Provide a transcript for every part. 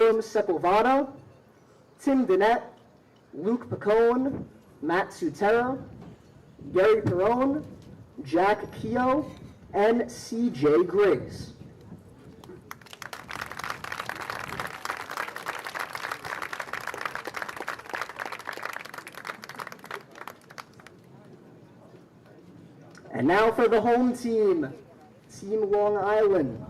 Sepulveda, Tim Dinette, Luke Pacone, Matt Sutera, Gary Perrone, Jack Keogh, and CJ Griggs. And now for the home team, Team Long Island.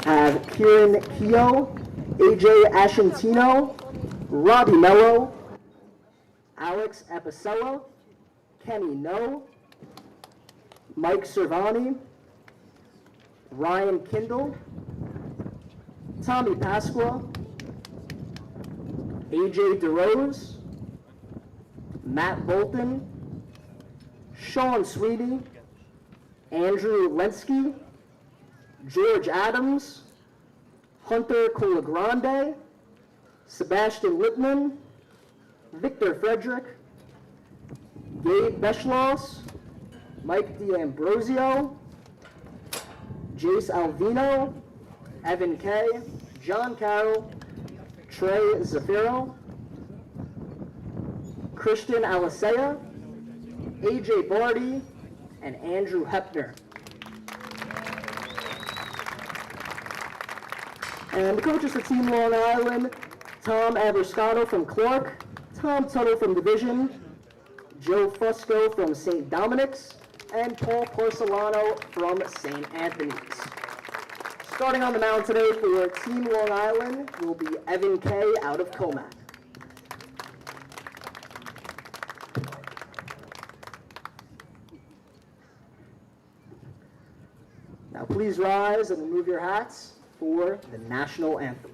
Have Kieran Keogh, AJ Ashantino, Robbie Mello, Alex Apicella, Kenny No, Mike Cervani, Ryan Kindle, Tommy Pasqua, AJ DeRose, Matt Bolton, Sean Sweetie, Andrew Lenski, George Adams, Hunter Colagrande, Sebastian Lippman, Victor Frederick, Gabe Beschloss, Mike D'Ambrosio, Jace Alvino, Evan Kay, John Carroll, Trey Zafiro, Christian Alisea, AJ Barty, and Andrew Hepner. And the coaches for Team Long Island, Tom Averscano from Clark, Tom Tuttle from Division, Joe Fusco from St. Dominic's, and Paul Porcelano from St. Anthony's. Starting on the mound today for Team Long Island will be Evan Kay out of Comac. Now please rise and remove your hats for the national anthem.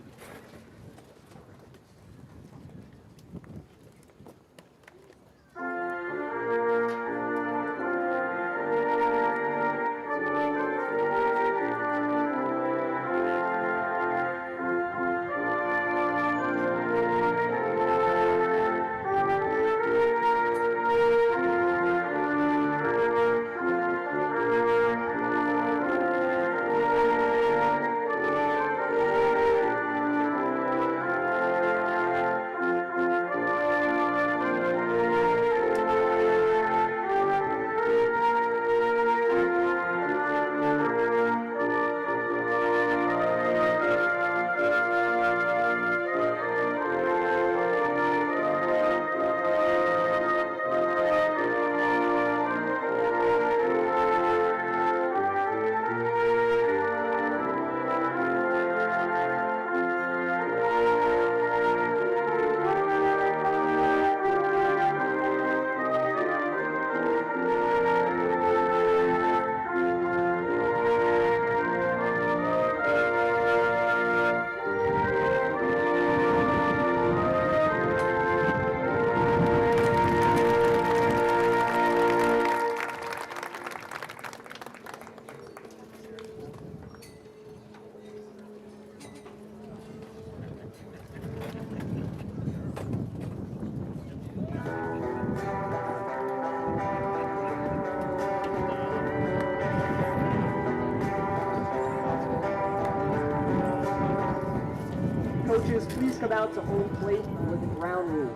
Coaches, please come out to home plate with the ground rules.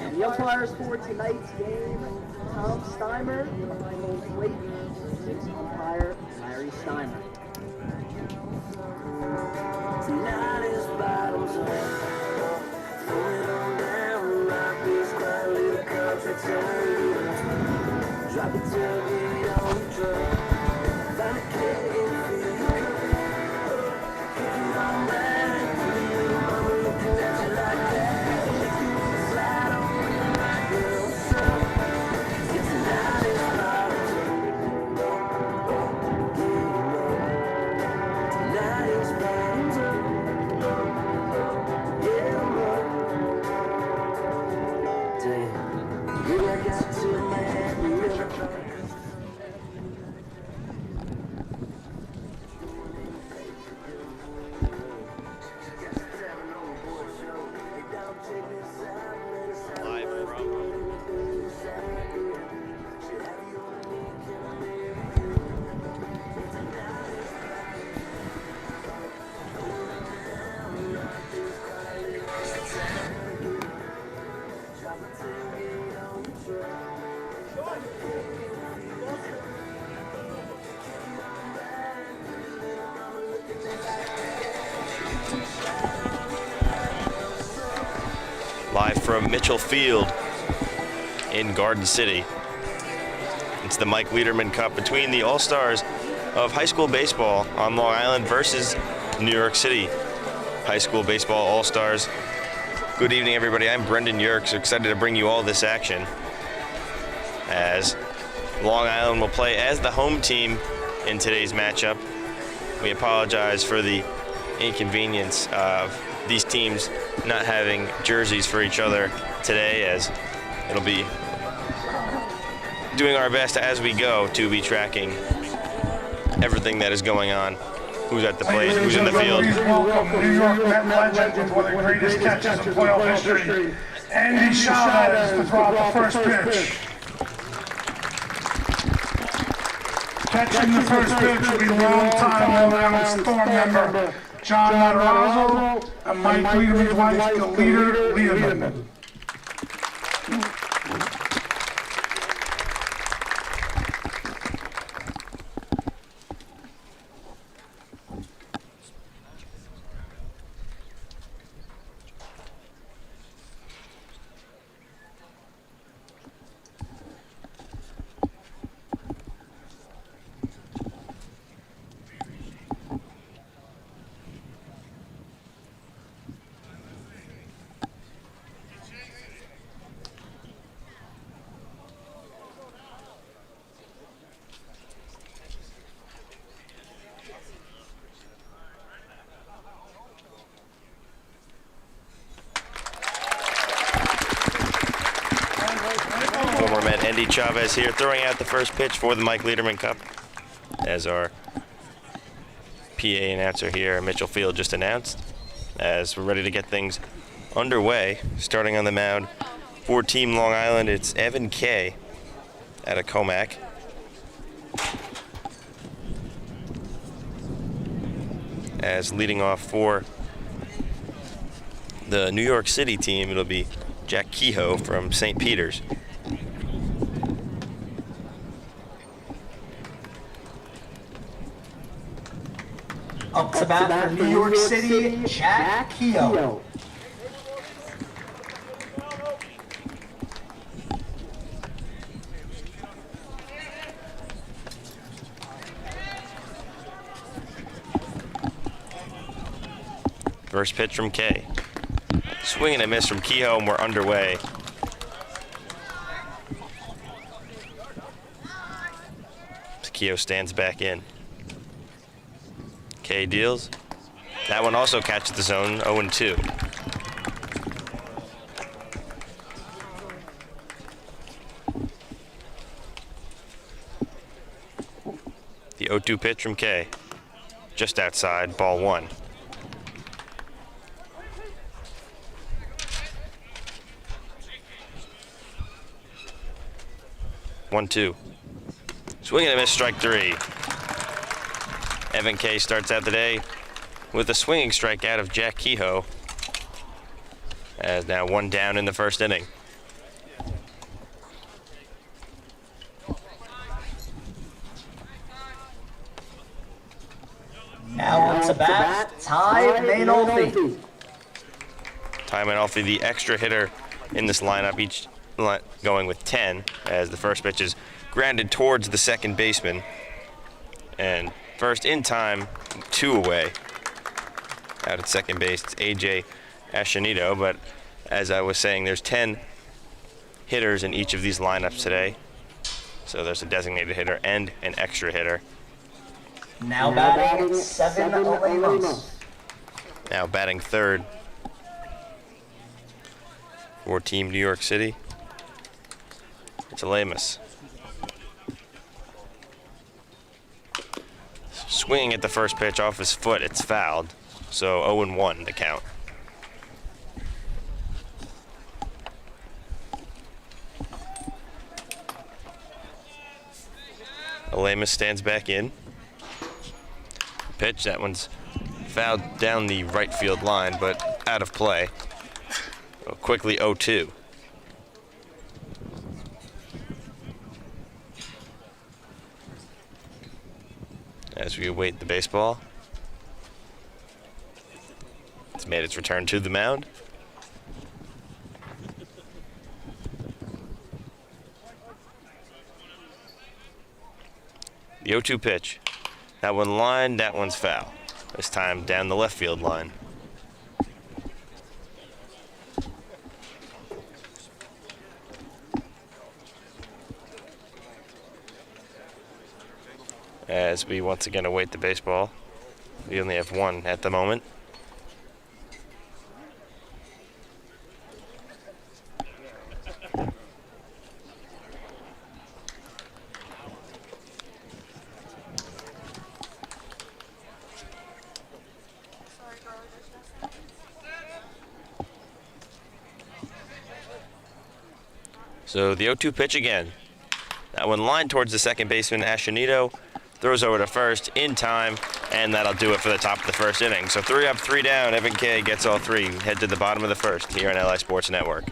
And the umpires for tonight's game, Tom Steimer, home plate, sixth umpire, Larry Steimer. Tonight is bottoms up, throwing on down like this quiet little country town. Drop it to me on the truck. Find a keg and fill your cup. If you don't mind, little mama looking at you like that. If you want to slide on in my girl, what's up? It's tonight is bottoms up. Tonight is bottoms up. Yeah, damn. Maybe I got to my happy little. Live from Live from Mitchell Field in Garden City. It's the Mike Leiderman Cup between the All-Stars of high school baseball on Long Island versus New York City High School Baseball All-Stars. Good evening, everybody. I'm Brendan Yerkes, excited to bring you all this action as Long Island will play as the home team in today's matchup. We apologize for the inconvenience of these teams not having jerseys for each other today, as it'll be doing our best as we go to be tracking everything that is going on. Who's at the plate, who's in the field. Please welcome New York Met legend with one of the greatest catches in playoff history, Andy Chavez, to throw out the first pitch. Catching the first pitch will be long-time Long Island Storm member John Matarazzo and Mike Leiderman's wife, the leader, Leiderman. Andy Chavez here throwing out the first pitch for the Mike Leiderman Cup, as our PA announcer here, Mitchell Field, just announced, as we're ready to get things underway. Starting on the mound for Team Long Island, it's Evan Kay out of Comac. As leading off for the New York City team, it'll be Jack Kehoe from St. Peter's. Up to bat for New York City, Jack Kehoe. First pitch from Kay. Swing and a miss from Kehoe, and we're underway. Kehoe stands back in. Kay deals. That one also catches the zone, 0-2. The 0-2 pitch from Kay. Just outside, ball one. One, two. Swing and a miss, strike three. Evan Kay starts out the day with a swinging strikeout of Jack Kehoe, as now one down in the first inning. Now up to bat, Ty Mainolfi. Ty Mainolfi, the extra hitter in this lineup, each going with 10, as the first pitch is grounded towards the second baseman. And first in time, 2 away. Out at second base, it's AJ Ashanito, but as I was saying, there's 10 hitters in each of these lineups today. So there's a designated hitter and an extra hitter. Now batting, Seven Olemos. Now batting third for Team New York City, it's Olemos. Swinging at the first pitch off his foot, it's fouled. So 0-1 the count. Olemos stands back in. Pitch, that one's fouled down the right field line, but out of play. Quickly 0-2. as we await the baseball. It's made its return to the mound. The 0-2 pitch. That one line, that one's foul. This time down the left field line. As we once again await the baseball. We only have one at the moment. So the 0-2 pitch again. That one lined towards the second baseman, Ashanito. Throws over to first in time, and that'll do it for the top of the first inning. So 3 up, 3 down. Evan Kay gets all 3. Head to the bottom of the first here on LI Sports Network.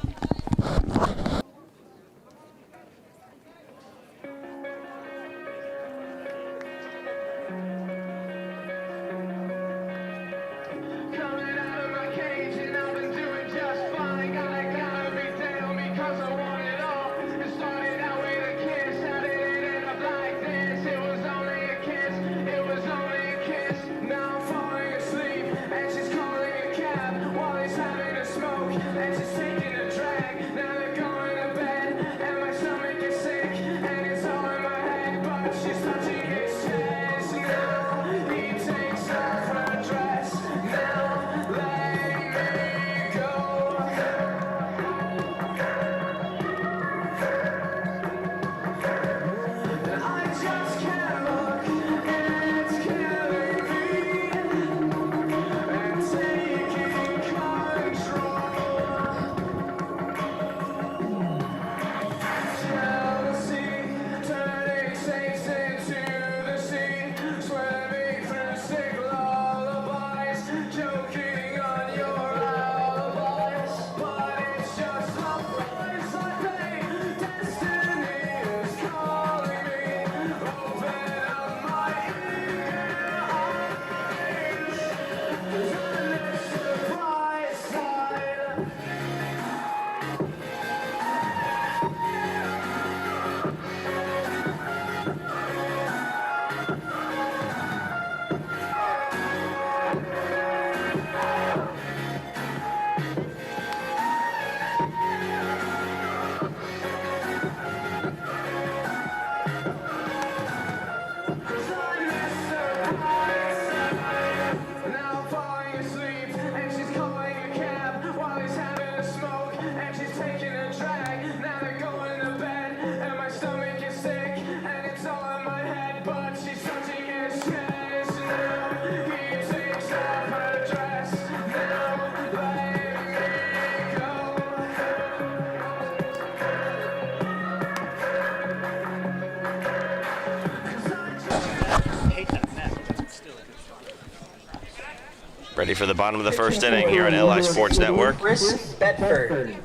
Ready for the bottom of the first inning here on LI Sports Network. Chris Bedford.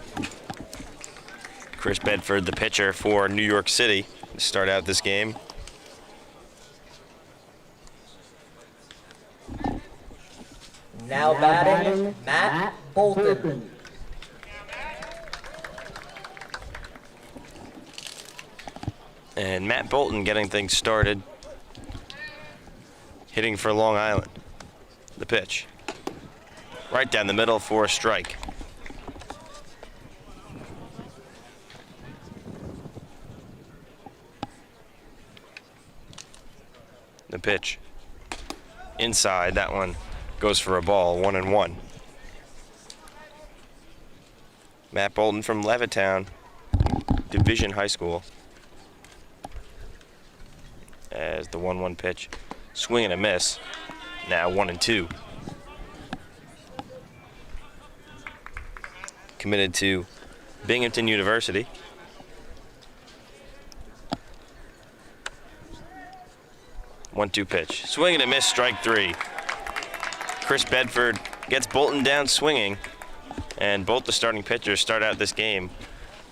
Chris Bedford, the pitcher for New York City, to start out this game. Now batting, Matt Bolton. And Matt Bolton getting things started. Hitting for Long Island. The pitch. Right down the middle for a strike. The pitch. Inside, that one goes for a ball, 1-1. Matt Bolton from Levittown Division High School. As the 1-1 pitch. Swing and a miss. Now 1-2. Committed to Binghamton University. One-two pitch. Swing and a miss, strike 3. Chris Bedford gets Bolton down swinging, and both the starting pitchers start out this game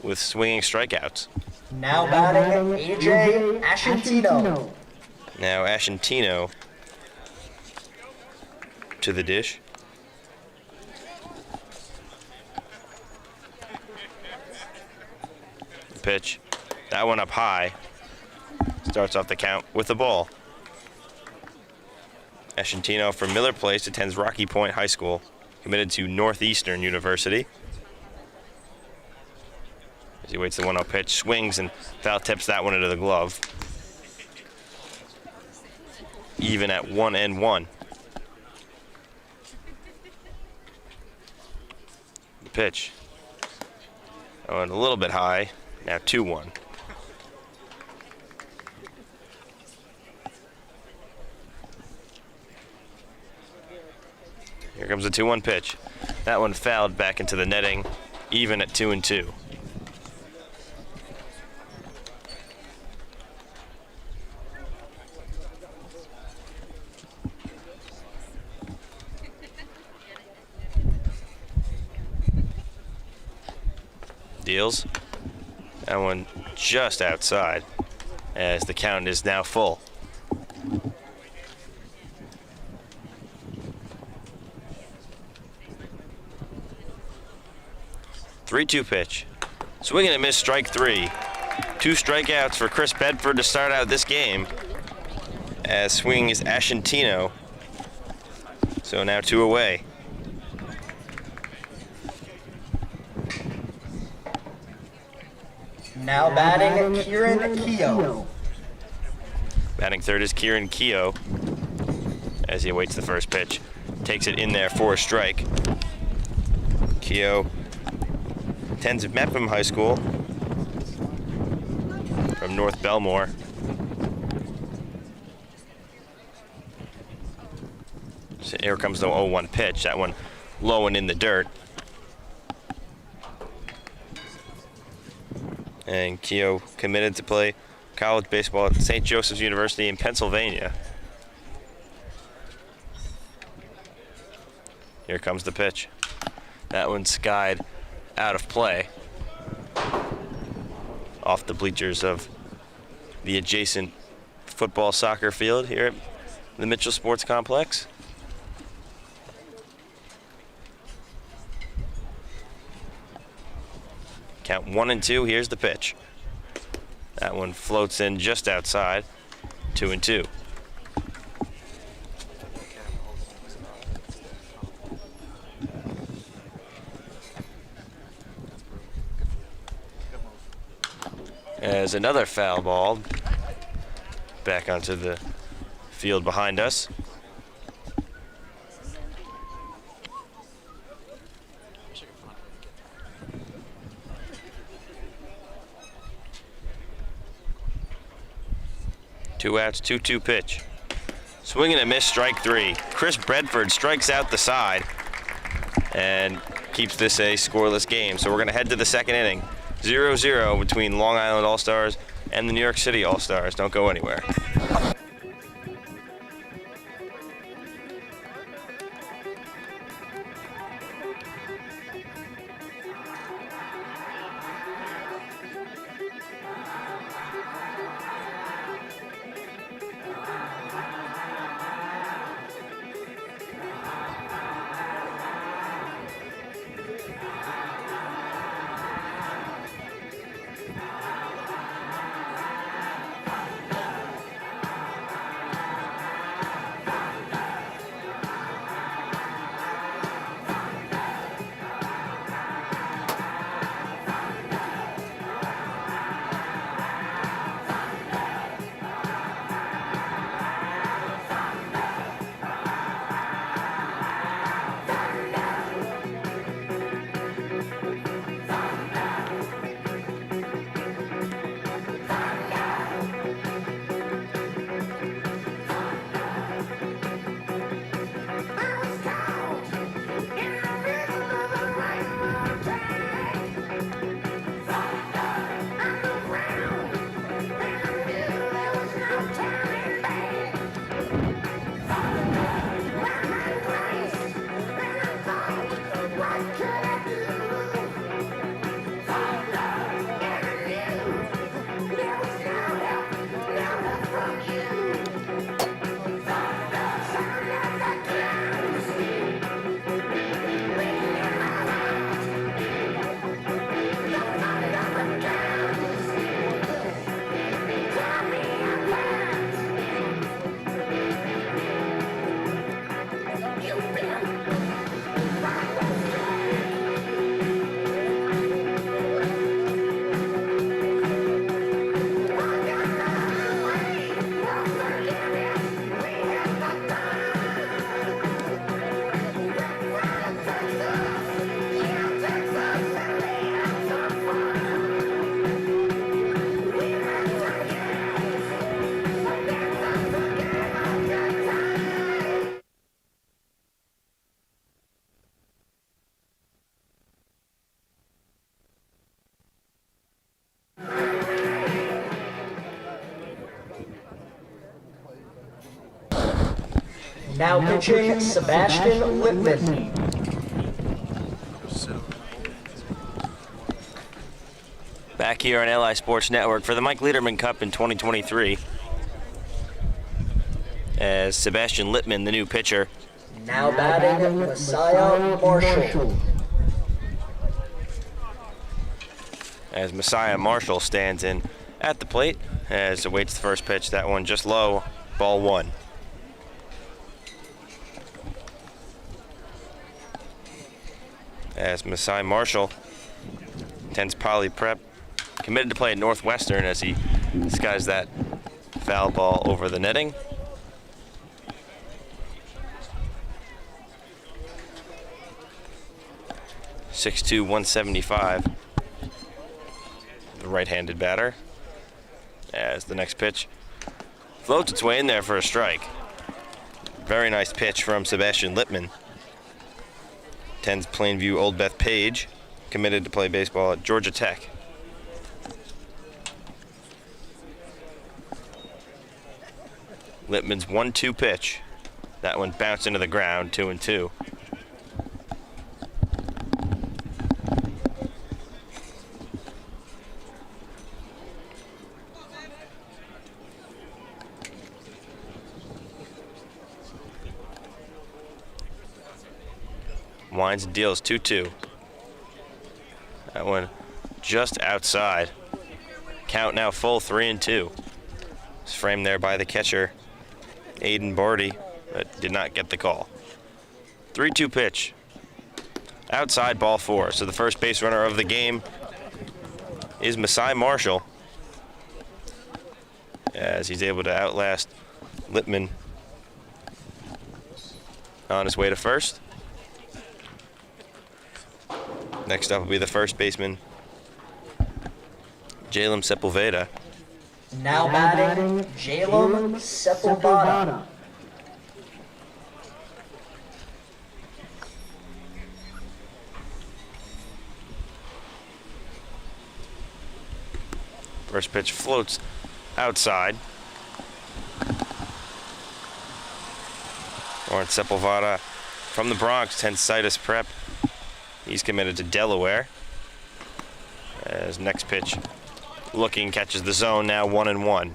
with swinging strikeouts. Now batting, AJ Ashantino. Now Ashantino to the dish. Pitch. That one up high. Starts off the count with the ball. Eschentino from Miller Place attends Rocky Point High School, committed to Northeastern University. As he waits the 1-0 pitch, swings and foul tips that one into the glove. Even at 1-1. The pitch. Oh, and a little bit high. Now 2-1. Here comes the 2-1 pitch. That one fouled back into the netting, even at 2-2. Deals. That one just outside, as the count is now full. Three-two pitch. Swing and a miss, strike three. 2 strikeouts for Chris Bedford to start out this game. As swinging is Eschentino. So now 2 away. Now batting, Kieran Keogh. Batting third is Kieran Keogh, as he awaits the first pitch. Takes it in there for a strike. Keogh attends Mepham High School from North Belmore. So here comes the 0-1 pitch. That one low and in the dirt. And Keogh committed to play college baseball at St. Joseph's University in Pennsylvania. Here comes the pitch. That one skied out of play. Off the bleachers of the adjacent football soccer field here at the Mitchell Sports Complex. Count 1-2, here's the pitch. That one floats in just outside, 2-2. As another foul ball back onto the field behind us. Two outs, 2-2 pitch. Swing and a miss, strike three. Chris Bedford strikes out the side and keeps this a scoreless game. So we're going to head to the second inning. 0-0 between Long Island All-Stars and the New York City All-Stars. Don't go anywhere. Now pitching, Sebastian Lippman. Back here on LI Sports Network for the Mike Leiderman Cup in 2023. As Sebastian Lippman, the new pitcher. Now batting, Messiah Marshall. As Messiah Marshall stands in at the plate as awaits the first pitch. That one just low, ball one. As Messiah Marshall attends poly prep, committed to play at Northwestern as he skies that foul ball over the netting. .6'2", 175. The right-handed batter. As the next pitch floats its way in there for a strike. Very nice pitch from Sebastian Lippman. Attends Plainview Old Beth Page, committed to play baseball at Georgia Tech. Lippman's 1-2 pitch. That one bounced into the ground, 2-2. Winds and deals 2-2. That one just outside. Count now full 3-2. It's framed there by the catcher, Aiden Barty, but did not get the call. 3-2 pitch. Outside, ball four. So the first base runner of the game is Messiah Marshall, as he's able to outlast Lippman on his way to first. Next up will be the first baseman, Jalem Sepulveda. Now batting, Jalem Sepulveda. First pitch floats outside. Lawrence Sepulveda from the Bronx, Tensitis Prep. He's committed to Delaware. As next pitch looking, catches the zone, now 1-1.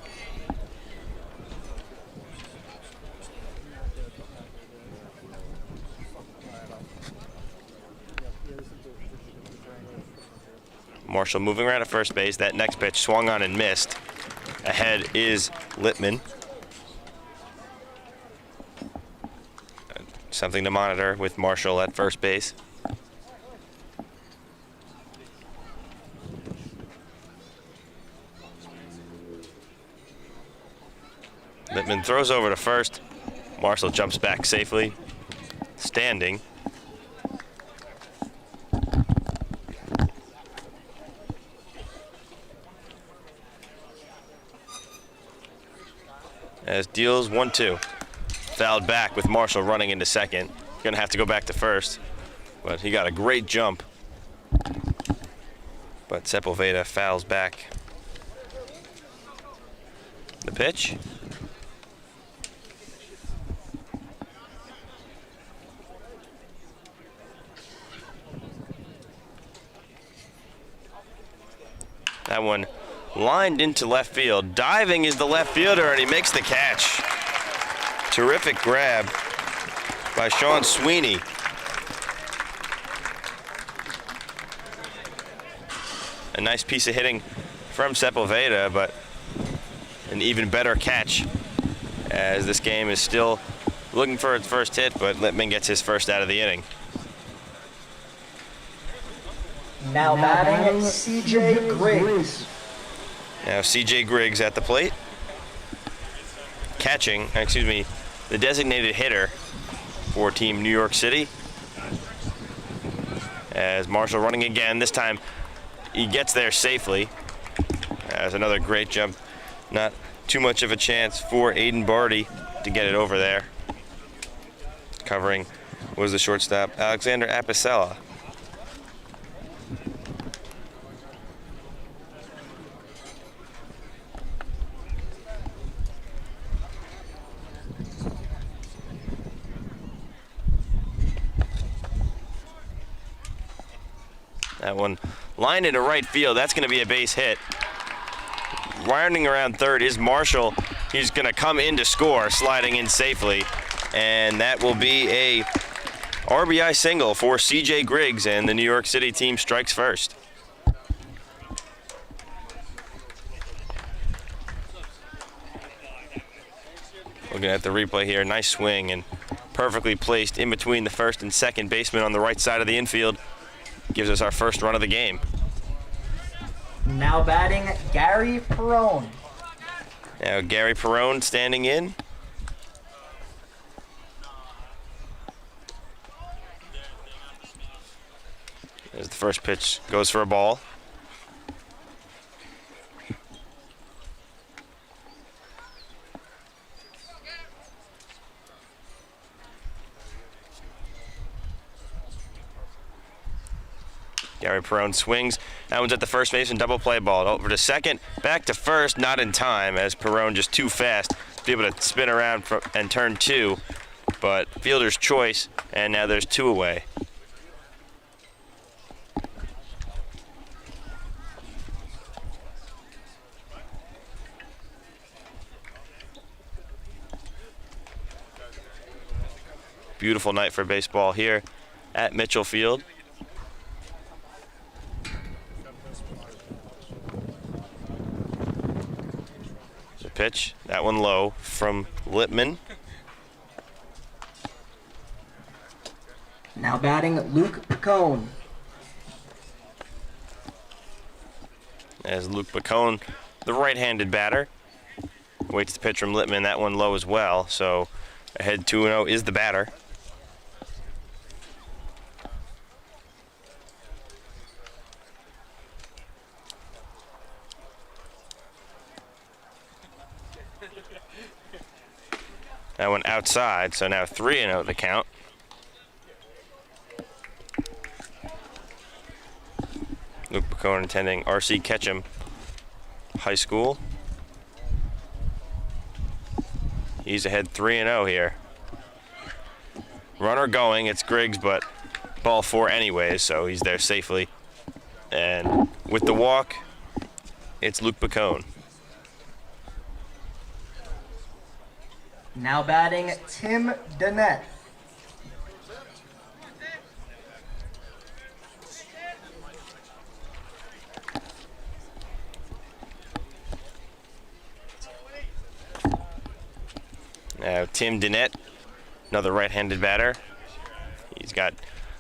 Marshall moving around at first base. That next pitch swung on and missed. Ahead is Lippman. Something to monitor with Marshall at first base. Lippman throws over to first. Marshall jumps back safely, standing. As deals 1-2. Fouled back with Marshall running into second. Gonna have to go back to first, but he got a great jump. But Sepulveda fouls back the pitch. That one lined into left field. Diving is the left fielder, and he makes the catch. Terrific grab by Sean Sweeney. A nice piece of hitting from Sepulveda, but an even better catch, as this game is still looking for its first hit, but Lippman gets his first out of the inning. Now batting, C.J. Griggs. Now C.J. Griggs at the plate. Catching, the designated hitter for Team New York City. As Marshall running again, this time he gets there safely. As another great jump. Not too much of a chance for Aiden Barty to get it over there. Covering was the shortstop, Alexander Apicella. That one lined into right field. That's going to be a base hit. Rounding around third is Marshall. He's going to come in to score, sliding in safely. And that will be a RBI single for C.J. Griggs, and the New York City team strikes first. Looking at the replay here, nice swing and perfectly placed in between the first and second baseman on the right side of the infield. Gives us our first run of the game. Now batting, Gary Perrone. Now Gary Perrone standing in. As the first pitch goes for a ball. Gary Perrone swings. That one's at the first base and double play ball. Over to second, back to first, not in time as Perrone just too fast to be able to spin around and turn two. But fielder's choice, and now there's two away. Beautiful night for baseball here at Mitchell Field. The pitch, that one low from Leiderman. Now batting, Luke Picone. As Luke Picone, the right-handed batter, waits the pitch from Leiderman. That one low as well, so ahead 2-0 is the batter. That one outside, so now 3-0 the count. Luke Picone attending R.C. Ketchum High School. He's ahead 3-0 here. Runner going, it's Griggs, but ball four anyways, so he's there safely. And with the walk, it's Luke Picone. Now batting, Tim Dennett. Now Tim Dennett, another right-handed batter. He's got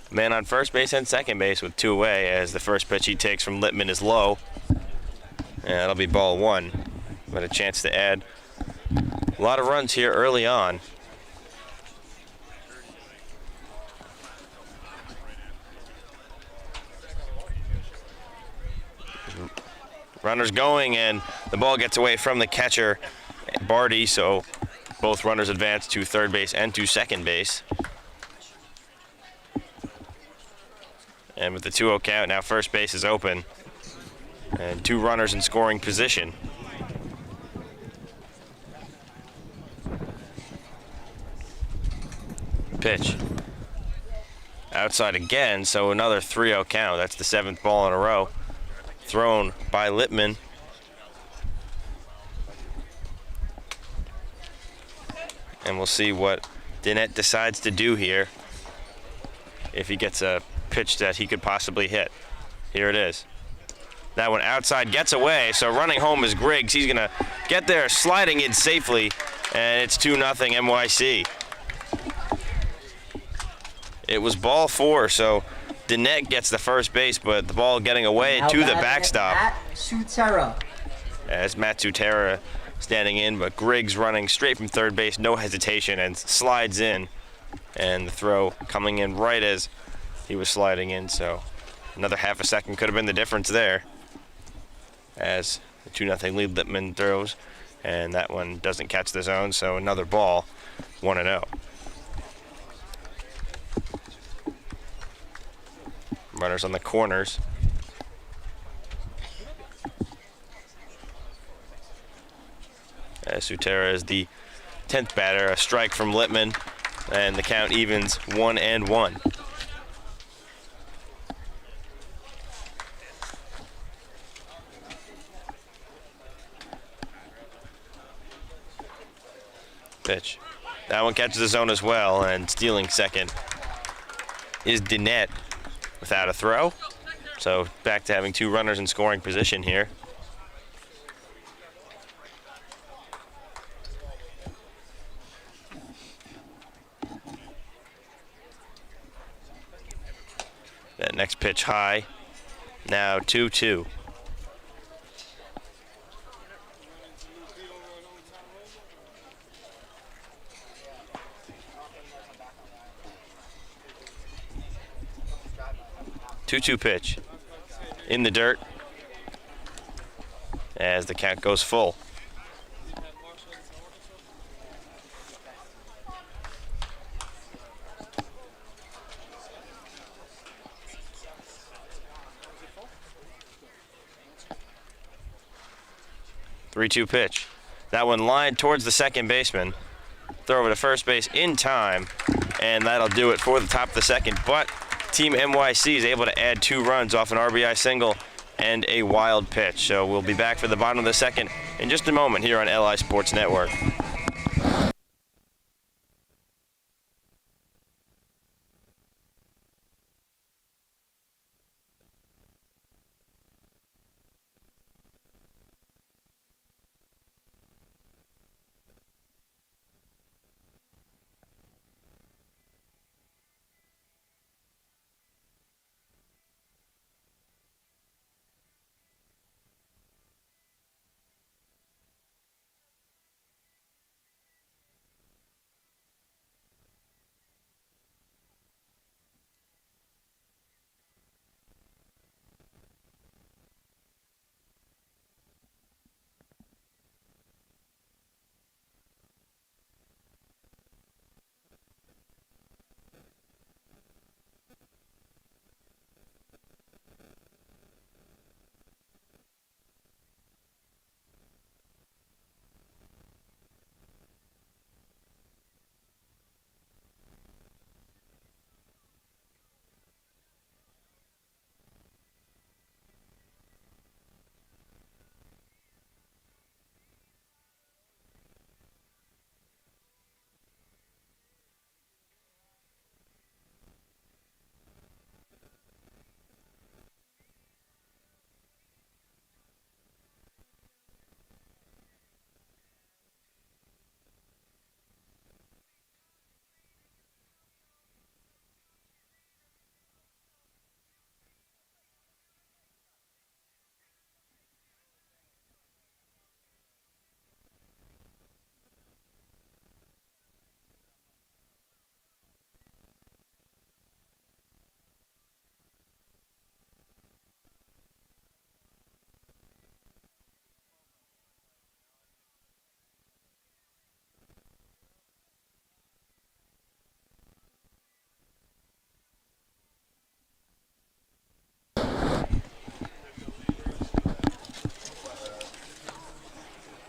a man on first base and second base with two away as the first pitch he takes from Leiderman is low. And that'll be ball one. But a chance to add a lot of runs here early on. Runners going, and the ball gets away from the catcher, Barty, so both runners advance to third base and to second base. And with the 2-0 count, now first base is open. And two runners in scoring position. Pitch. Outside again, so another 3-0 count. That's the seventh ball in a row. Thrown by Leiderman. And we'll see what Dennett decides to do here if he gets a pitch that he could possibly hit. Here it is. That one outside gets away, so running home is Griggs. He's gonna get there sliding in safely, and it's 2-0 NYC. It was ball four, so Dennett gets the first base, but the ball getting away Now to the batting, backstop. Matt Sutera. As Matt Sutera standing in, but Griggs running straight from third base, no hesitation, and slides in. And the throw coming in right as he was sliding in, so another half a second could have been the difference there. As the 2-0 lead Leiderman throws, and that one doesn't catch the zone, so another ball, 1-0. Runners on the corners. As Sutera is the 10th batter, a strike from Leiderman, and the count evens 1-1. Pitch. That one catches the zone as well, and stealing second is Dinette without a throw. So back to having 2 runners in scoring position here. That next pitch high. Now 2-2. Two-two pitch in the dirt as the count goes full. Three-two pitch. That one lined towards the second baseman. Throw over to first base in time, and that'll do it for the top of the second. But Team NYC is able to add 2 runs off an RBI single and a wild pitch. So we'll be back for the bottom of the second in just a moment here on LI Sports Network.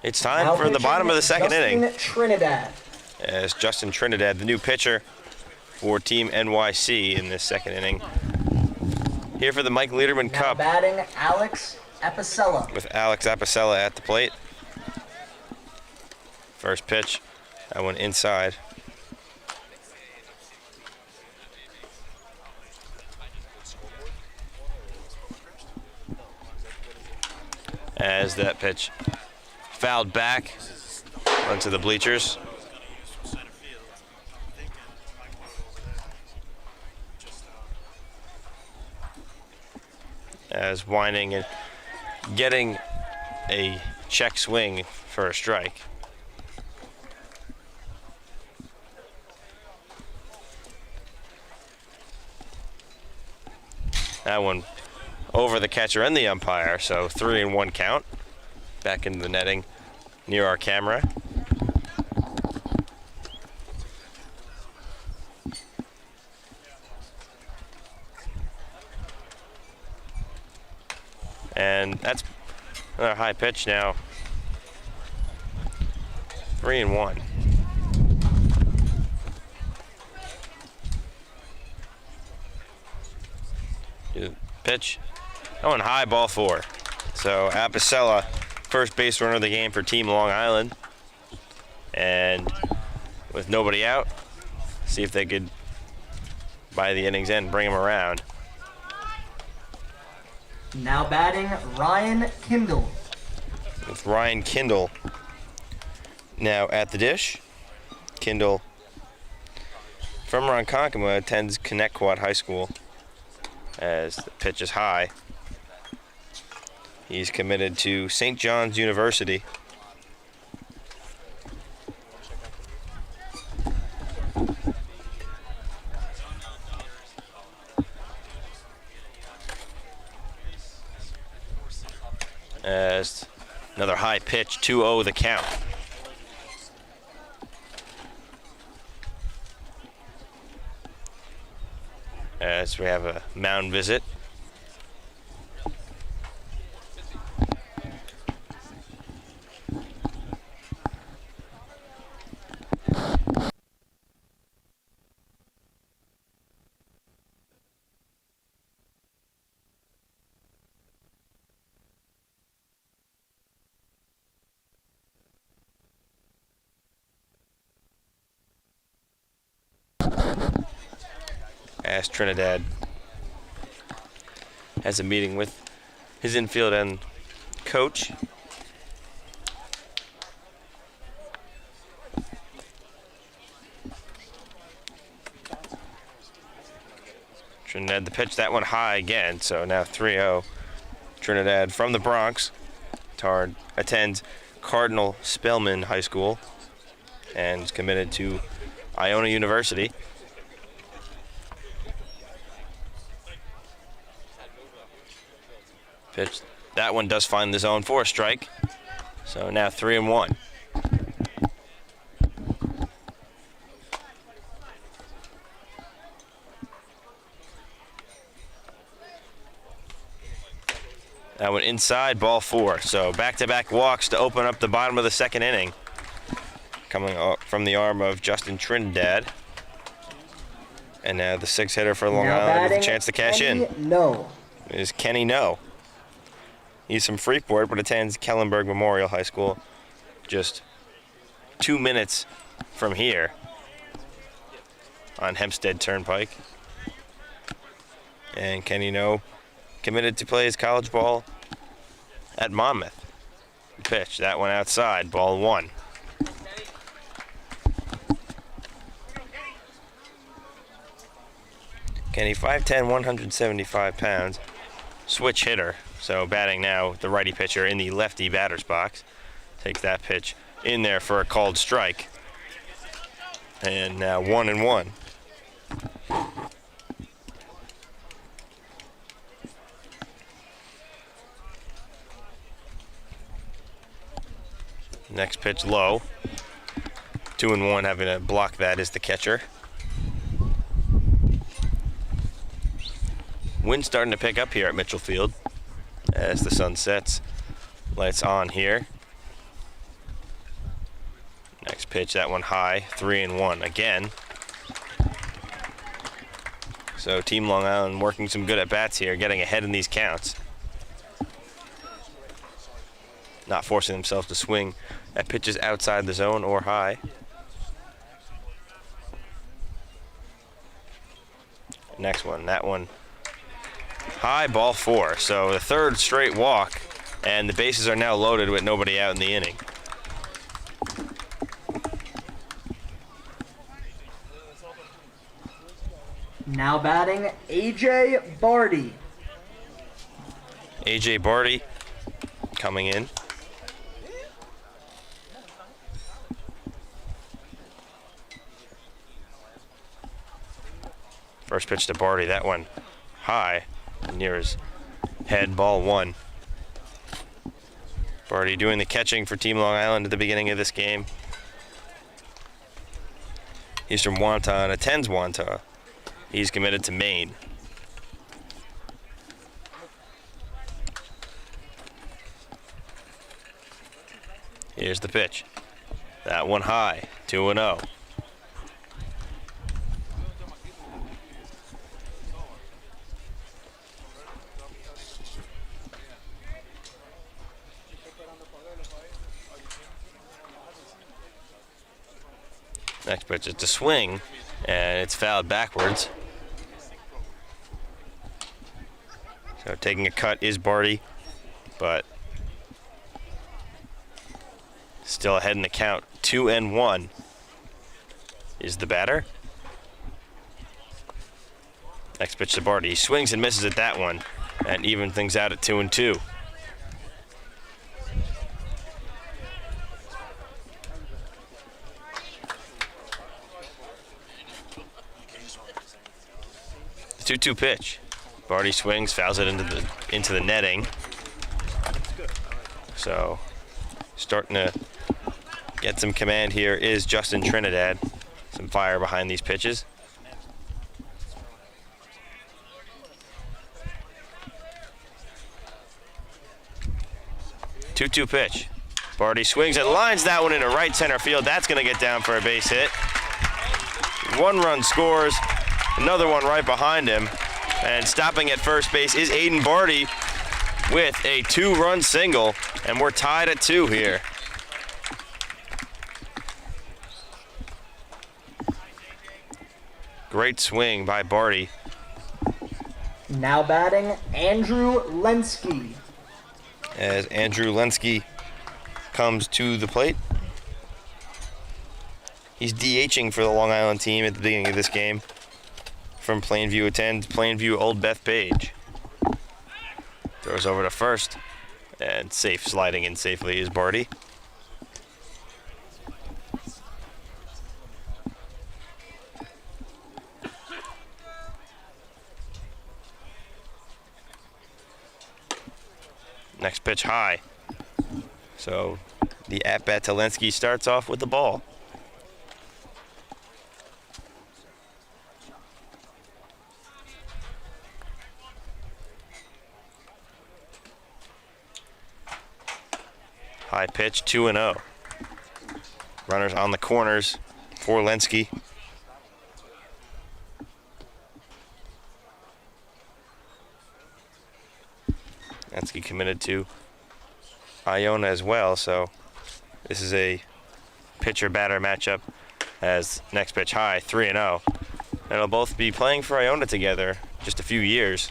It's time Now for the bottom of the second Justin inning. Trinidad. As Justin Trinidad, the new pitcher for Team NYC in this second inning. Here for the Mike Leiderman Now Cup batting Alex Apicella. with Alex Apicella at the plate. First pitch, that one inside. As that pitch fouled back onto the bleachers. As winding and getting a check swing for a strike. That one over the catcher and the umpire, so 3-1 count. Back into the netting near our camera. And that's another high pitch now. 3-1. Pitch. Oh, and high, ball 4. So Apicella, first base runner of the game for Team Long Island. And with nobody out. See if they could, by the inning's end, bring him around. Now batting, Ryan Kindle. With Ryan Kindle now at the dish. Kindle from Ronkonkoma attends Connecticut High School as the pitch is high. He's committed to St. John's University. As another high pitch, 2-0 the count. As we have a mound visit. As Trinidad has a meeting with his infield and coach. Trinidad the pitch, that one high again, so now 3-0. Trinidad from the Bronx attends Cardinal Spellman High School and is committed to Iona University. Pitch, that one does find the zone for a strike. So now 3-1. That one inside, ball 4. So back-to-back walks to open up the bottom of the second inning. Coming from the arm of Justin Trinidad. And now the 6-hitter for Long Island with a chance to cash in. No. Is Kenny No. He's from Freeport, but attends Kellenberg Memorial High School, just 2 minutes from here on Hempstead Turnpike. And Kenny No committed to play his college ball at Monmouth. Pitch, that one outside, ball 1. Kenny, 5'10", 175 pounds, switch hitter. So batting now, the righty pitcher in the lefty batter's box. Takes that pitch in there for a called strike. And now 1-1. Next pitch low. 2-1, having to block that is the catcher. Wind starting to pick up here at Mitchell Field as the sun sets. Lights on here. Next pitch, that one high, 3-1 again. So Team Long Island working some good at bats here, getting ahead in these counts. Not forcing themselves to swing at pitches outside the zone or high. Next one, that one high, ball 4. So the third straight walk, and the bases are now loaded with nobody out in the inning. Now batting, AJ Barty. AJ Barty coming in. First pitch to Barty, that one high, near his head, ball 1. Barty doing the catching for Team Long Island at the beginning of this game. He's from Wantagh and attends Wantagh. He's committed to Maine. Here's the pitch. That one high, 2-0. Next pitch is to swing, and it's fouled backwards. So taking a cut is Barty, but still ahead in the count. 2-1 is the batter. Next pitch to Barty. He swings and misses at that one, and even things out at 2-2. The 2-2 pitch. Barty swings, fouls it into the netting. So starting to get some command here is Justin Trinidad. Some fire behind these pitches. Two-two pitch. Barty swings and lines that one into right center field. That's going to get down for a base hit. 1 run scores. Another one right behind him. And stopping at first base is Aiden Barty with a 2-run single. And we're tied at 2 here. Great swing by Barty. Now batting, Andrew Lenski. As Andrew Lenski comes to the plate. He's DHing for the Long Island team at the beginning of this game. From Plainview attends Plainview Old Bethpage. Throws over to first. And safe, sliding in safely is Barty. Next pitch high. So the at-bat to Lenski starts off with the ball. High pitch, 2-0. Runners on the corners for Lenski. Lenski committed to Iona as well, so this is a pitcher-batter matchup as next pitch high, 3-0. And they'll both be playing for Iona together just a few years.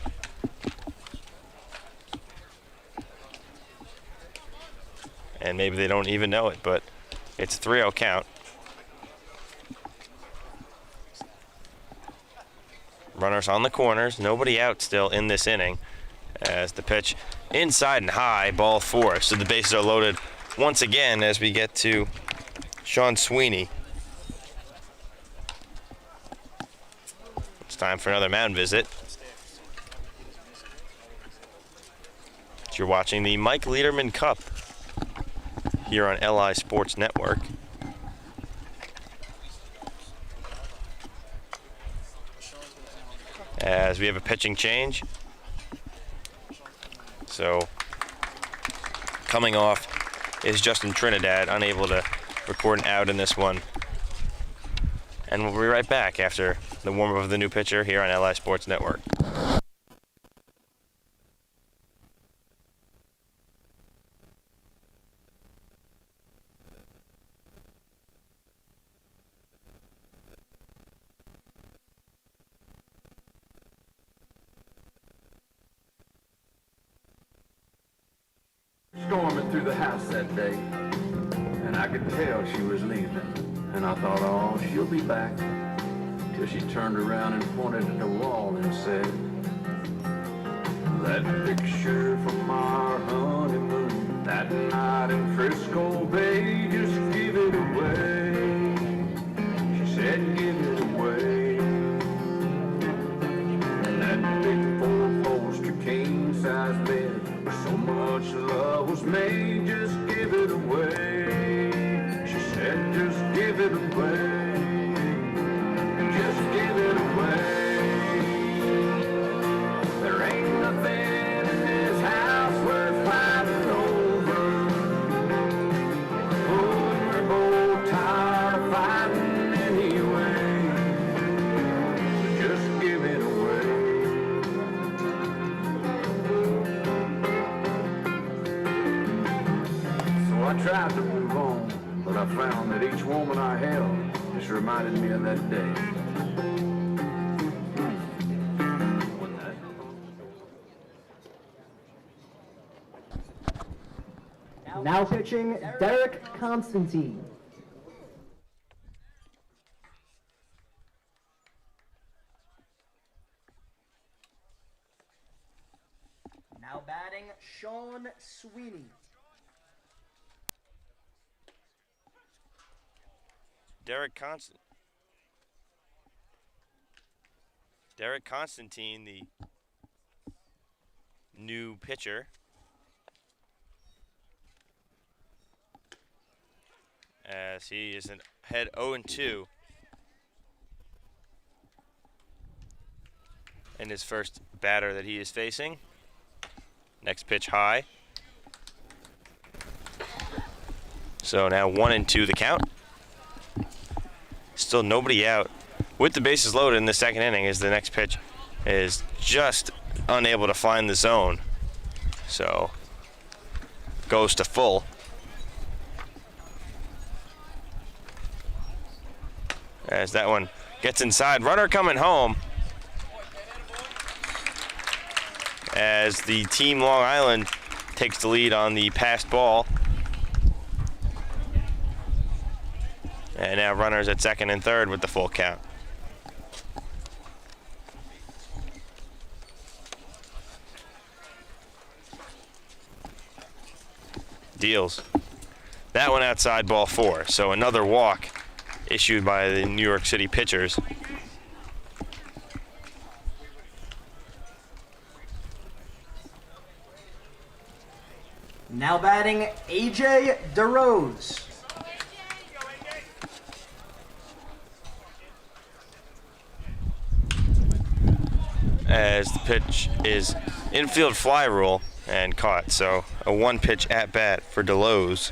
And maybe they don't even know it, but it's a 3-0 count. Runners on the corners, nobody out still in this inning. As the pitch inside and high, ball 4. So the bases are loaded once again as we get to Sean Sweeney. It's time for another mound visit. You're watching the Mike Leiderman Cup here on LI Sports Network. As we have a pitching change. So coming off is Justin Trinidad, unable to record an out in this one. And we'll be right back after the warm-up of the new pitcher here on LI Sports Network. Storming through the house that day, and I could tell she was leaving. And I thought, oh, she'll be back. Till she turned around and pointed at the wall and said, that picture from our honeymoon, that night in Frisco Bay, just give it away. She said, give it away. And that big 4-poster king-size bed, where so much love was made, just give it away. She said, just give it away. Just give it away. There ain't nothing in this house worth fighting over. Oh, we're both tired of fighting anyway. Just give it away. So I tried to move on, but I found that each woman I held Just reminded me of that day. Now pitching, Derek Constantine. Now batting, Sean Sweeney. Derek Constantine, the new pitcher. As he is ahead 0-2 in his first batter that he is facing. Next pitch high. So now 1-2 the count. Still nobody out. With the bases loaded in the second inning, as the next pitch is just unable to find the zone. So goes to full. As that one gets inside. Runner coming home. As the team Long Island takes the lead on the passed ball. And now runners at second and third with the full count. Deals. That one outside, ball 4. So another walk issued by the New York City pitchers. Now batting, AJ DeRose. As the pitch is infield fly rule and caught. So a one pitch at bat for DeRose.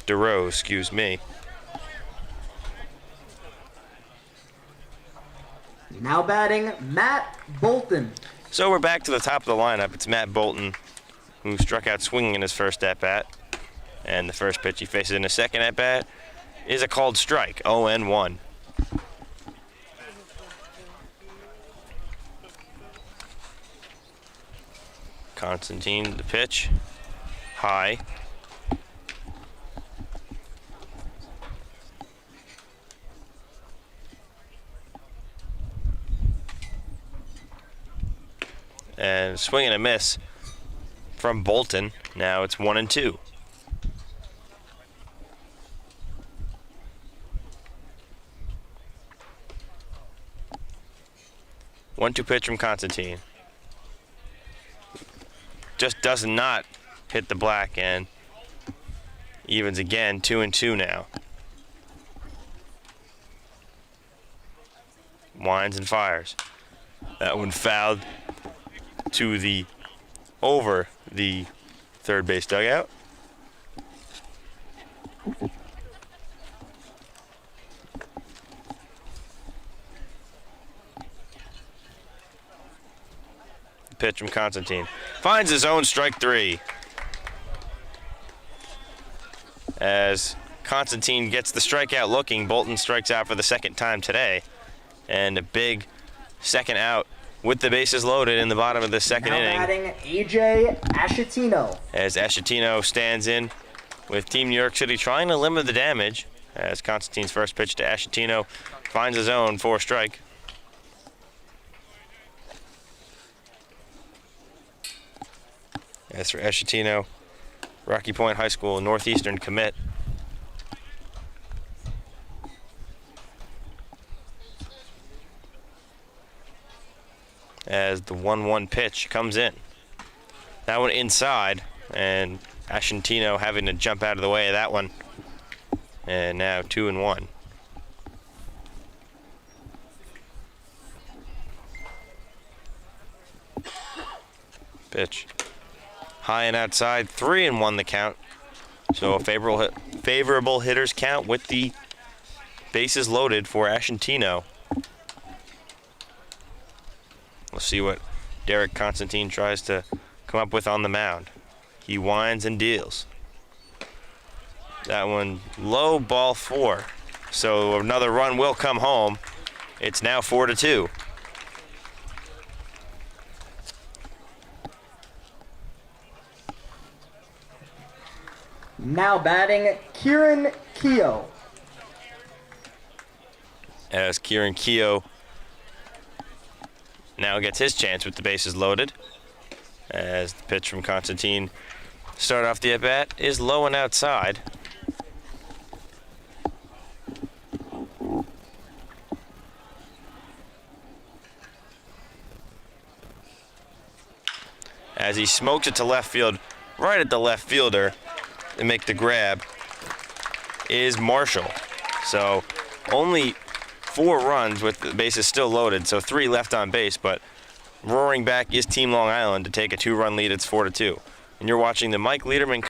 DeRose, excuse me. Now batting, Matt Bolton. So we're back to the top of the lineup. It's Matt Bolton, who struck out swinging in his first at bat. And the first pitch he faces in his second at bat is a called strike, 0-1. Constantine, the pitch, high. And swing and a miss from Bolton. Now it's 1-2. One-two pitch from Constantine. Just does not hit the black and evens again, 2-2 now. Winds and fires. That one fouled to the over the third base dugout. Pitch from Constantine. Finds his own strike 3. As Constantine gets the strikeout looking, Bolton strikes out for the second time today. And a big second out with the bases loaded in the bottom of the second inning. Now batting, AJ Ashatino. As Ashatino stands in with Team New York City trying to limit the damage. As Constantine's first pitch to Ashatino finds his own for a strike. As for Ashatino, Rocky Point High School Northeastern commit. As the 1-1 pitch comes in. That one inside, and Ashatino having to jump out of the way of that one. And now 2-1. Pitch. High and outside, 3-1 the count. So a favorable hitter's count with the bases loaded for Ashatino. We'll see what Derek Constantine tries to come up with on the mound. He winds and deals. That one low, ball 4. So another run will come home. It's now 4-2. Now batting, Kieran Keogh. As Kieran Keogh now gets his chance with the bases loaded. As the pitch from Constantine start off the at-bat is low and outside. As he smokes it to left field, right at the left fielder, and make the grab is Marshall. So only 4 runs with the bases still loaded, so 3 left on base, but roaring back is Team Long Island to take a 2-run lead. It's 4-2. And you're watching the Mike Leiderman.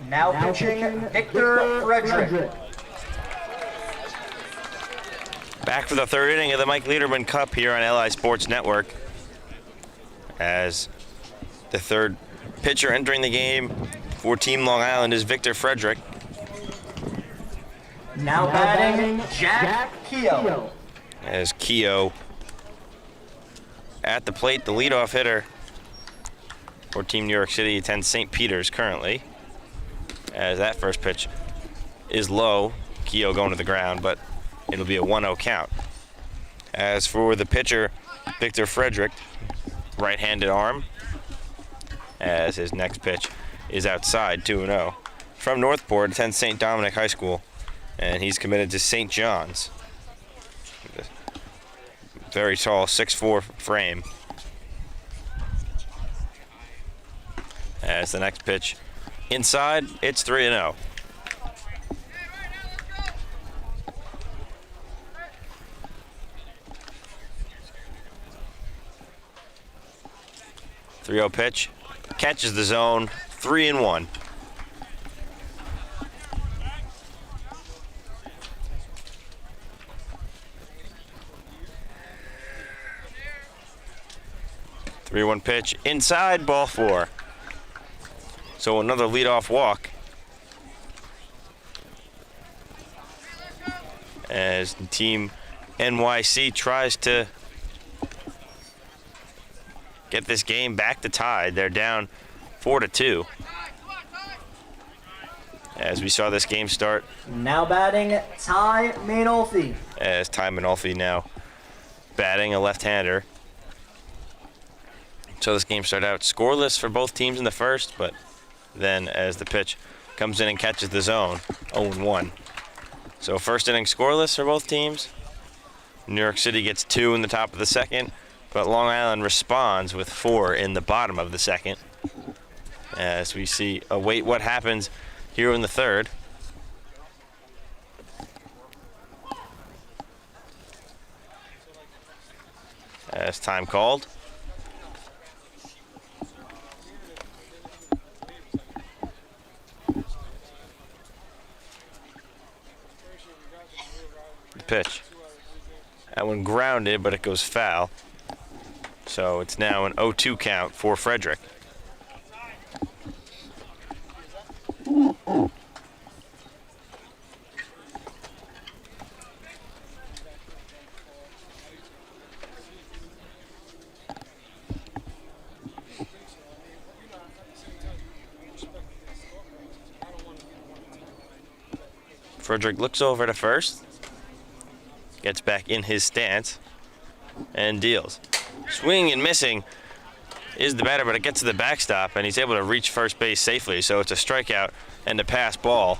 Now pitching, Victor Frederick. Back for the 3rd inning of the Mike Leiderman Cup here on LI Sports Network. As the 3rd pitcher entering the game for Team Long Island is Victor Frederick. Now batting, Jack Keogh. As Keogh at the plate, the leadoff hitter for Team New York City attends St. Peter's currently. As that first pitch is low, Keogh going to the ground, but it'll be a 1-0 count. As for the pitcher, Victor Frederick, right-handed arm, as his next pitch is outside, 2-0. From Northport, attends St. Dominic High School, and he's committed to St. John's. Very tall, 6'4" frame. As the next pitch inside, it's 3-0. Pitch, catches the zone, 3-1. Pitch inside, ball 4. So another leadoff walk as the team NYC tries to get this game back to tied. They're down 4-2. As we saw this game start. Now batting, Ty Manolfi. As Ty Manolfi now batting, a left-hander. So this game started out scoreless for both teams in the first, but then as the pitch comes in and catches the zone, 0-1. So first inning scoreless for both teams. New York City gets 2 in the top of the second, but Long Island responds with 4 in the bottom of the second. As we await what happens here in the third. As time called. The pitch. That one grounded, but it goes foul. So it's now an 0-2 count for Frederick. Frederick looks over to first, gets back in his stance, and deals. Swing and missing is the batter, but it gets to the backstop, and he's able to reach first base safely, so it's a strikeout and a pass ball.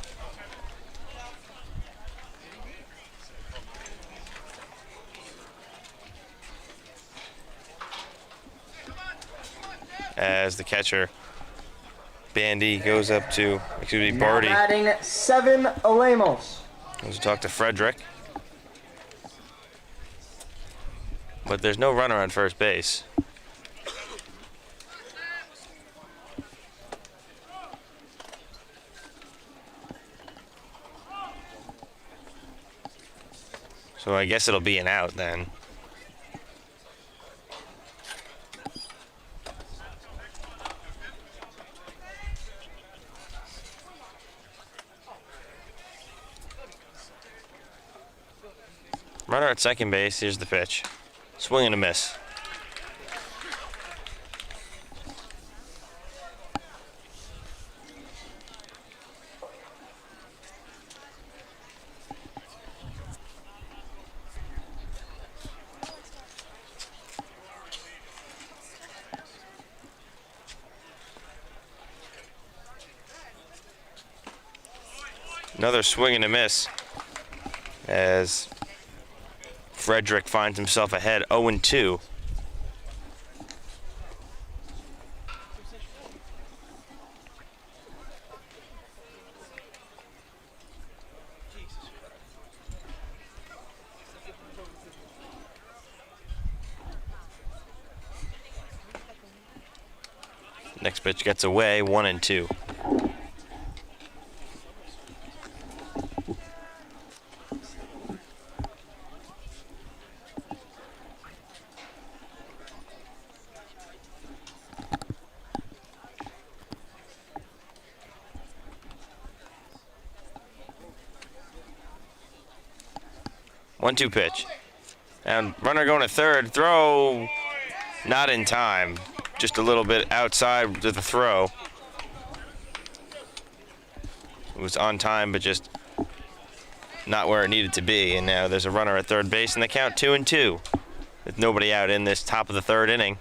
As the catcher, Bandy, goes up to, Barty. Now batting, Seven Alemos. Goes to talk to Frederick. But there's no runner on first base. So I guess it'll be an out then. Runner at second base, here's the pitch. Swing and a miss. Another swing and a miss as Frederick finds himself ahead 0-2. Next pitch gets away, 1-2. One-two pitch. And runner going to third. Throw not in time. Just a little bit outside to the throw. It was on time, but just not where it needed to be. And now there's a runner at third base, and they count 2-2 with nobody out in this top of the third inning.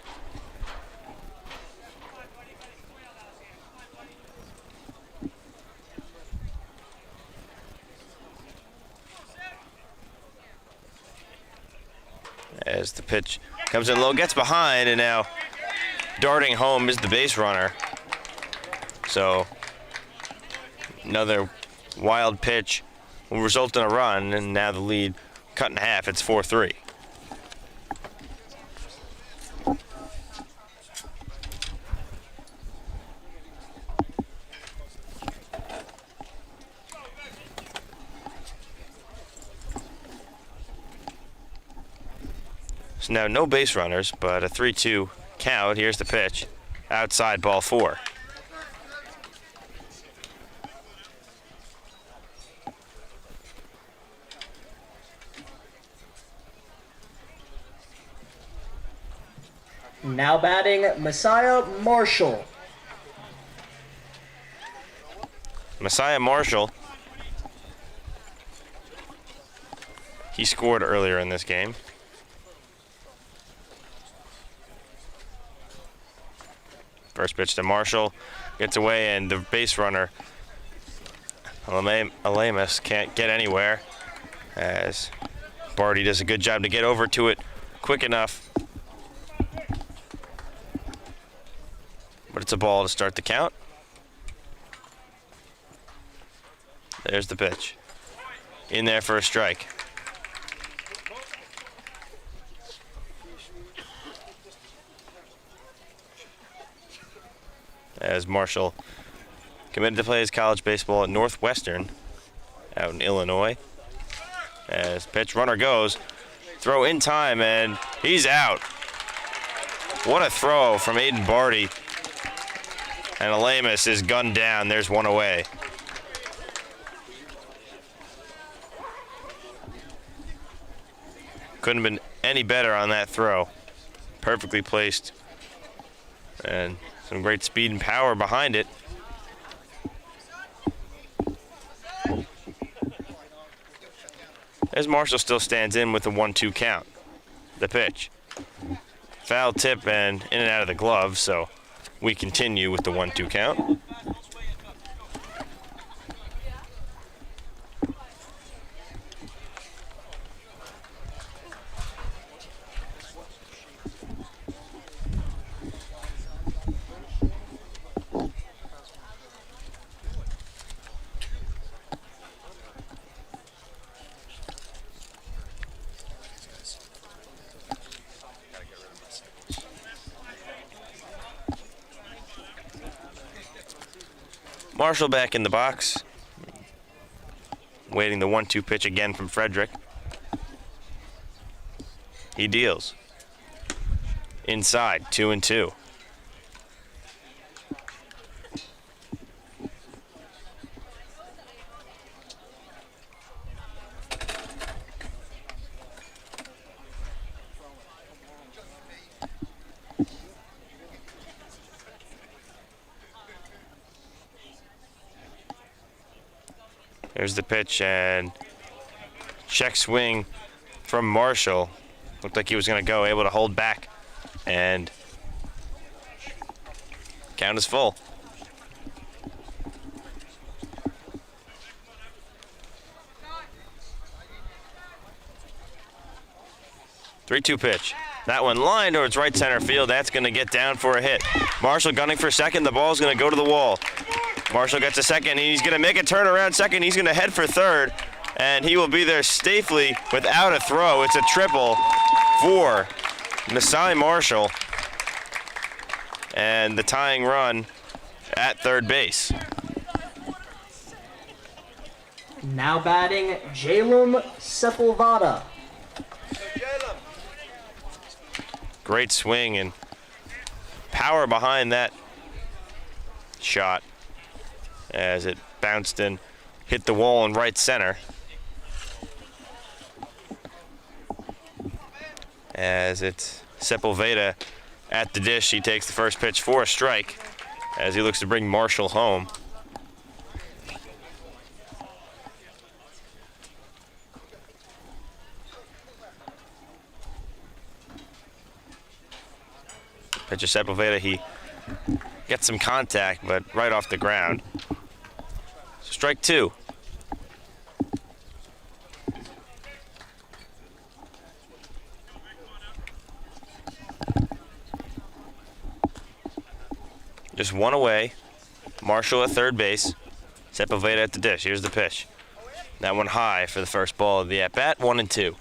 As the pitch comes in low, gets behind, and now darting home is the base runner. So another wild pitch will result in a run, and now the lead cut in half. It's 4-3. So now no base runners, but a 3-2 count. Here's the pitch. Outside, ball 4. Now batting, Messiah Marshall. Messiah Marshall. He scored earlier in this game. First pitch to Marshall. Gets away, and the base runner, Alamus, can't get anywhere, as Barty does a good job to get over to it quick enough. But it's a ball to start the count. There's the pitch. In there for a strike. As Marshall committed to play his college baseball at Northwestern out in Illinois. As pitch, runner goes, throw in time, and he's out. What a throw from Aiden Barty. And Alamus is gunned down. There's one away. Couldn't have been any better on that throw. Perfectly placed. And some great speed and power behind it. As Marshall still stands in with a 1-2 count. The pitch. Foul tip and in and out of the glove, so we continue with the 1-2 count. Marshall back in the box, waiting the 1-2 pitch again from Frederick. He deals. Inside, 2-2. There's the pitch, and check swing from Marshall. Looked like he was going to go, able to hold back, and count is full. Three-two pitch. That one lined towards right center field. That's going to get down for a hit. Marshall gunning for second. The ball's going to go to the wall. Marshall gets a second. He's going to make a turnaround second. He's going to head for third, and he will be there safely without a throw. It's a triple for Messiah Marshall, and the tying run at third base. Now batting, Jalem Sepulveda. Great swing and power behind that shot as it bounced and hit the wall in right center. As it's Sepulveda at the dish, he takes the first pitch for a strike as he looks to bring Marshall home. Pitcher Sepulveda, he gets some contact, but right off the ground. Strike two. Just one away. Marshall at third base. Sepulveda at the dish. Here's the pitch. That one high for the first ball of the at-bat. 1-2.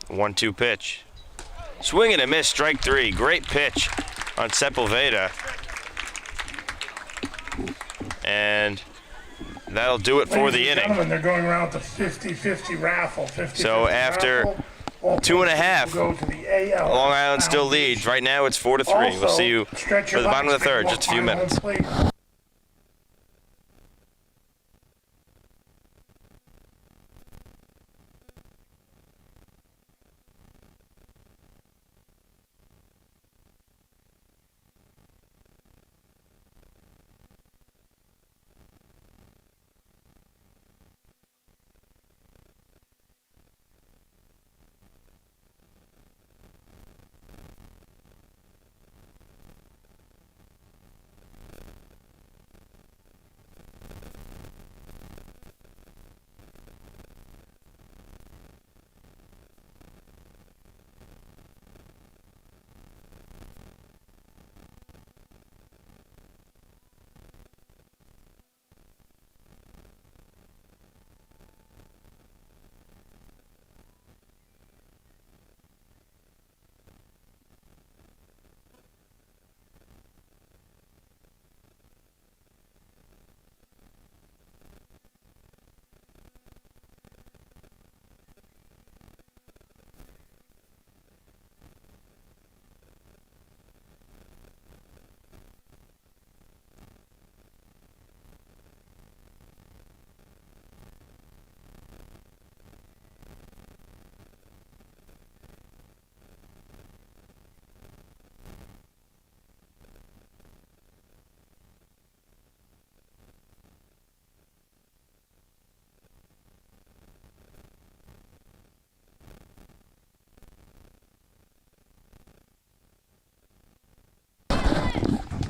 One-two pitch. Swing and a miss, strike three. Great pitch on Sepulveda. And that'll do it for the inning. They're going around with the 50-50 raffle. 50-50 so after raffle. All 2.5. will go to the AL. Long Island still leads. Right now it's 4-3. We'll see you stretch for your the bottom of legs, the third, make just a few more final minutes. plate.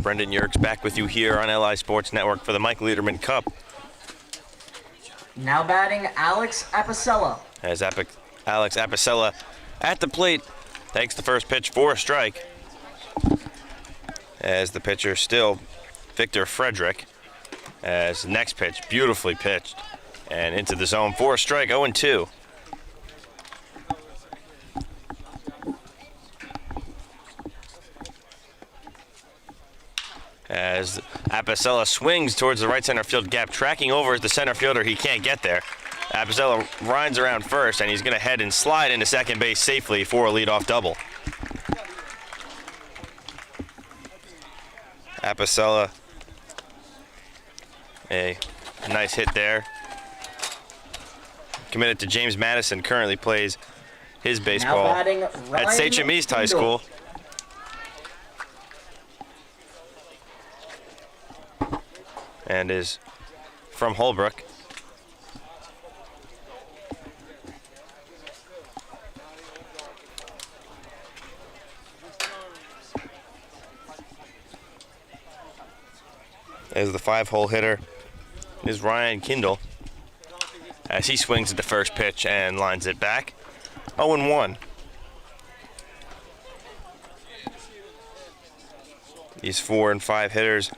Brendan Yerkes back with you here on LI Sports Network for the Mike Leiderman Cup. Now batting Alex Apicella. As Alex Apicella at the plate takes the first pitch for a strike. As the pitcher still Victor Frederick. As the next pitch, beautifully pitched. And into the zone for a strike, 0-2. As Apicella swings towards the right center field gap, tracking over the center fielder, he can't get there. Apicella runs around first, and he's going to head and slide into second base safely for a leadoff double. Apicella, a nice hit there. Committed to James Madison, currently plays his baseball Now batting at Ryan Sachem East High Kendall. School. And is from Holbrook. As the 5-hole hitter is Ryan Kendall, as he swings at the first pitch and lines it back. 0-1. These 4 and 5 hitters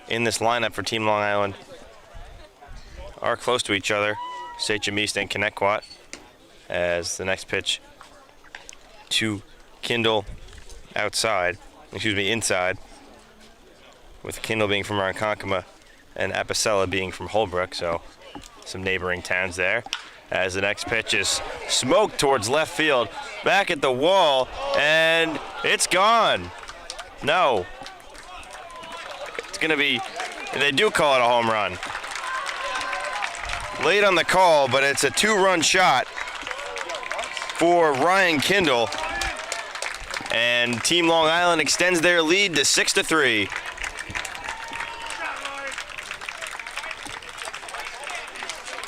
in this lineup for Team Long Island are close to each other, Sachem East and Connecticut. As the next pitch to Kendall inside, with Kendall being from Ronkonkoma and Apicella being from Holbrook, so some neighboring towns there. As the next pitch is smoked towards left field, back at the wall, and it's gone. No. It's going to be, they do call it a home run. Late on the call, but it's a 2-run shot for Ryan Kendall. And Team Long Island extends their lead to 6-3.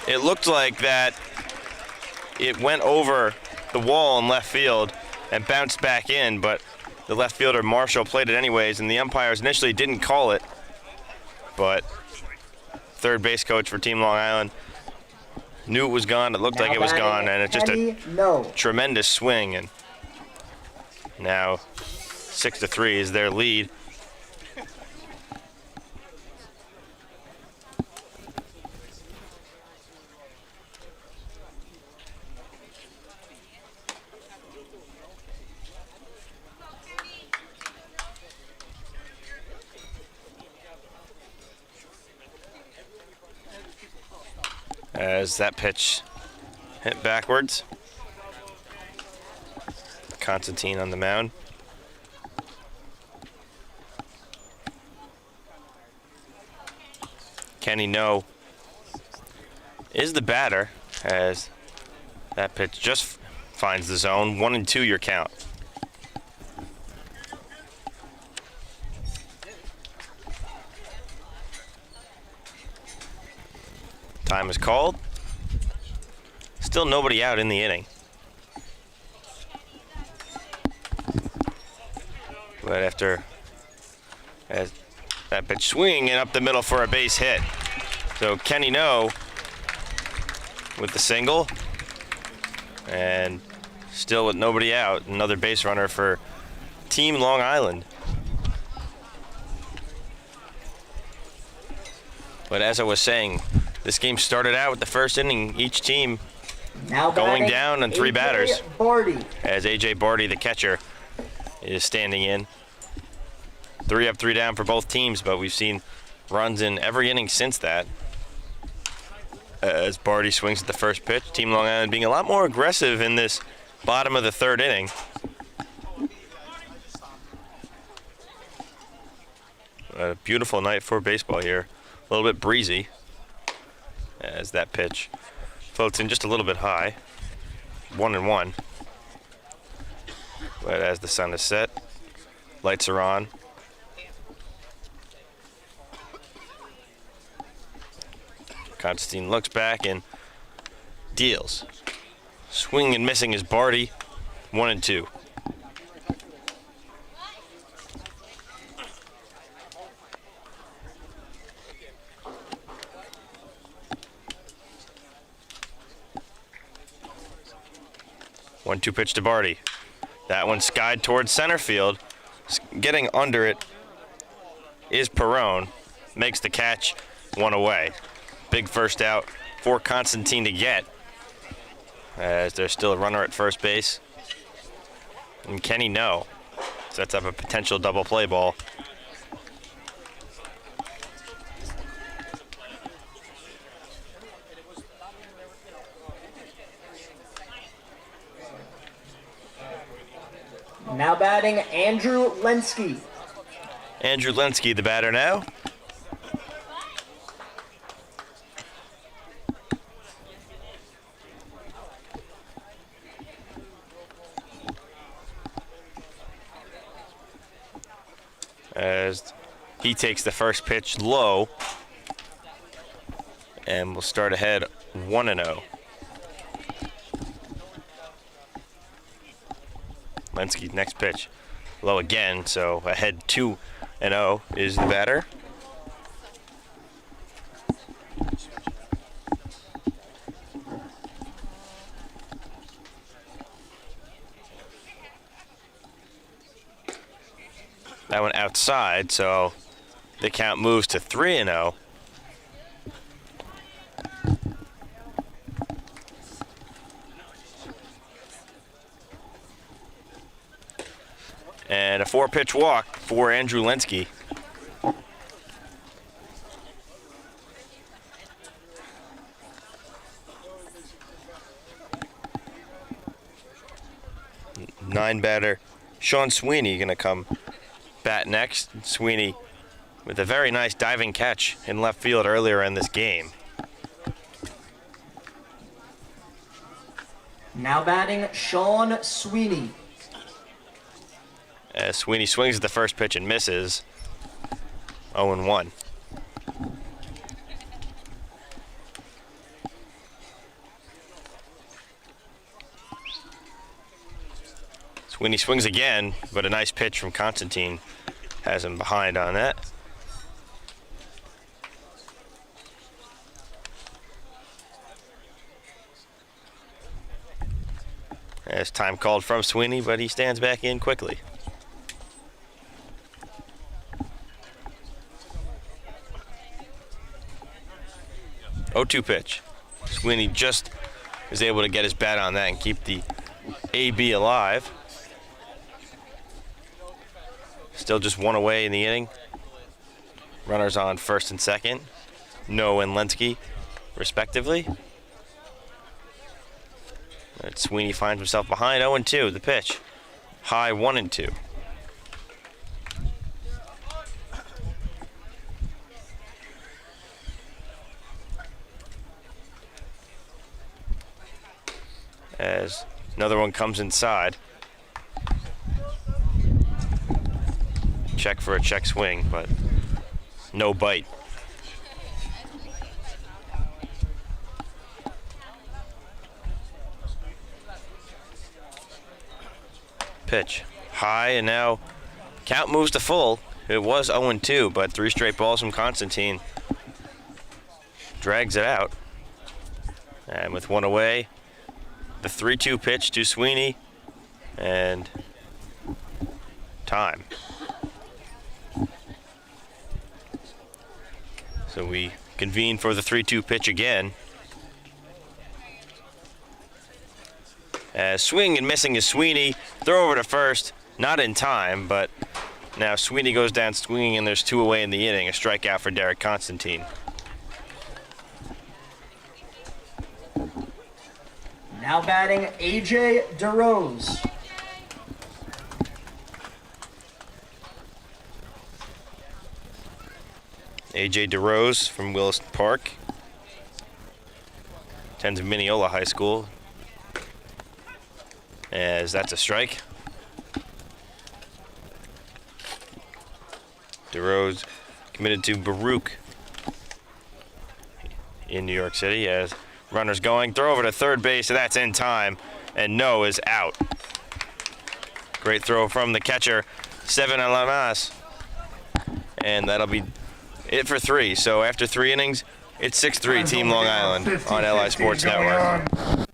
It looked like that it went over the wall in left field and bounced back in, but the left fielder Marshall played it anyways, and the umpires initially didn't call it, but third base coach for Team Long Island knew it was gone. It looked like it was gone, and it's just a tremendous swing, and now 6-3 is their lead. As that pitch hit backwards. Constantine on the mound. Kenny No is the batter as that pitch just finds the zone. 1-2 your count. Time is called. Still nobody out in the inning. But after as that pitch swinging up the middle for a base hit. So Kenny No with the single. And still with nobody out, another base runner for Team Long Island. But as I was saying, this game started out with the first inning, each team Now going batting, down on 3 AJ batters. Barty. As AJ Barty, the catcher, is standing in. 3 up, 3 down for both teams, but we've seen runs in every inning since that. As Barty swings at the first pitch, Team Long Island being a lot more aggressive in this bottom of the 3rd inning. A beautiful night for baseball here. A little bit breezy as that pitch floats in just a little bit high. 1-1. But as the sun is set, lights are on. Constantine looks back and deals. Swinging and missing is Barty. 1-2. One-two pitch to Barty. That one skied towards center field. Getting under it is Perrone. Makes the catch, 1 away. Big first out for Constantine to get, as there's still a runner at first base. And Kenny No sets up a potential double play ball. Now batting Andrew Lenski. Andrew Lenski, the batter now. As he takes the first pitch low, and we'll start ahead 1-0. Lenski's next pitch low again, so ahead 2-0 is the batter. That one outside, so the count moves to 3-0. And a 4-pitch walk for Andrew Lenski. Nine batter Sean Sweeney gonna come bat next. Sweeney with a very nice diving catch in left field earlier in this game. Now batting Sean Sweeney. As Sweeney swings at the first pitch and misses. 0-1. Sweeney swings again, but a nice pitch from Constantine has him behind on that. As time called from Sweeney, but he stands back in quickly. Oh-2 pitch. Sweeney just is able to get his bat on that and keep the AB alive. Still just 1 away in the inning. Runners on first and second. No and Lenski, respectively. But Sweeney finds himself behind. 0-2, the pitch. high 1-2. As another one comes inside. Check for a check swing, but no bite. Pitch high, and now count moves to full. It was 0-2, but 3 straight balls from Constantine drags it out. And with 1 away, the 3-2 pitch to Sweeney, and time. So we convene for the 3-2 pitch again. As swing and missing is Sweeney. Throw over to first, not in time, but now Sweeney goes down swinging, and there's 2 away in the inning. A strikeout for Derek Constantine. Now batting AJ DeRose. AJ DeRose from Willis Park. Attends Mineola High School. As that's a strike. DeRose committed to Baruch in New York City. As runners going, throw over to third base, and that's in time, and no is out. Great throw from the catcher, Seven Alamas, and that'll be it for 3. So after 3 innings, it's 6-3 Team Long Island on LI Sports Network.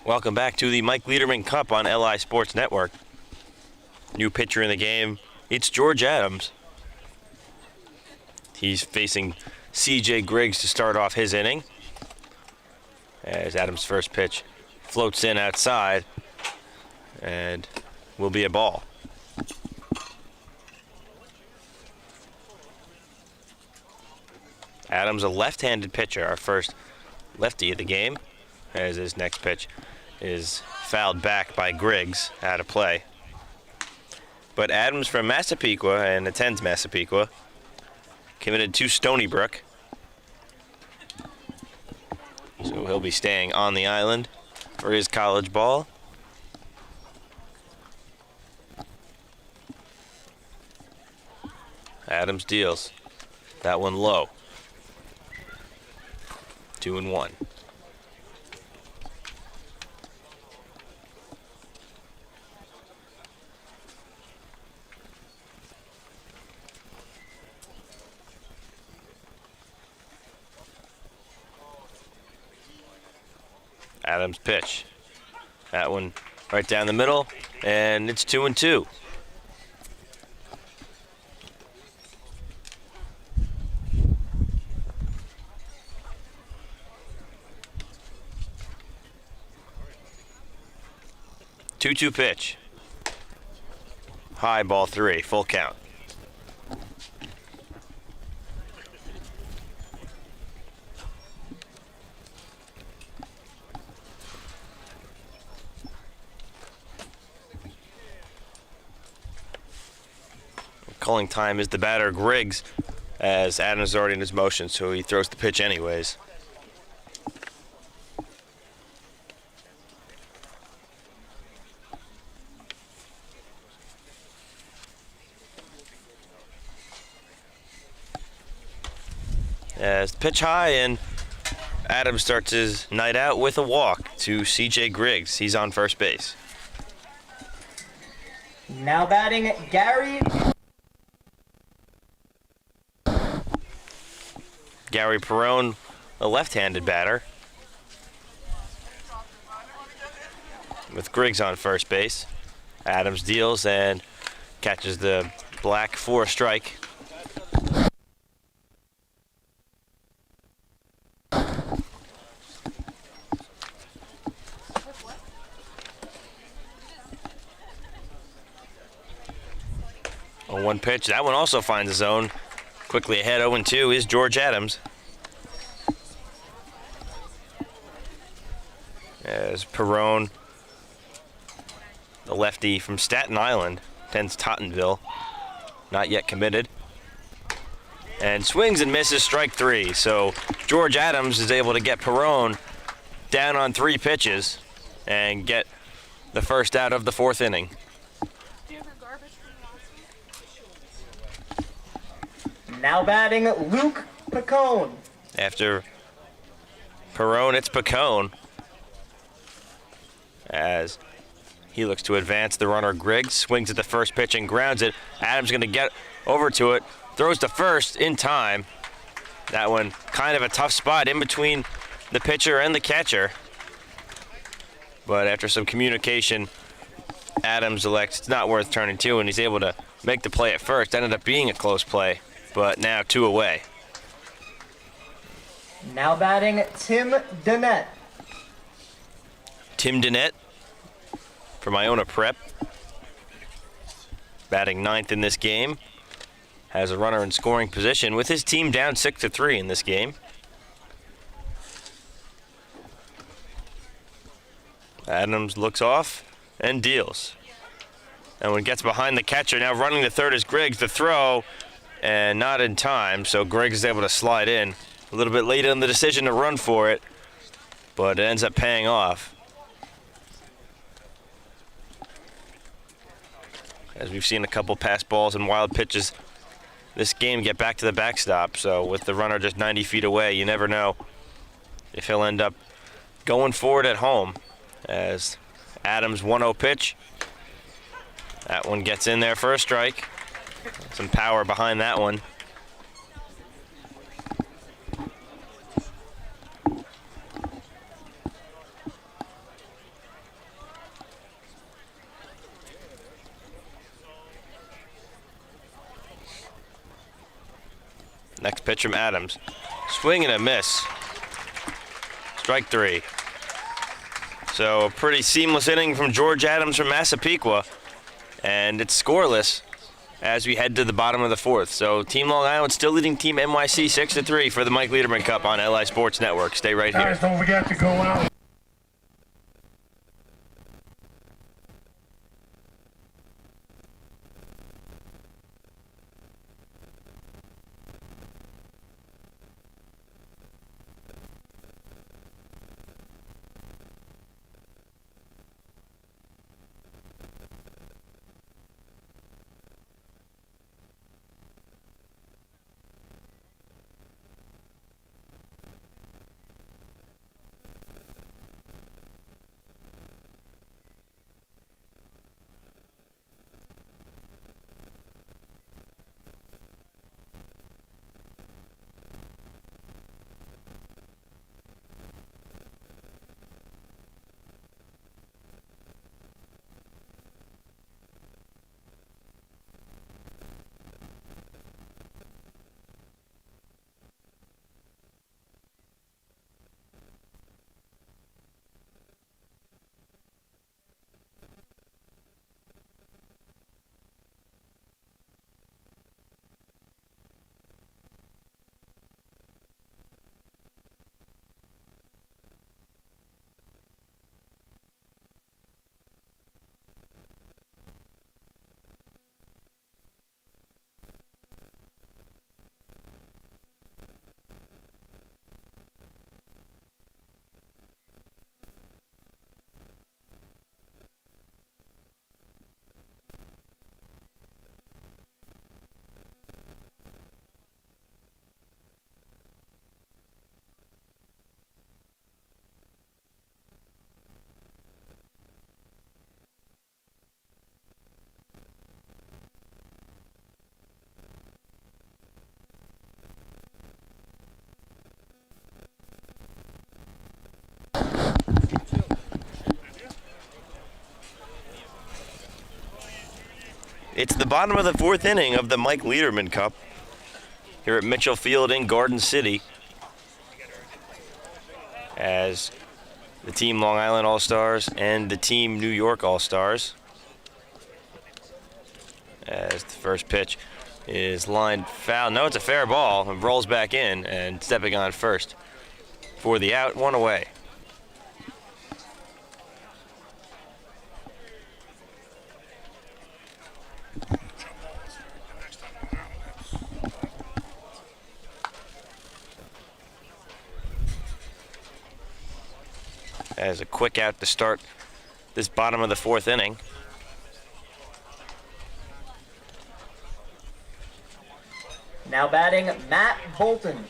Welcome back to the Mike Leiderman Cup on LI Sports Network. New pitcher in the game, it's George Adams. He's facing CJ Griggs to start off his inning. As Adams' first pitch floats in outside and will be a ball. Adams, a left-handed pitcher, our first lefty of the game, as his next pitch is fouled back by Griggs out of play. But Adams from Massapequa and attends Massapequa, committed to Stony Brook. So he'll be staying on the island for his college ball. Adams deals. That one low. 2-1. Adams pitch. That one right down the middle, and it's 2-2. Two-two pitch. High, ball 3, full count. Calling time is the batter, Griggs, as Adams is already in his motion, so he throws the pitch anyways. As the pitch high, and Adams starts his night out with a walk to CJ Griggs. He's on first base. Now batting, Gary Perone, a left-handed batter, with Griggs on first base. Adams deals and catches the black for a strike. On one pitch, that one also finds the zone. Quickly ahead, 0-2 is George Adams. As Perone, the lefty from Staten Island, tends Tottenville, not yet committed. And swings and misses, strike 3. So George Adams is able to get Perone down on 3 pitches and get the first out of the 4th inning. Now batting, Luke Picone. After Perone, it's Picone, as he looks to advance the runner. Griggs swings at the first pitch and grounds it. Adams going to get over to it, throws to first in time. That one kind of a tough spot in between the pitcher and the catcher. But after some communication, Adams elects it's not worth turning to, and he's able to make the play at first. Ended up being a close play, but now 2 away. Now batting, Tim Dennett. Tim Dennett from Iona Prep, batting 9th in this game, has a runner in scoring position with his team down 6-3 in this game. Adams looks off and deals. And when it gets behind the catcher, now running to third is Griggs. The throw, and not in time, so Griggs is able to slide in. A little bit late in the decision to run for it, but it ends up paying off. As we've seen a couple pass balls and wild pitches this game get back to the backstop, so with the runner just 90 feet away, you never know if he'll end up going for it at home. As Adams 1-0 pitch. That one gets in there for a strike. Some power behind that one. Next pitch from Adams. Swing and a miss. Strike 3. So a pretty seamless inning from George Adams from Massapequa. And it's scoreless as we head to the bottom of the 4th. So Team Long Island still leading Team NYC 6-3 for the Mike Leiderman Cup on LI Sports Network. Stay right here. Guys, don't forget to go out. It's the bottom of the 4th inning of the Mike Leiderman Cup here at Mitchell Field in Garden City, as the Team Long Island All-Stars and the Team New York All-Stars, as the first pitch is lined foul. No, it's a fair ball, and rolls back in, and stepping on first for the out, 1 away. As a quick out to start this bottom of the 4th inning. Now batting, Matt Bolton.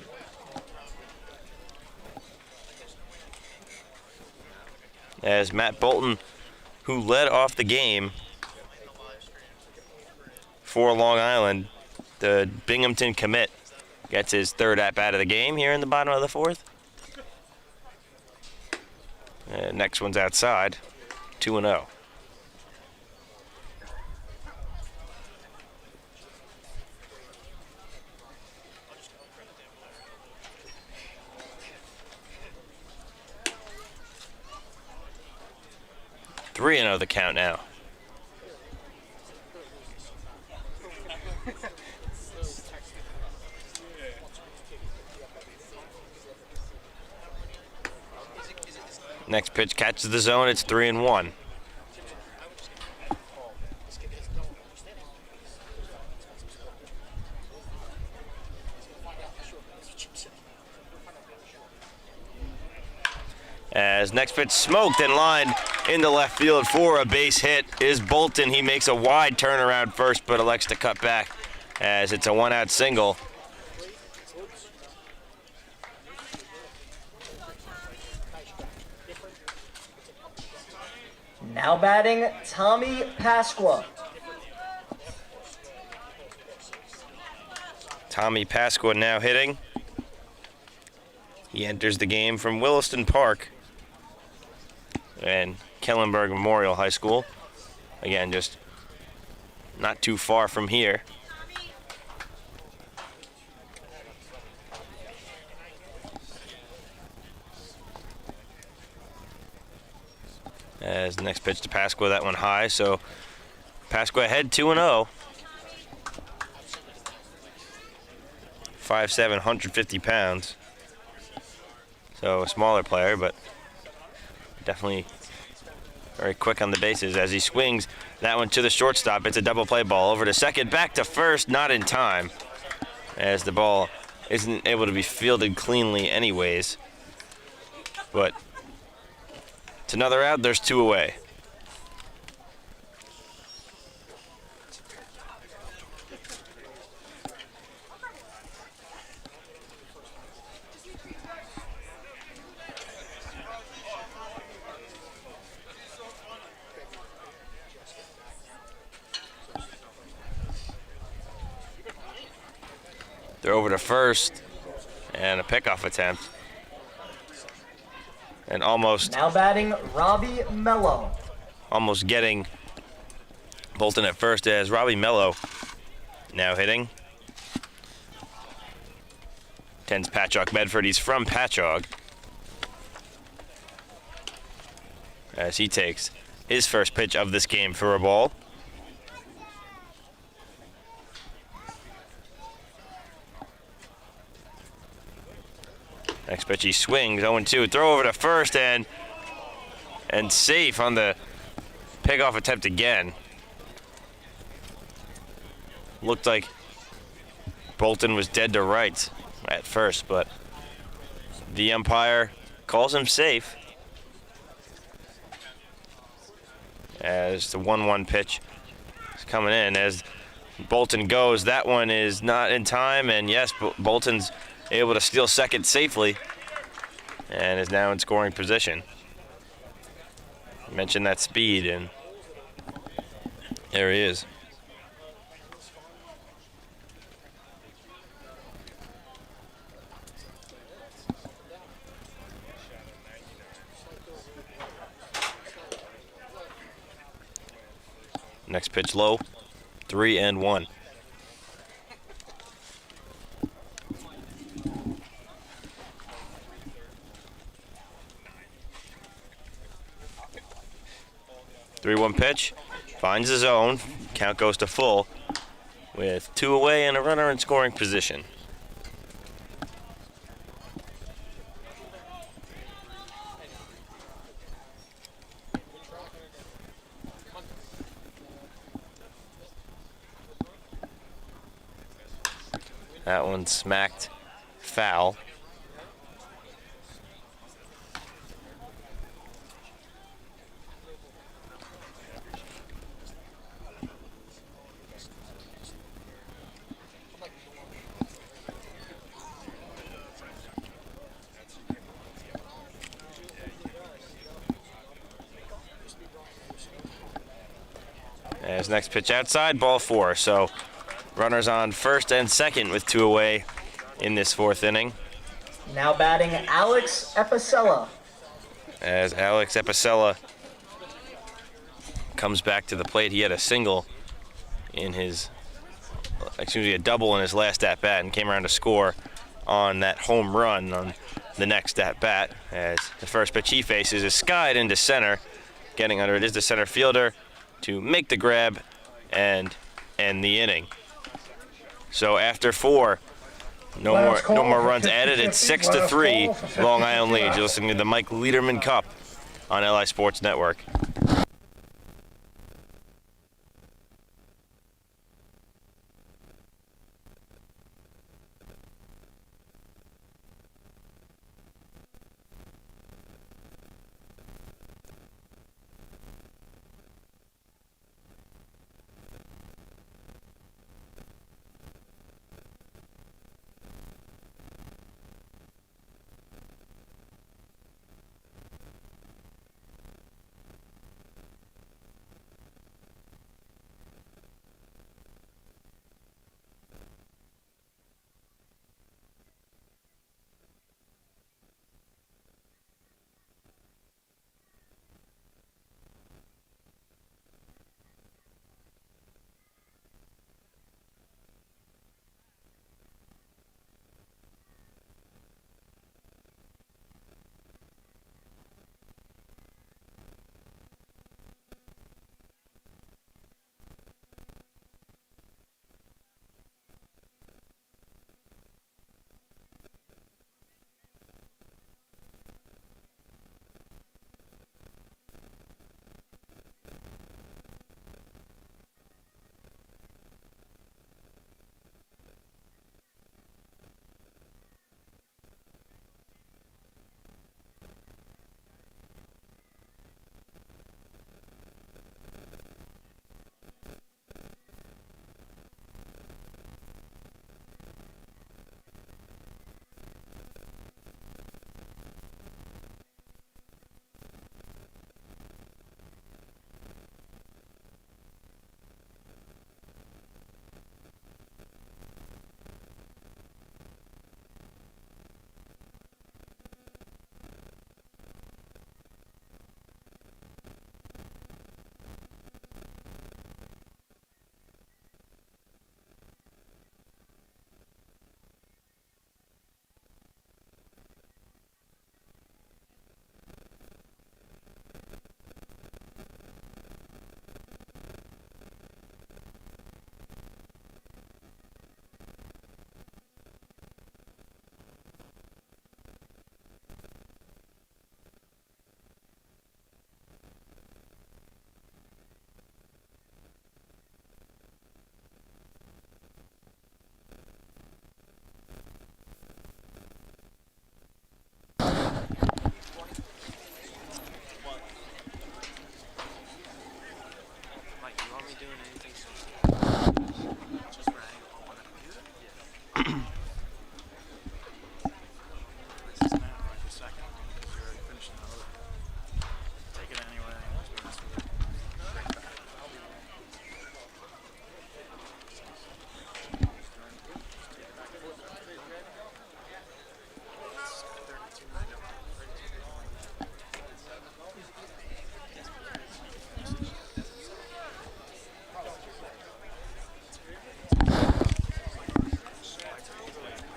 As Matt Bolton, who led off the game for Long Island, the Binghamton commit, gets his 3rd at-bat of the game here in the bottom of the 4th. Next one's outside, 2-0. Three and 0 the count now. Next pitch catches the zone. It's 3-1. As next pitch smoked and lined into left field for a base hit is Bolton. He makes a wide turnaround first, but elects to cut back as it's a 1-out single. Now batting, Tommy Pasqua. Tommy Pasqua now hitting. He enters the game from Williston Park and Kellenberg Memorial High School. Again, just not too far from here. As the next pitch to Pasqua, that one high, so Pasqua ahead 2-0. 5'7", 150 pounds. So a smaller player, but definitely very quick on the bases as he swings that one to the shortstop. It's a double play ball over to second, back to first, not in time, as the ball isn't able to be fielded cleanly anyways. But it's another out, there's 2 away. They're over to first, and a pickoff attempt. And almost Now batting, Robbie Mello. almost getting Bolton at first as Robbie Mello now hitting. Tens Patchogue Medford. He's from Patchogue, as he takes his first pitch of this game for a ball. Next pitch he swings, 0-2, throw over to first and safe on the pickoff attempt again. Looked like Bolton was dead to rights at first, but the umpire calls him safe as the 1-1 pitch is coming in. As Bolton goes, that one is not in time, and yes, Bolton's able to steal second safely and is now in scoring position. Mentioned that speed, and there he is. Next pitch low, 3-1. Three-one pitch, finds the zone. Count goes to full with 2 away and a runner in scoring position. That one smacked foul. As next pitch outside, ball 4. So runners on first and second with 2 away in this 4th inning. Now batting Alex Epicella. As Alex Epicella comes back to the plate, he had a single in his, a double in his last at-bat and came around to score on that home run on the next at-bat. As the first pitch he faces is skied into center. Getting under it is the center fielder to make the grab and end the inning. So after 4, no more runs added. It's 6-3, Long Island leads. You're listening to the Mike Leiderman Cup on LI Sports Network.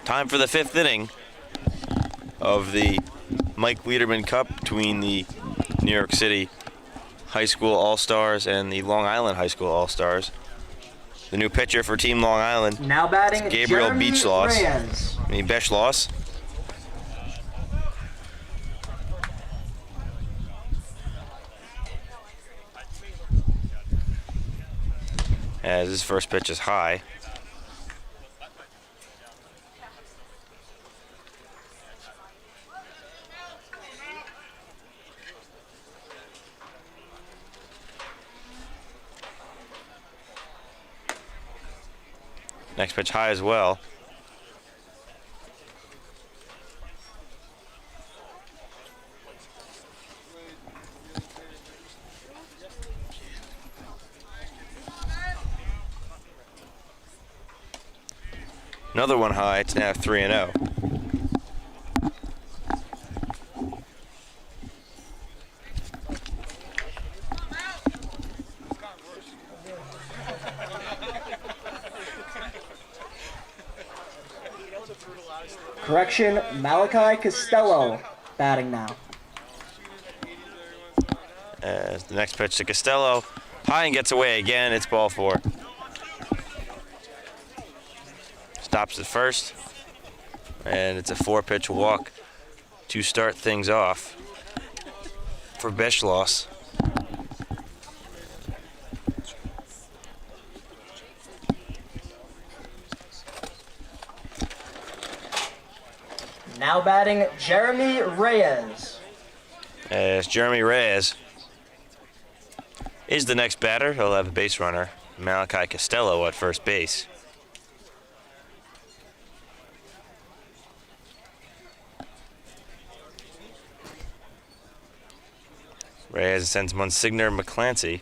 Time for the 5th inning of the Mike Leiderman Cup between the New York City High School All-Stars and the Long Island High School All-Stars. The new pitcher for Team Long Island, Now batting Gabriel Jeremy Beachloss. Reyes. Beschloss. As his first pitch is high. Next pitch high as well. Another one high. It's now 3-0. Correction, Malachi Costello batting now. As the next pitch to Costello, high and gets away again. It's ball 4. Stops at first, and it's a 4-pitch walk to start things off for Beschloss. Now batting Jeremy Reyes. As Jeremy Reyes is the next batter. He'll have a base runner, Malachi Costello, at first base. Reyes sends Monsignor McClancy.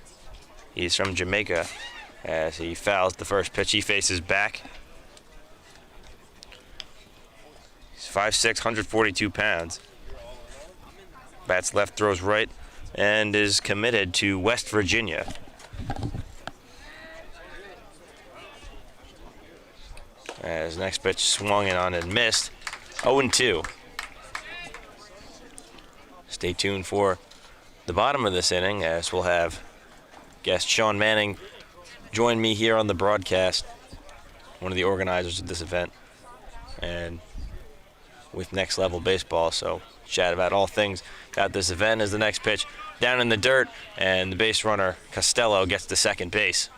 He's from Jamaica. As he fouls the first pitch, he faces back. He's 5'6", 142 pounds. Bats left, throws right, and is committed to West Virginia. As next pitch swung in on and missed. 0-2. Stay tuned for the bottom of this inning, as we'll have guest Sean Manning join me here on the broadcast, one of the organizers of this event, and with Next Level Baseball. So chat about all things at this event. As the next pitch down in the dirt, and the base runner Costello gets to second base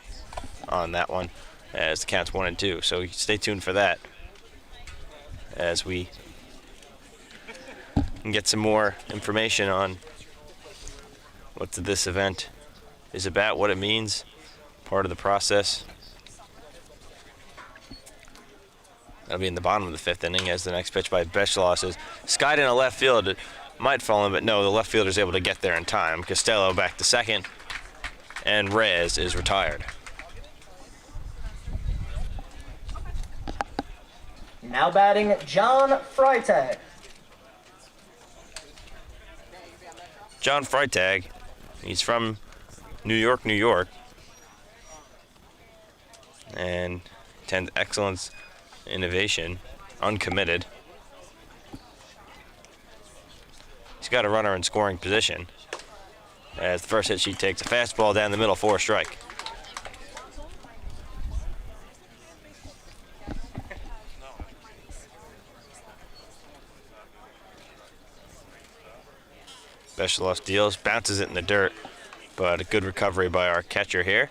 on that one, as the count's 1-2. So stay tuned for that as we can get some more information on what this event is about, what it means, part of the process. That'll be in the bottom of the 5th inning, as the next pitch by Beschloss is skied in a left field. It might fall in, but no, the left fielder is able to get there in time. Costello back to second, and Reyes is retired. Now batting John Freitag. John Freitag, he's from New York, New York, and attends Excellence Innovation, uncommitted. He's got a runner in scoring position. As the first hit, she takes a fastball down the middle for a strike. Beschloss deals, bounces it in the dirt, but a good recovery by our catcher here.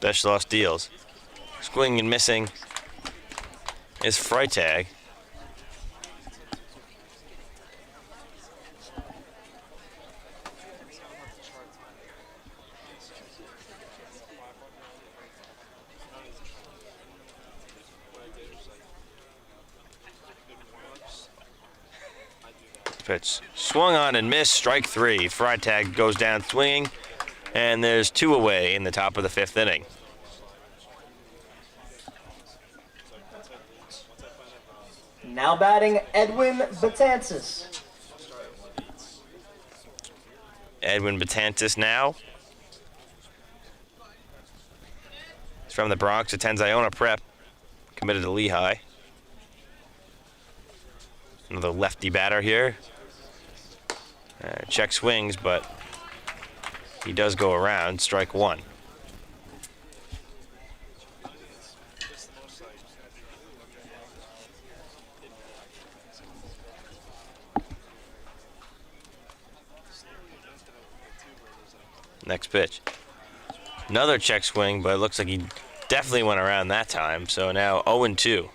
Beschloss deals. Swinging and missing is Freitag. Pitch swung on and missed, strike 3. Freitag goes down swinging, and there's 2 away in the top of the 5th inning. Now batting, Edwin Betances. Edwin Betances now. He's from the Bronx, attends Iona Prep, committed to Lehigh. Another lefty batter here. Check swings, but he does go around, strike one. Next pitch. Another check swing, but it looks like he definitely went around that time. So now 0-2.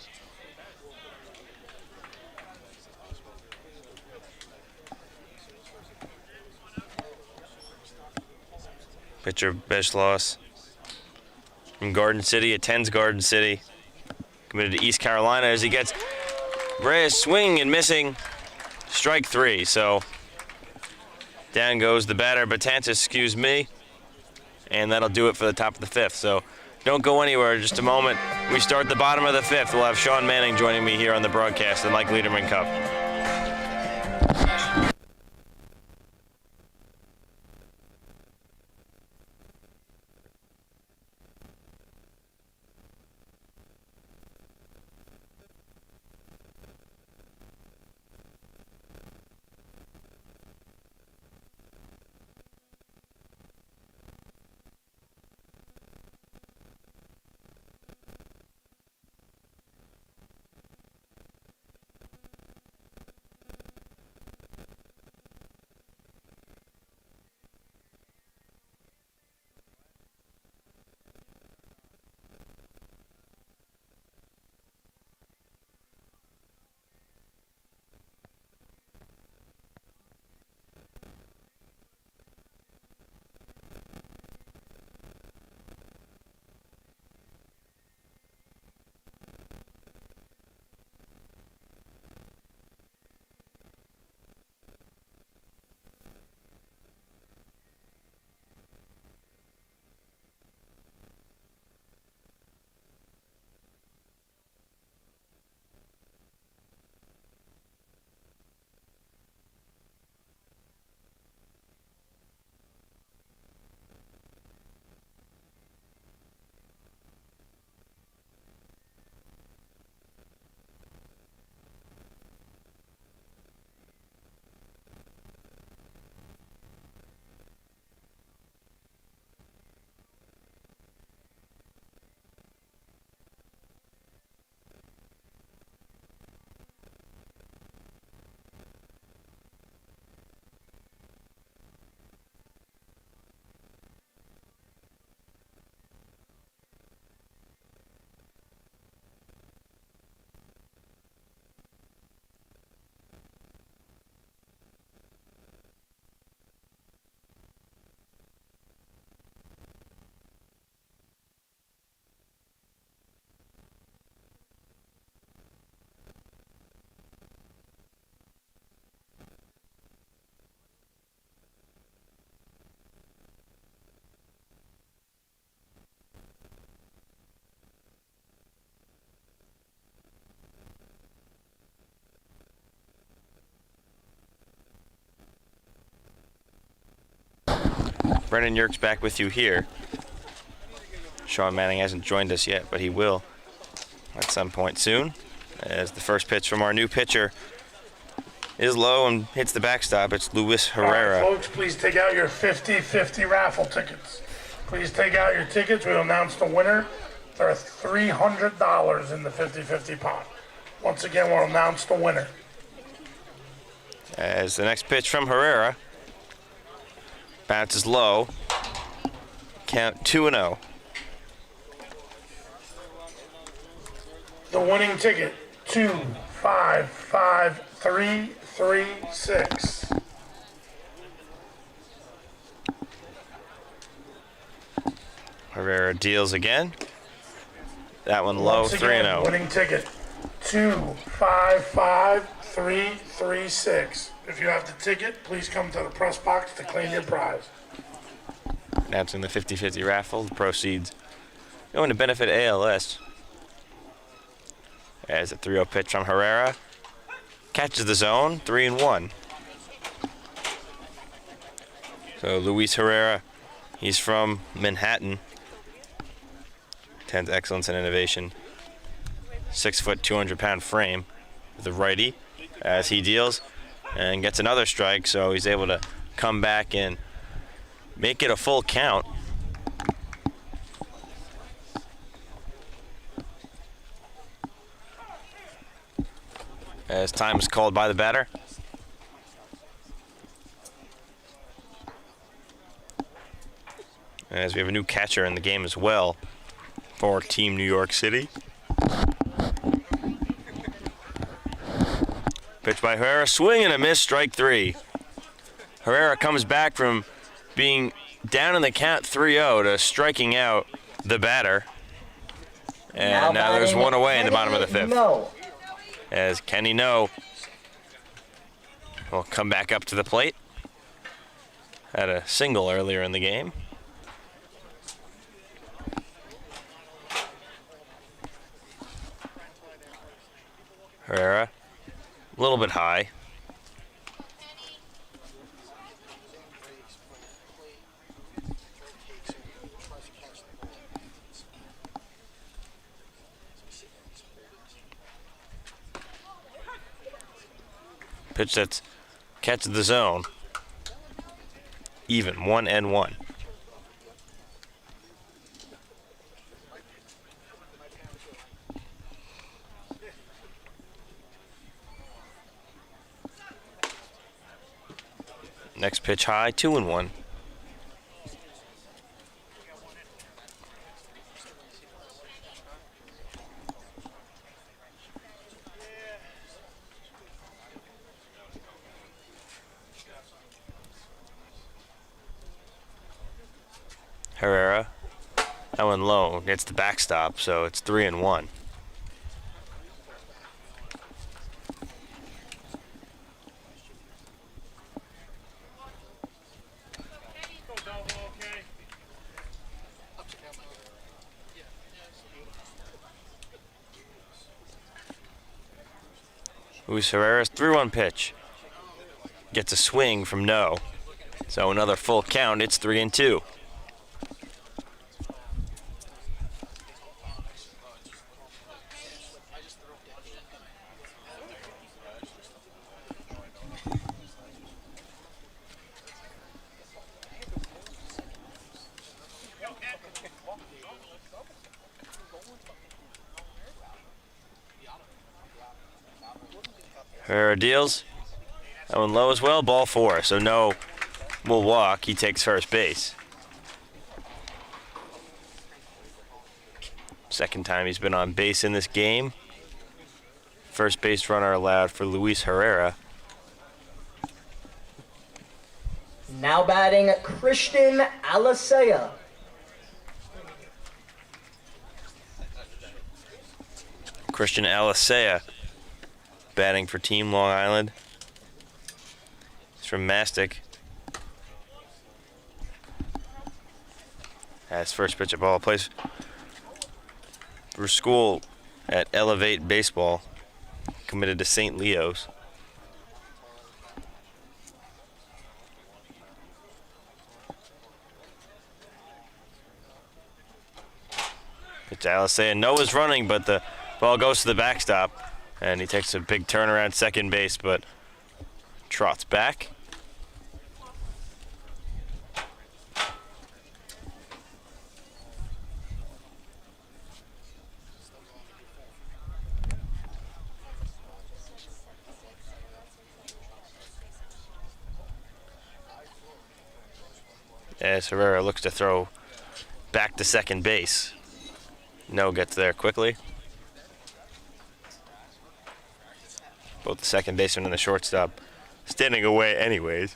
Pitcher Beschloss from Garden City, attends Garden City. Committed to East Carolina as he gets Reyes swinging and missing. Strike three. So down goes the batter, Betances, excuse me. And that'll do it for the top of the fifth. So don't go anywhere. Just a moment. We start the bottom of the fifth. We'll have Sean Manning joining me here on the broadcast, the Mike Leiderman Cup. Brendan Yerkes back with you here. Sean Manning hasn't joined us yet, but he will at some point soon. As the first pitch from our new pitcher is low and hits the backstop. It's Luis Herrera. All right, folks, please take out your 50-50 raffle tickets. Please take out your tickets. We'll announce the winner. There are $300 in the 50-50 pot. Once again, we'll announce the winner. As the next pitch from Herrera bounces low. Count 2-0. The winning ticket, 255336. Herrera deals again. That one low, 3-0. Winning ticket, 255336. If you have the ticket, please come to the press box to claim your prize. Announcing the 50-50 raffle. The proceeds going to benefit ALS. As a 3-0 pitch from Herrera. catches the zone, 3-1. So Luis Herrera, he's from Manhattan. Tends excellence and innovation. 6 foot, 200-pound frame with the righty as he deals and gets another strike, so he's able to come back and make it a full count. As time is called by the batter. As we have a new catcher in the game as well for Team New York City. Pitch by Herrera, swing and a miss, strike 3. Herrera comes back from being down in the count 3-0 to striking out the batter. And now there's one away in the bottom of the 5th. No. As Kenny No will come back up to the plate. Had a single earlier in the game. Herrera, a little bit high. Pitch that's catches the zone. Even, 1-1. Next pitch high, 2-1. Herrera, that one low, gets the backstop, so it's 3-1. Luis Herrera's 3-1 pitch. Gets a swing from No. So another full count, it's 3-2. Herrera deals. That one low as well, ball 4. So No will walk, he takes first base. Second time he's been on base in this game. First base runner allowed for Luis Herrera. Now batting Christian Alicea. Christian Alicea batting for Team Long Island. He's from Mastic. Has first pitch of ball. Plays for school at Elevate Baseball. Committed to St. Leo's. Pitch to Alicea. Noah's running, but the ball goes to the backstop. And he takes a big turnaround second base, but trots back. As Herrera looks to throw back to second base. No gets there quickly. Both the second baseman and the shortstop standing away anyways.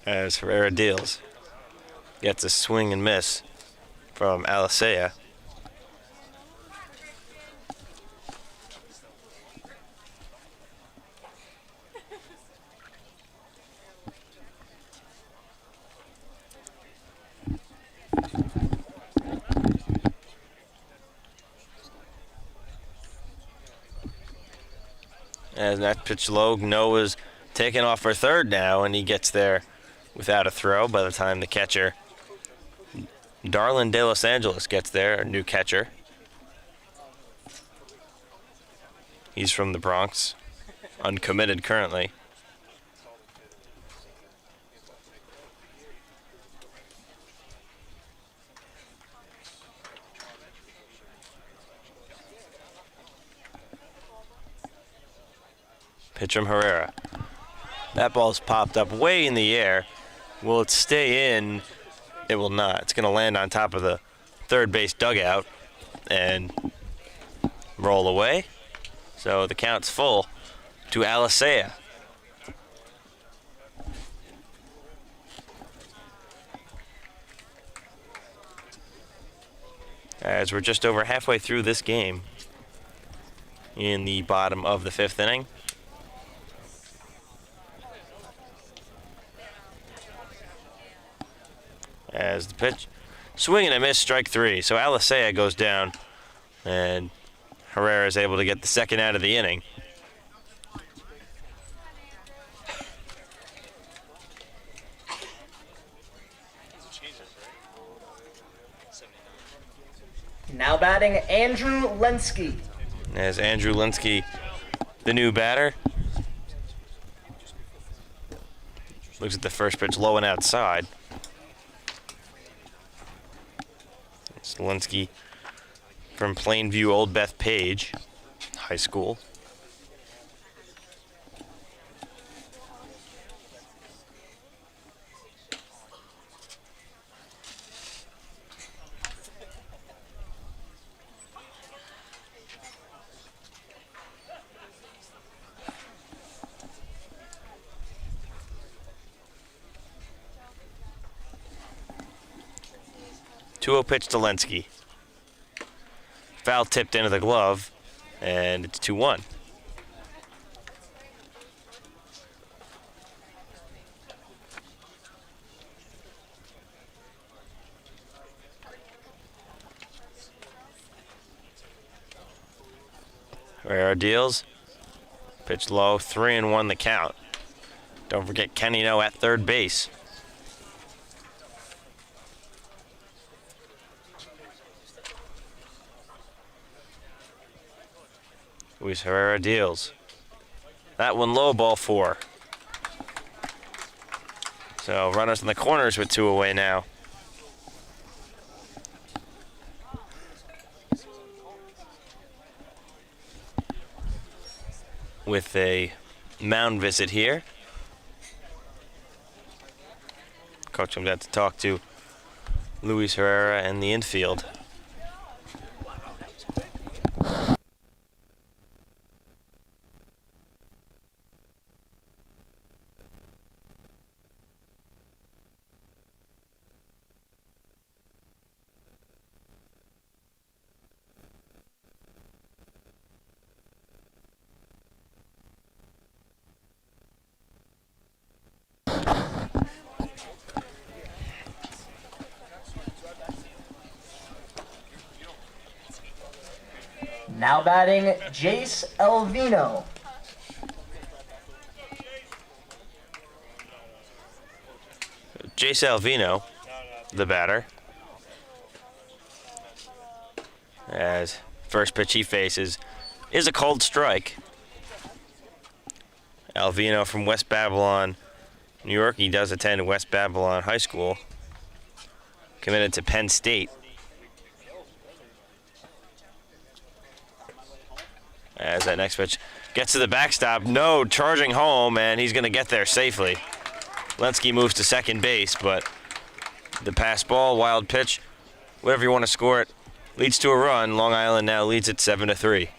As Herrera deals. Gets a swing and miss from Alicea. As that pitch low, Noah's taking off for third now, and he gets there without a throw by the time the catcher, Darlin De Los Angeles, gets there, a new catcher. He's from the Bronx, uncommitted currently. Pitch from Herrera. That ball's popped up way in the air. Will it stay in? It will not. It's going to land on top of the third base dugout and roll away. So the count's full to Alicea. As we're just over halfway through this game in the bottom of the 5th inning. As the pitch, swing and a miss, strike 3. So Alicea goes down, and Herrera is able to get the second out of the inning. Now batting Andrew Lenski. As Andrew Lenski, the new batter, looks at the first pitch low and outside. Lenski from Plainview Old Bethpage High School. Two-0 pitch to Lenski. Foul tipped into the glove, and it's 2-1. Herrera deals. Pitch low, 3-1 the count. Don't forget Kenny No at third base. Luis Herrera deals. That one low, ball 4. So runners in the corners with 2 away now. With a mound visit here. Coach comes out to talk to Luis Herrera and the infield. Now batting Jace Elvino. Jace Elvino, the batter. As first pitch he faces is a cold strike. Elvino from West Babylon, New York. He does attend West Babylon High School. Committed to Penn State. As that next pitch gets to the backstop, no, charging home, and he's going to get there safely. Lenski moves to second base, but the pass ball, wild pitch, whatever you want to score it, leads to a run. Long Island now leads it 7-3.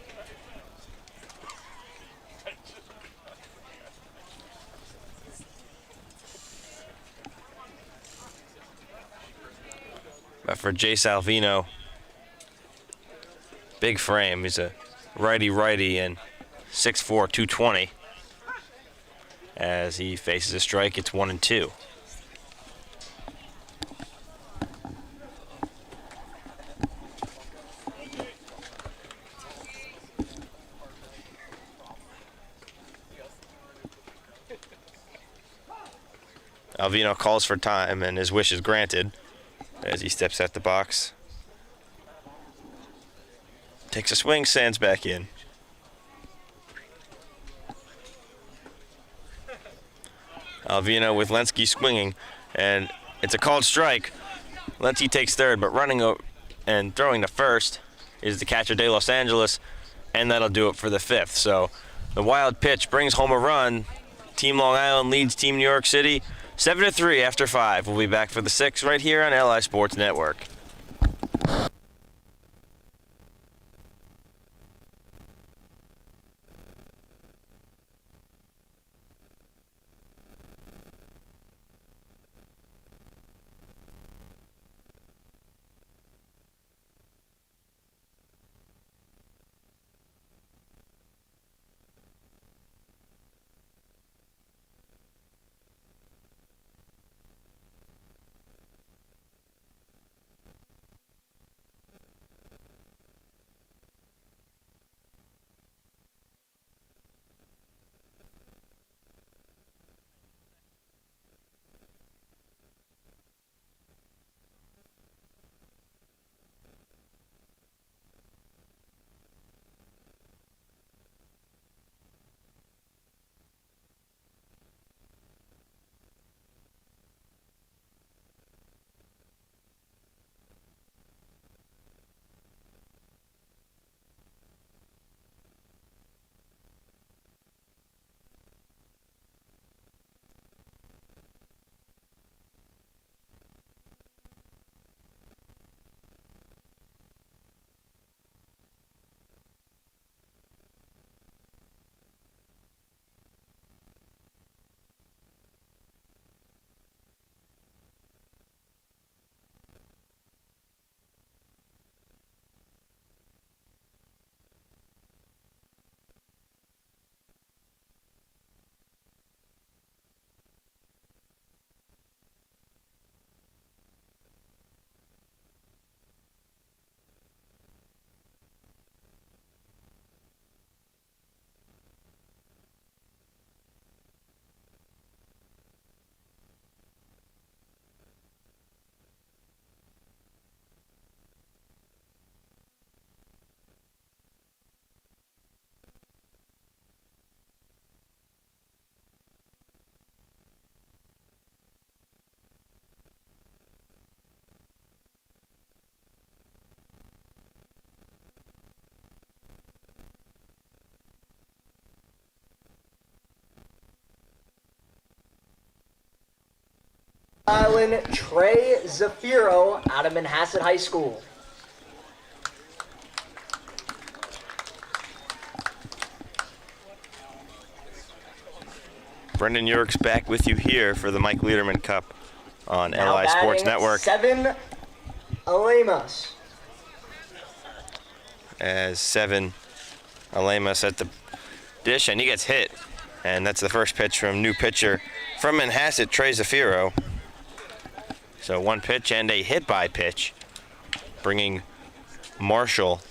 But for Jace Elvino, big frame. He's a righty and 6'4", 220. As he faces a strike, it's 1-2. Alvino calls for time, and his wish is granted as he steps out the box. Takes a swing, sands back in. Alvino with Lenski swinging, and it's a called strike. Lenski takes third, but running and throwing to first is the catcher De Los Angeles, and that'll do it for the fifth. So the wild pitch brings home a run. Team Long Island leads Team New York City 7-3 after 5. We'll be back for the 6th right here on LI Sports Network. Island Trey Zafiro out of Manhasset High School. Brendan York's back with you here for the Mike Leiderman Cup on Now LI Sports batting Network. 7 Alemas. As 7 Alemas at the dish, and he gets hit. And that's the first pitch from new pitcher from Manhasset, Trey Zafiro. So 1 pitch and a hit by pitch, bringing Marshall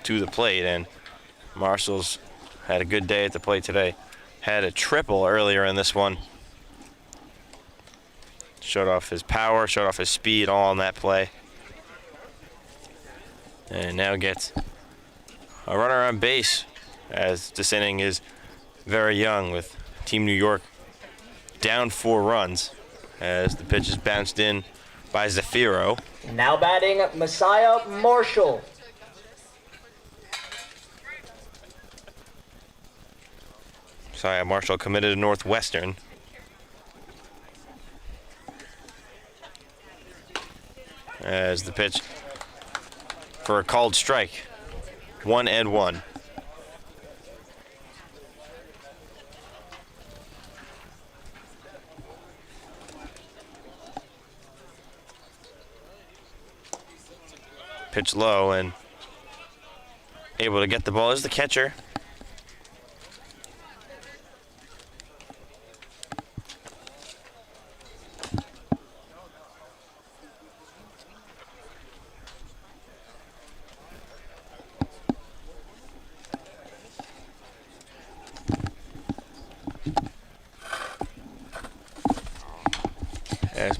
to the plate. And Marshall's had a good day at the plate today. Had a triple earlier in this one. Showed off his power, showed off his speed, all on that play. And now gets a runner on base, as this inning is very young with Team New York down 4 runs as the pitch is bounced in by Zafiro. Now batting Messiah Marshall. Marshall committed to Northwestern. As the pitch for a called strike. 1-1. Pitch low and able to get the ball is the catcher.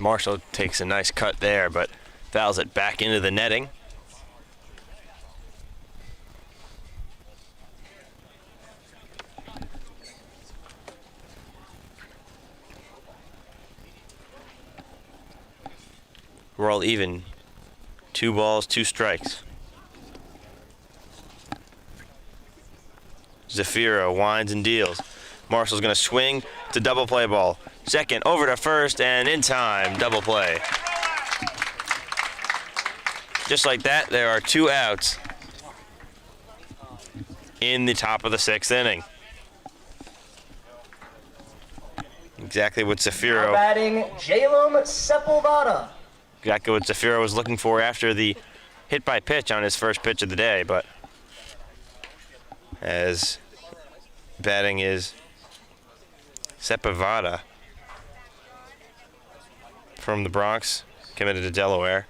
Marshall takes a nice cut there, but fouls it back into the netting. We're all even. 2 balls, 2 strikes. Zafiro winds and deals. Marshall's going to swing. It's a double play ball. Second, over to first, and in time, double play. Just like that, there are 2 outs in the top of the 6th inning. Exactly what Now Zafiro. batting Jalem Sepulveda. Exactly what Zafiro was looking for after the hit by pitch on his first pitch of the day, but as batting is Sepulveda from the Bronx, committed to Delaware.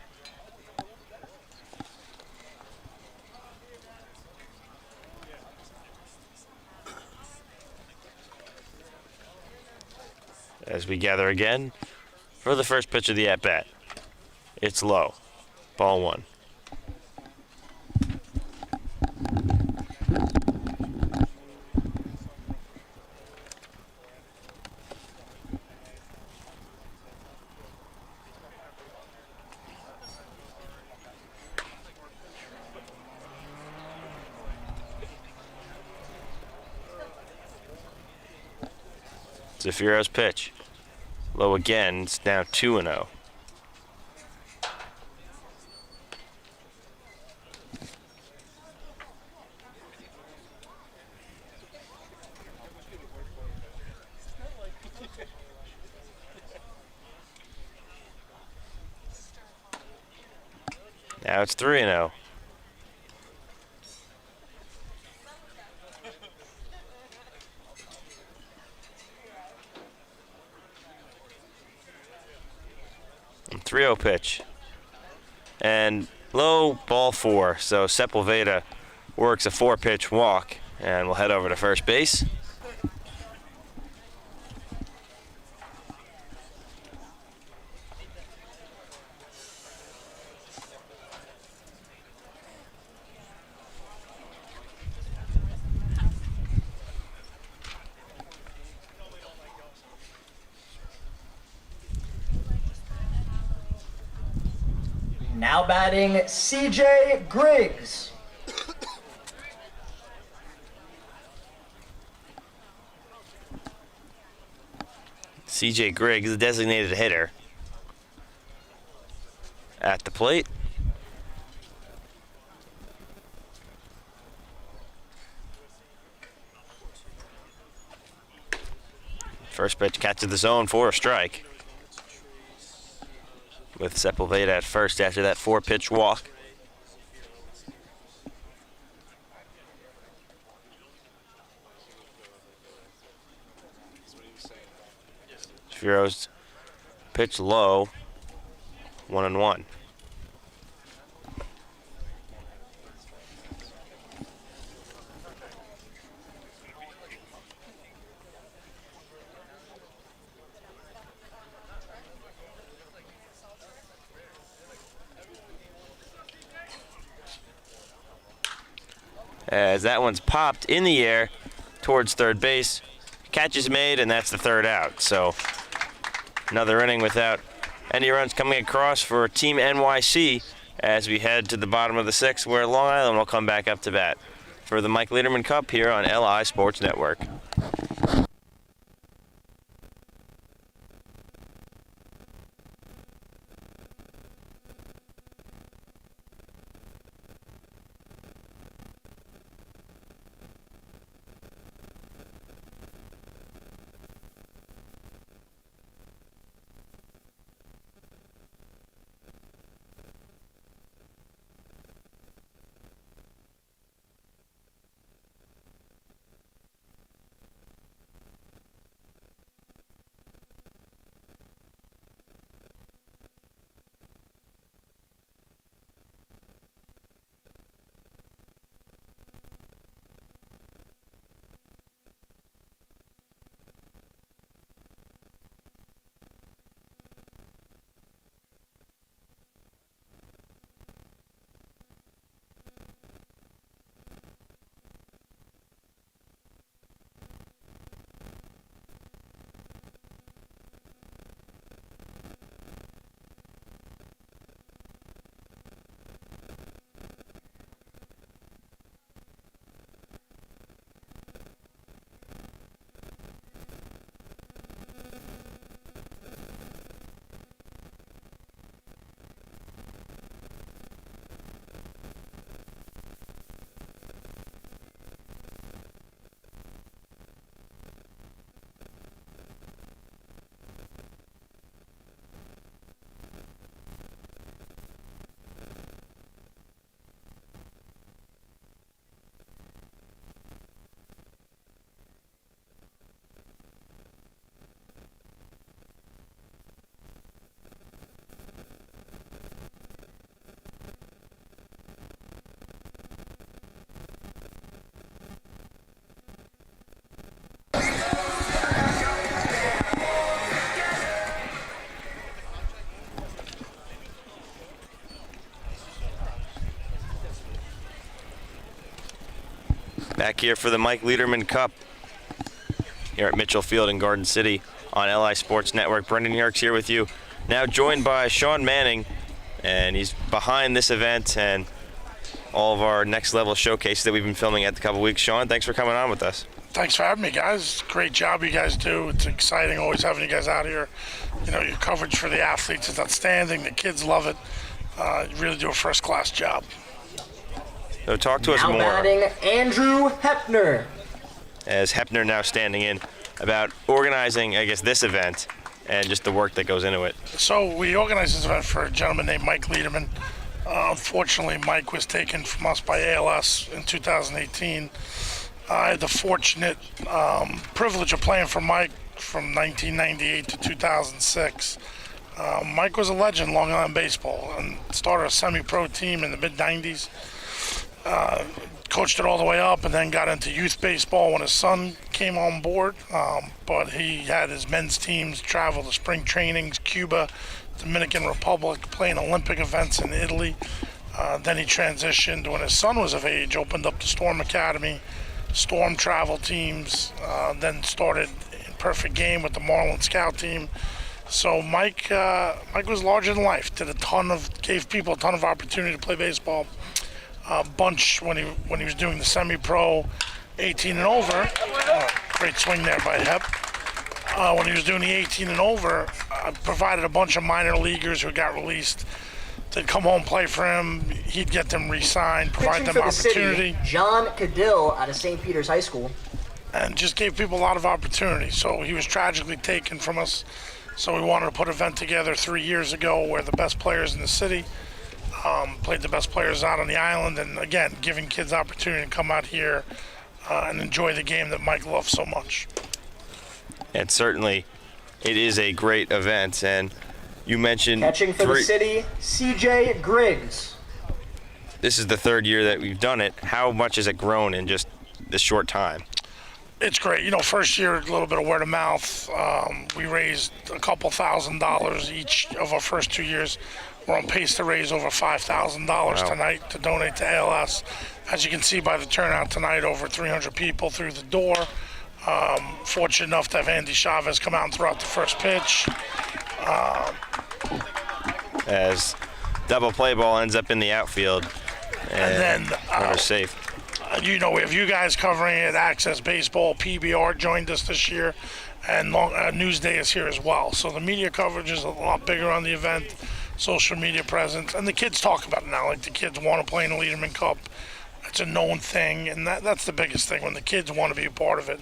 As we gather again for the first pitch of the at-bat. It's low. Ball 1. Zafiro's pitch. Low again. It's now 2-0. Now it's 3-0. And 3-0 pitch. And low, ball 4. So Sepulveda works a 4-pitch walk, and we'll head over to first base. Now batting CJ Griggs. CJ Griggs, the designated hitter, at the plate. First pitch catches the zone for a strike. With Sepulveda at first after that 4-pitch walk. Zafiro's pitch low, 1-1. As that one's popped in the air towards third base. Catch is made, and that's the 3rd out. So another inning without any runs coming across for Team NYC as we head to the bottom of the 6th, where Long Island will come back up to bat for the Mike Leiderman Cup here on LI Sports Network. here for the Mike Leiderman Cup here at Mitchell Field in Garden City on LI Sports Network. Brendan Yerkes here with you, now joined by Sean Manning, and he's behind this event and all of our next level showcases that we've been filming at the couple weeks. Sean, thanks for coming on with us. Thanks for having me, guys. Great job you guys do. It's exciting always having you guys out here. You know, your coverage for the athletes is outstanding. The kids love it. You really do a first-class job. So talk to us Now more, batting Andrew Hepner. as Hepner now standing in, about organizing, I guess, this event and just the work that goes into it. So we organized this event for a gentleman named Mike Leiderman. Unfortunately, Mike was taken from us by ALS in 2018. I had the fortunate privilege of playing for Mike from 1998 to 2006. Mike was a legend in Long Island baseball and started a semi-pro team in the mid-90s. Coached it all the way up and then got into youth baseball when his son came on board. But he had his men's teams travel to spring trainings, Cuba, Dominican Republic, playing Olympic events in Italy. Then he transitioned when his son was of age, opened up the Storm Academy, Storm travel teams, then started in Perfect Game with the Marlin Scout team. So Mike was larger than life. Gave people a ton of opportunity to play baseball. A bunch when he was doing the semi-pro 18 and over. Great swing there by Hep. When he was doing the 18 and over, provided a bunch of minor leaguers who got released. They'd come home, play for him. He'd get them re-signed, provide Pitching them for the opportunity. city, John Cadill out of St. Peter's High School. And just gave people a lot of opportunity. So he was tragically taken from us. So we wanted to put an event together 3 years ago where the best players in the city played the best players out on the island, and again, giving kids opportunity to come out here and enjoy the game that Mike loves so much. And certainly, it is a great event. And you mentioned Catching for the city, CJ Griggs. This is the third year that we've done it. How much has it grown in just this short time? It's great. You know, first year, a little bit of word of mouth. We raised a couple $1,000s each of our first 2 years. We're on pace to raise over $5,000 tonight to donate to ALS. As you can see by the turnout tonight, over 300 people through the door. Fortunate enough to have Andy Chavez come out and throw out the first pitch. As double play ball ends up in the outfield, and then runner's safe. You know, we have you guys covering it, Axcess Baseball, PBR joined us this year, and Newsday is here as well. So the media coverage is a lot bigger on the event, social media presence, and the kids talk about it now. Like, the kids want to play in the Leiderman Cup. It's a known thing, and that's the biggest thing. When the kids want to be a part of it,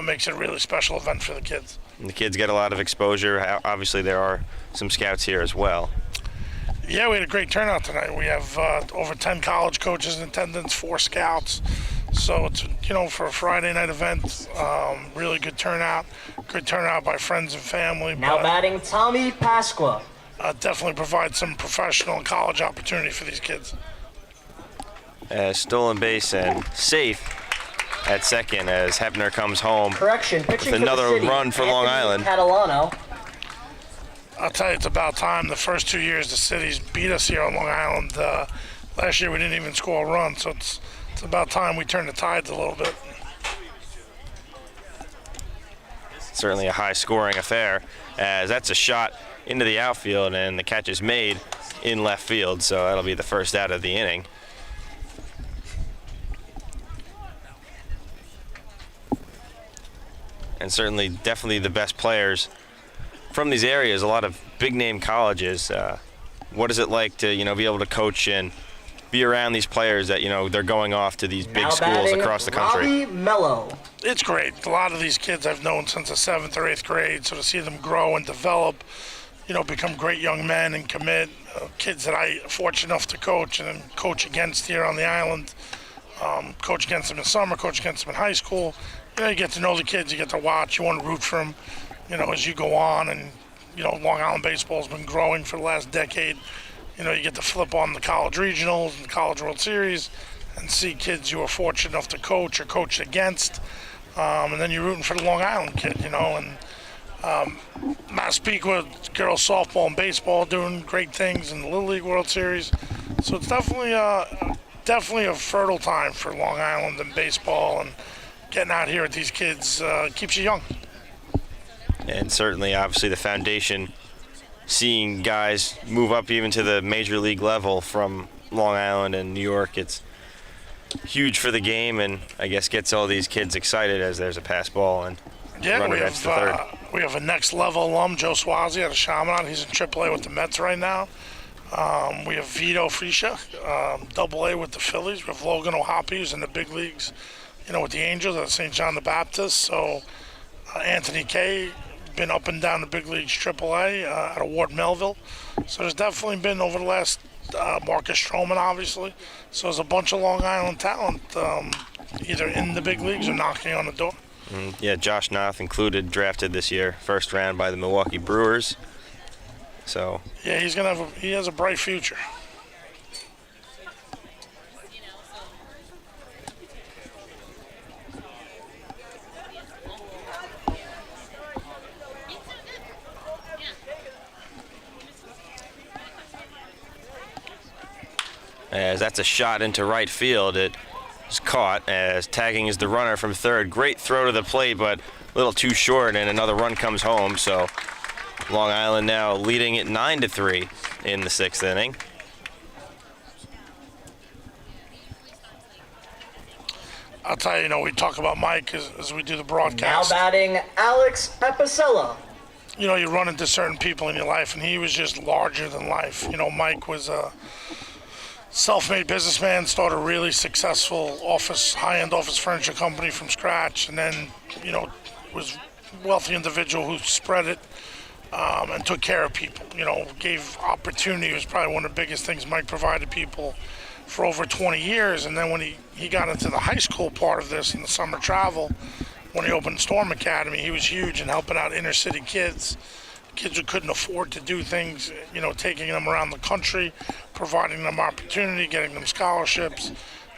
makes it a really special event for the kids. And the kids get a lot of exposure. Obviously, there are some scouts here as well. Yeah, we had a great turnout tonight. We have over 10 college coaches in attendance, 4 scouts. So it's, you know, for a Friday night event, really good turnout. Good turnout by friends and family. Now batting Tommy Pasqua. Definitely provide some professional and college opportunity for these kids. Stolen base and safe at second as Hepner comes home. Correction, pitching with another for the city, run for Long Island. Catalano. I'll tell you, it's about time. The first 2 years, the city's beat us here on Long Island. Last year, we didn't even score a run, so it's about time we turn the tides a little bit. Certainly a high-scoring affair, as that's a shot into the outfield, and the catch is made in left field, so that'll be the first out of the inning. And certainly, definitely the best players from these areas, a lot of big-name colleges. What is it like to, be able to coach and be around these players that, they're going off to these big schools across the country? Robbie Mello. It's great. A lot of these kids I've known since the 7th or 8th grade, so to see them grow and develop, become great young men and commit. Kids that I'm fortunate enough to coach and coach against here on the island. Coach against them in summer, coach against them in high school. You get to know the kids, you get to watch, you want to root for them, as you go on. And, Long Island baseball has been growing for the last decade. You get to flip on the college regionals and the college World Series and see kids you are fortunate enough to coach or coach against. And then you're rooting for the Long Island kid, and Massapequa girls softball and baseball doing great things in the Little League World Series. So it's definitely definitely a fertile time for Long Island and baseball, and getting out here with these kids keeps you young. And certainly, obviously, the foundation, seeing guys move up even to the major league level from Long Island and New York, it's huge for the game, and I guess gets all these kids excited as there's a pass ball and runner against the third. We have a next level alum, Joe Swazi out of Chaminade. He's in AAA with the Mets right now. We have Vito Friscia, AA with the Phillies. We have Logan O'Hoppe, who's in the big leagues, with the Angels at St. John the Baptist. So Anthony Kay, been up and down the big leagues AAA out of Ward Melville. So there's definitely been over the last Marcus Stroman, obviously. So there's a bunch of Long Island talent either in the big leagues or knocking on the door. Yeah, Josh Noth included, drafted this year, first round by the Milwaukee Brewers. So yeah, he has a bright future. As that's a shot into right field, it is caught as tagging is the runner from third. Great throw to the plate, but a little too short, and another run comes home. So Long Island now leading it 9-3 in the sixth inning. I'll tell you, we talk about Mike as we do the Now broadcast. batting Alex Epicella. You run into certain people in your life, and he was just larger than life. Mike was a self-made businessman, started a really successful high-end office furniture company from scratch, and then, was a wealthy individual who spread it and took care of people, gave opportunity. It was probably one of the biggest things Mike provided people for over 20 years. And then when he got into the high school part of this and the summer travel, when he opened Storm Academy, he was huge in helping out inner city kids who couldn't afford to do things, taking them around the country, providing them opportunity, getting them scholarships.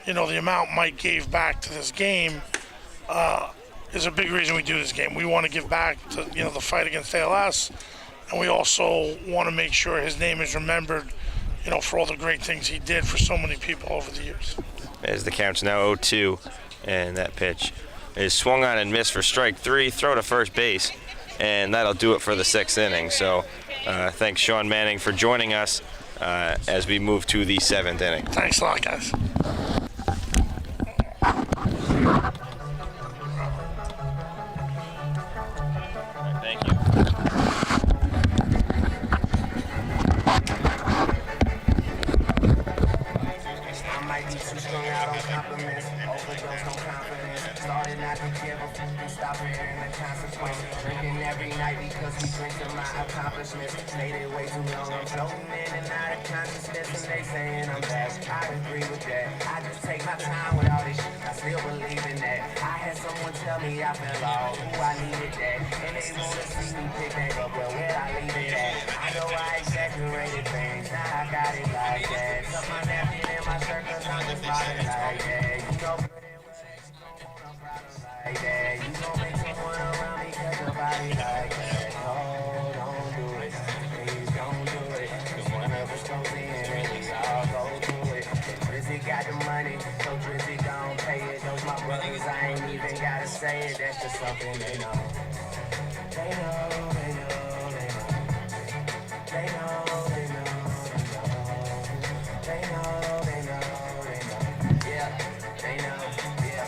The amount Mike gave back to this game is a big reason we do this game. We want to give back to, the fight against ALS, and we also want to make sure his name is remembered, for all the great things he did for so many people over the years. As the count's now 0-2, and that pitch is swung on and missed for strike three, throw to first base, and that'll do it for the sixth inning. So thanks, Sean Manning, for joining us as we move to the seventh inning. Thanks a lot, guys. Thank you. I might be too strung out on compliments, overdose on confidence. Started not to give a fuck and stop hearing the consequences. Drinking every night because we drink to my accomplishments. Made it way too long, I'm floating in and out of consciousness, and they saying I'm bad. I agree with that. I just take my time with all this shit. I still believe in that. I had someone tell me I fell off, who I needed that, and they wanna see me pick back up. Well, where I leave it at? I know I exaggerated things. Now I got it like that. Tuck my napkin in my shirt 'cause I'm just vibing like that. You know pretty well that you gon' want a problem like that. You gon' make someone around me 'cause your body like that. No, don't do it. Please don't do it. 'Cause one of us goes in and we all go through it. Drizzy got the money, so Drizzy gon' pay it. Those my brothers, I ain't even gotta say it. That's just something they know. They know, they know, they know. They know, they know, they know. They know, they know. Yeah, they know, yeah.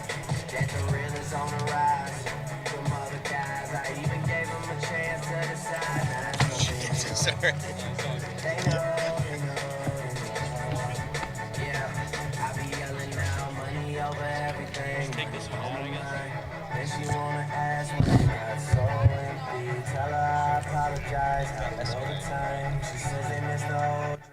That the real is on the rise. Them other guys, I even gave them a chance to decide. Now that's something they know, they know. Yeah, I be yelling now, money over everything. Take this one, I guess. Then she wanna ask me, not so empty. Tell her I apologize, I know the time. She says they missed the whole Drake.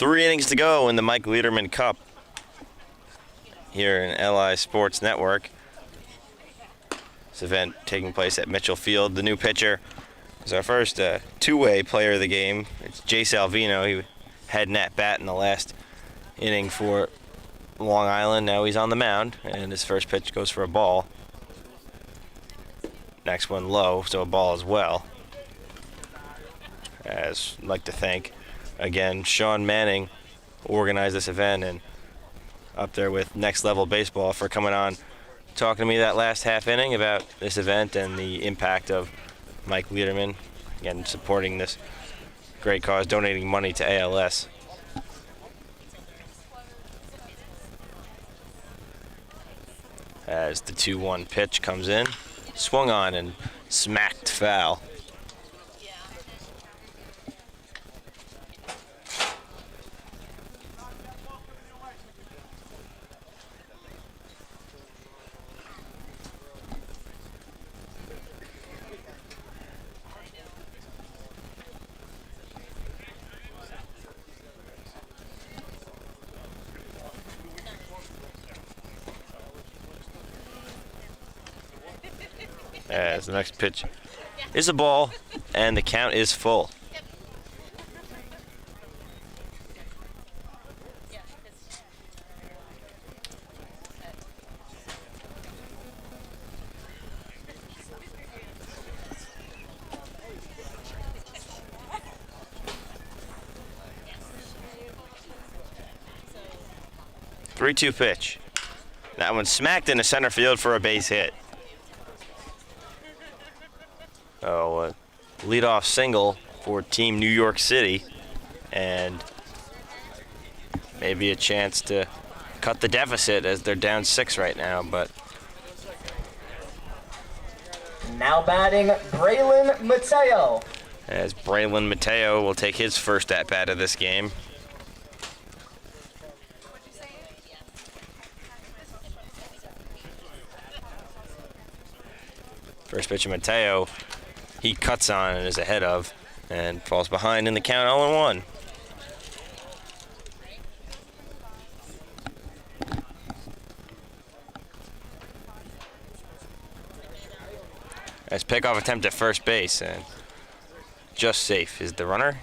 3 innings to go in the Mike Leiderman Cup here in LI Sports Network. This event taking place at Mitchell Field. The new pitcher is our first two-way player of the game. It's Jay Salvino. He had an at-bat in the last inning for Long Island. Now he's on the mound, and his first pitch goes for a ball. Next one low, so a ball as well. As I'd like to thank, again, Sean Manning organized this event, and up there with Next Level Baseball for coming on, talking to me that last half inning about this event and the impact of Mike Leiderman, again, supporting this great cause, donating money to ALS. As the 2-1 pitch comes in, swung on and smacked foul. As the next pitch is a ball, and the count is full. Three-two pitch. That one smacked into center field for a base hit. Oh, leadoff single for Team New York City, and maybe a chance to cut the deficit as they're down 6 right now. But Now batting, Braylon Mateo. as Braylon Mateo will take his first at-bat of this game. First pitch of Mateo, he cuts on and is ahead of, and falls behind in the count 0-1. As pickoff attempt at first base, and just safe is the runner.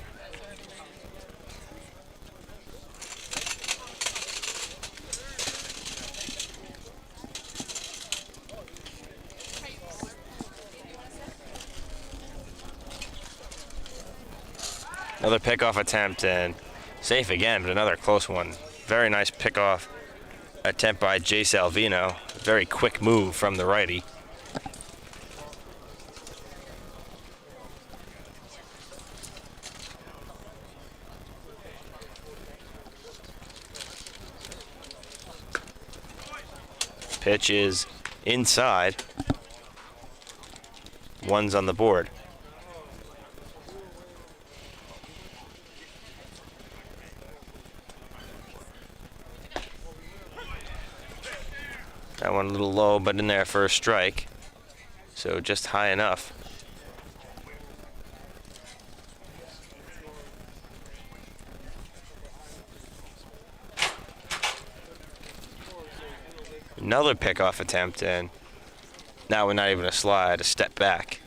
Another pickoff attempt and safe again, but another close one. Very nice pickoff attempt by Jay Salvino. Very quick move from the righty. Pitch is inside. One's on the board. That one a little low, but in there for a strike. So just high enough. Another pickoff attempt, and now we're not even a slide, a step back.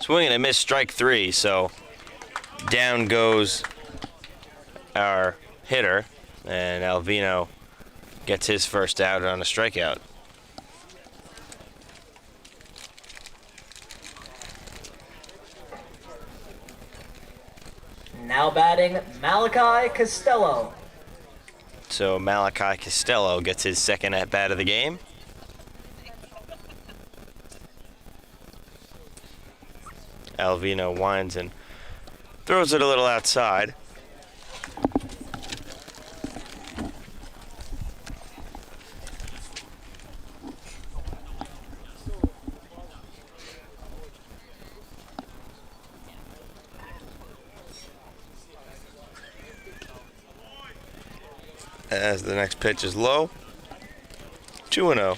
Swing and a miss, strike 3, so down goes our hitter, and Alvino gets his first out on a strikeout. Now batting, Malachi Costello. So Malachi Costello gets his second at-bat of the game. Alvino winds and throws it a little outside. As the next pitch is low. 2-0.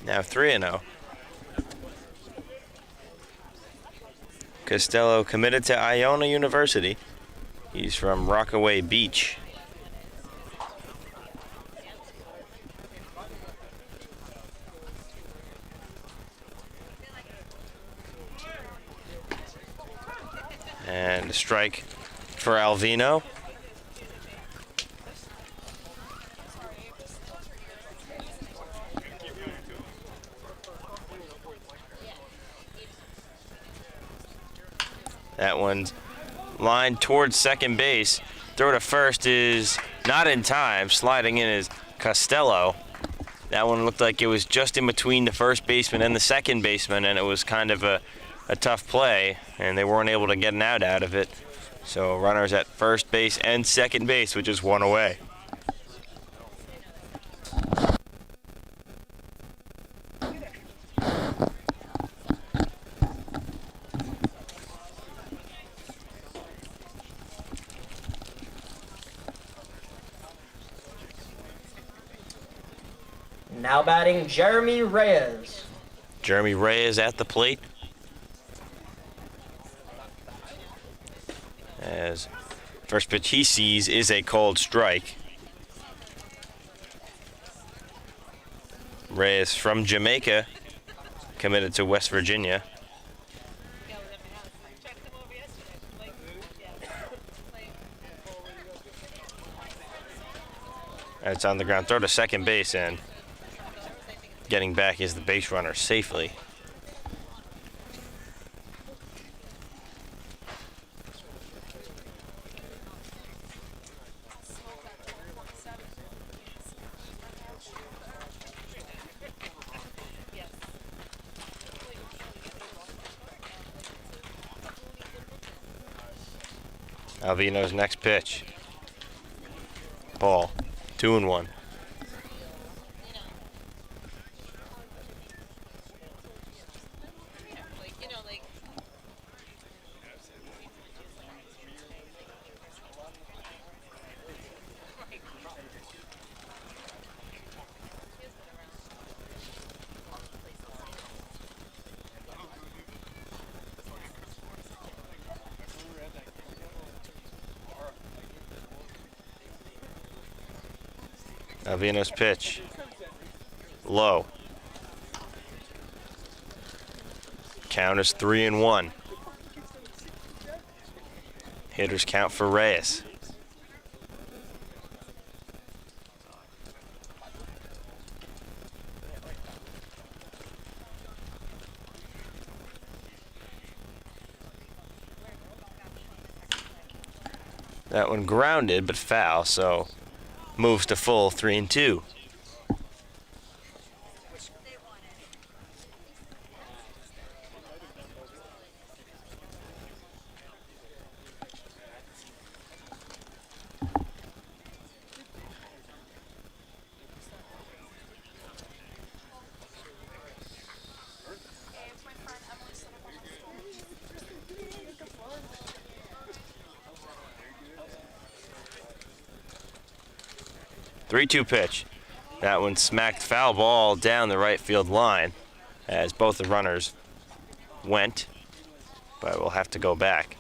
Now 3-0. Costello committed to Iona University. He's from Rockaway Beach. And a strike for Alvino. That one's lined towards second base. Throw to first is not in time. Sliding in is Costello. That one looked like it was just in between the first baseman and the second baseman, and it was kind of a tough play, and they weren't able to get an out of it. So runners at first base and second base, which is one away. Now batting Jeremy Reyes. Jeremy Reyes at the plate. As first pitch he sees is a called strike. Reyes from Jamaica, committed to West Virginia. It's on the ground. Throw to second base, and getting back is the base runner safely. Alvino's next pitch. Ball. 2-1. Alvino's pitch. Low. Count is 3-1. Hitters count for Reyes. That one grounded but foul, so moves to full 3-2. Three-two pitch. That one smacked foul ball down the right field line as both the runners went, but we'll have to go back.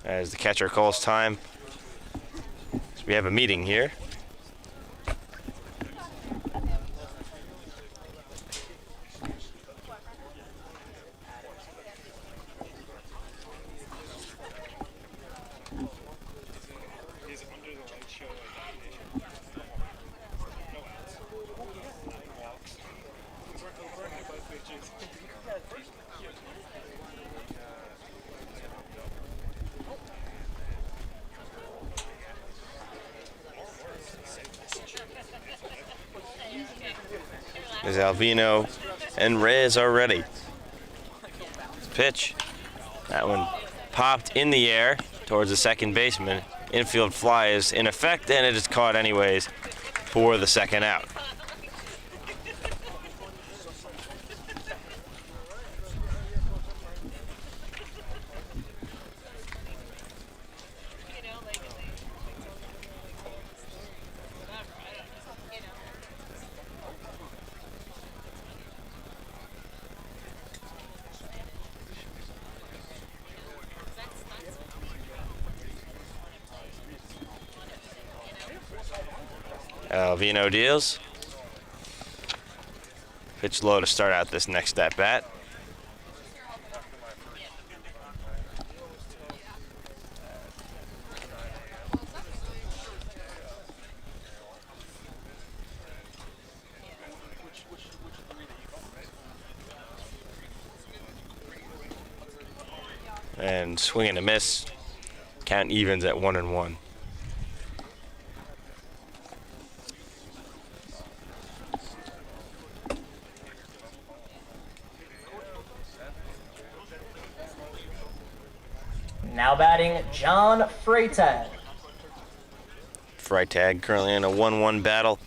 As the catcher calls time. So we have a meeting here. as Alvino and Reyes are ready. Pitch. That one popped in the air towards the second baseman. Infield fly is in effect, and it is caught anyways for the second out. Alvino deals. Pitch low to start out this next at bat. And swing and a miss. Count evens at 1-1. Now batting, John Freitag. Freitag currently in a 1-1 battle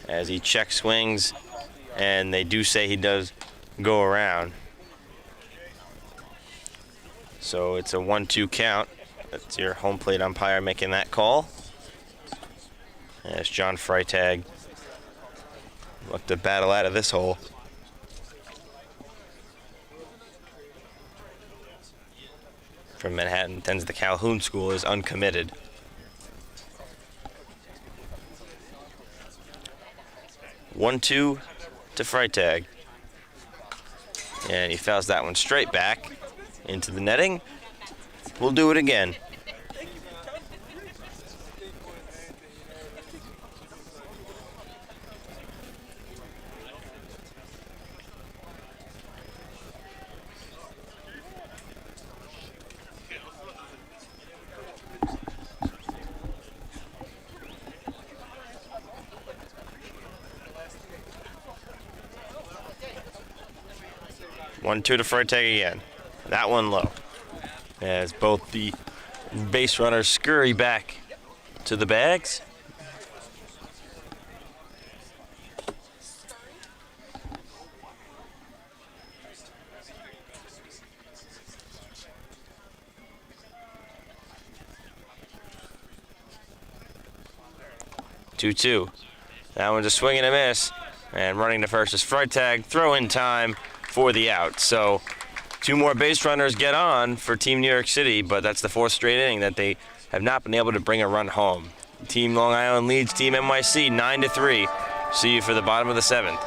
as he check swings, and they do say he does go around. So it's a 1-2 count. That's your home plate umpire making that call. As John Freitag looked to battle out of this hole. From Manhattan, attends the Calhoun School, is uncommitted. One-two to Freitag. And he fouls that one straight back into the netting. We'll do it again. One-two to Freitag again. That one low. As both the base runners scurry back to the bags. Two-two. That one's a swing and a miss. And running to first is Freitag. Throw in time for the out. So 2 more base runners get on for Team New York City, but that's the 4th straight inning that they have not been able to bring a run home. Team Long Island leads Team NYC 9-3. See you for the bottom of the 7th.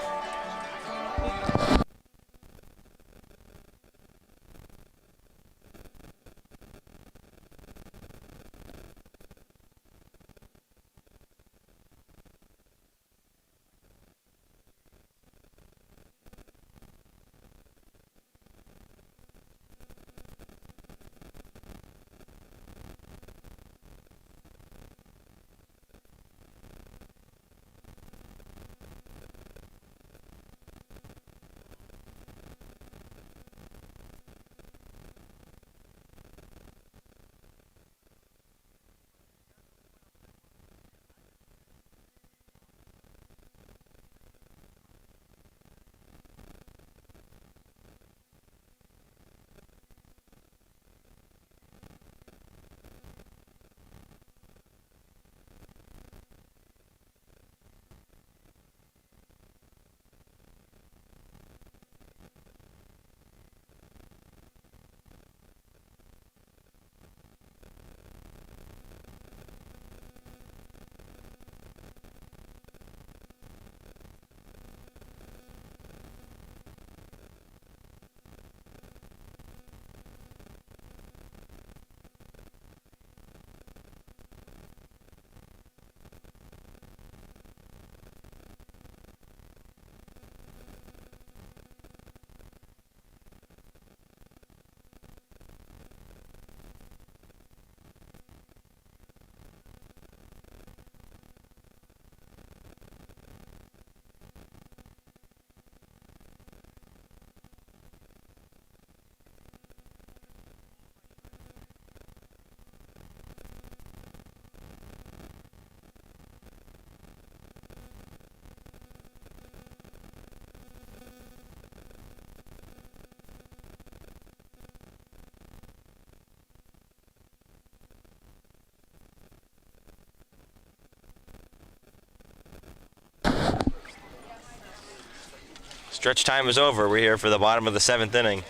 Stretch time is over. We're here for the bottom of the 7th inning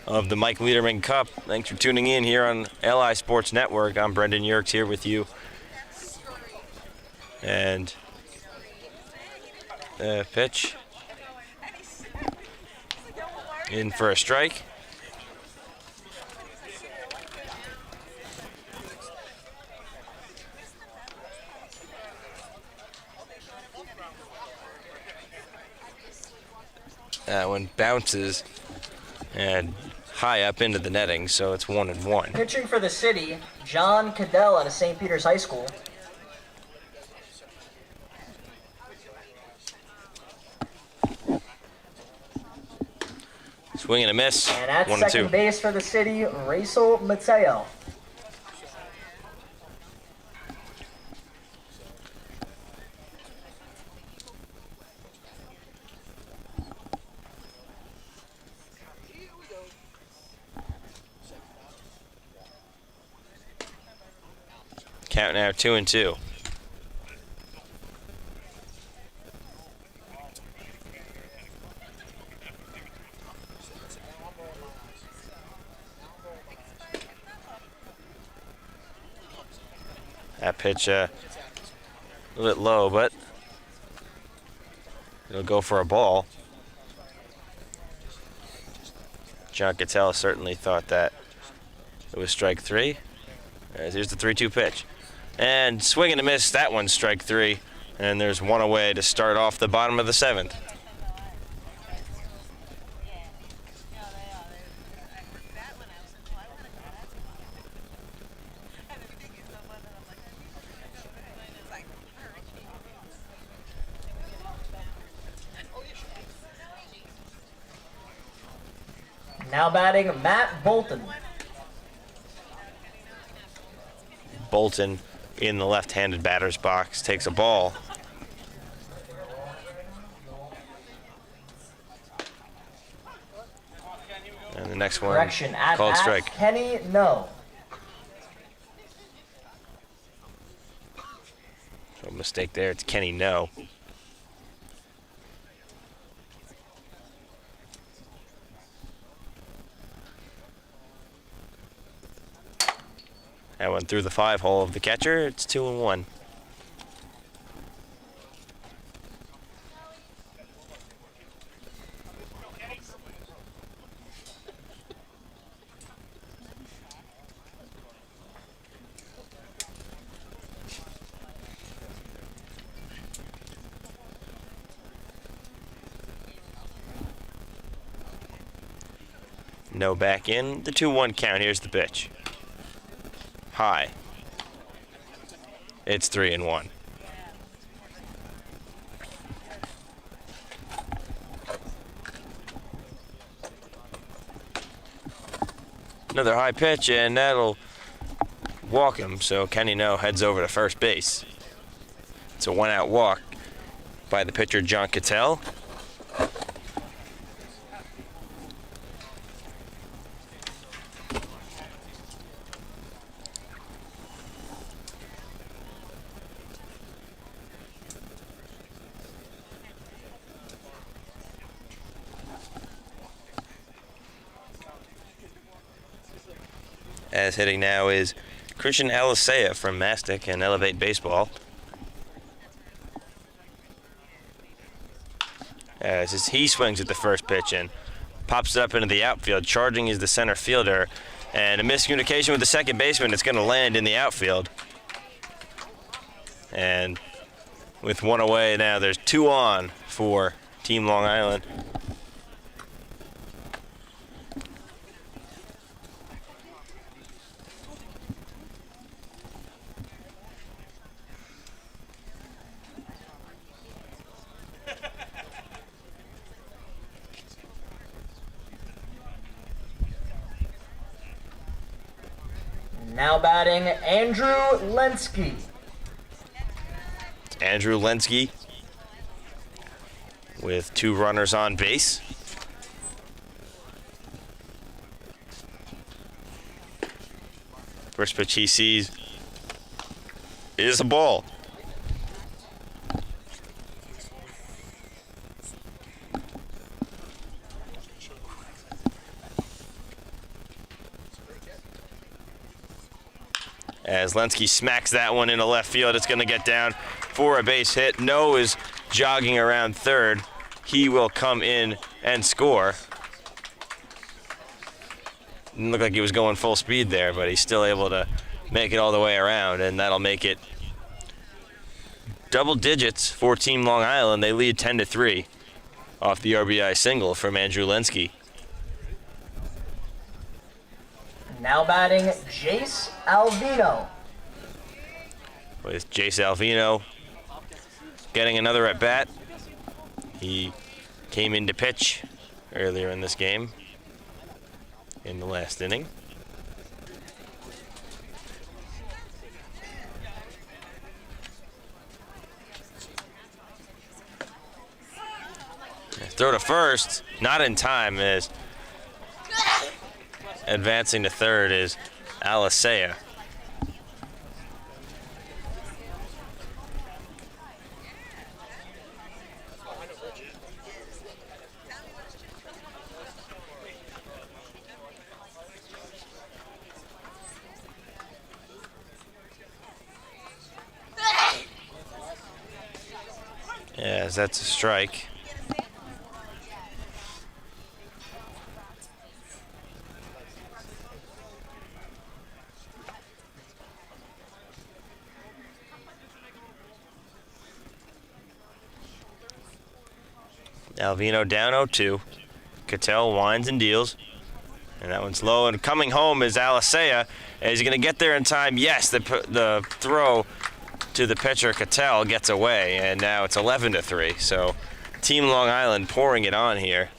of the Mike Leiderman Cup. Thanks for tuning in here on LI Sports Network. I'm Brendan Yerkes here with you. And pitch in for a strike. That one bounces and high up into the netting, so it's 1-1. Pitching for the city, John Cadell out of St. Peter's High School. Swing and a miss. And at 1-2. second base for the city, Racel Mateo. Count now 2-2. That pitch a little bit low, but it'll go for a ball. John Cattell certainly thought that it was strike 3. Here's the 3-2 pitch. And swing and a miss, that one's strike 3. And there's one away to start off the bottom of the 7th. Now batting, Matt Bolton. Bolton in the left-handed batter's box takes a ball. And the next one Correction, at called bat, strike. Kenny No. So mistake there, it's Kenny No. That one through the 5-hole of the catcher. It's 2-1. No back in. The 2-1 count. Here's the pitch. High. It's 3-1. Another high pitch, and that'll walk him, so Kenny No heads over to first base. It's a 1-out walk by the pitcher John Cattell. As hitting now is Christian Alisea from Mastic and Elevate Baseball. As he swings at the first pitch and pops it up into the outfield. Charging is the center fielder. And a miscommunication with the second baseman. It's going to land in the outfield. And with one away now, there's 2 on for Team Long Island. Now batting, Andrew Lenski. Andrew Lenski with 2 runners on base. First pitch he sees is a ball. as Lenski smacks that one into left field. It's going to get down for a base hit. No is jogging around third. He will come in and score. Didn't look like he was going full speed there, but he's still able to make it all the way around, and that'll make it double digits for Team Long Island. They lead 10-3 off the RBI single from Andrew Lenski. Now batting, Jace Alvino. With Jace Alvino getting another at bat. He came in to pitch earlier in this game in the last inning. Throw to first, not in time, as advancing to third is Alisea. Yes, that's a strike. Alvino down 0-2. Cattell winds and deals. And that one's low. And coming home is Alisea. Is he going to get there in time? Yes, the throw to the pitcher, Cattell, gets away. And now it's 11-3. So Team Long Island pouring it on here.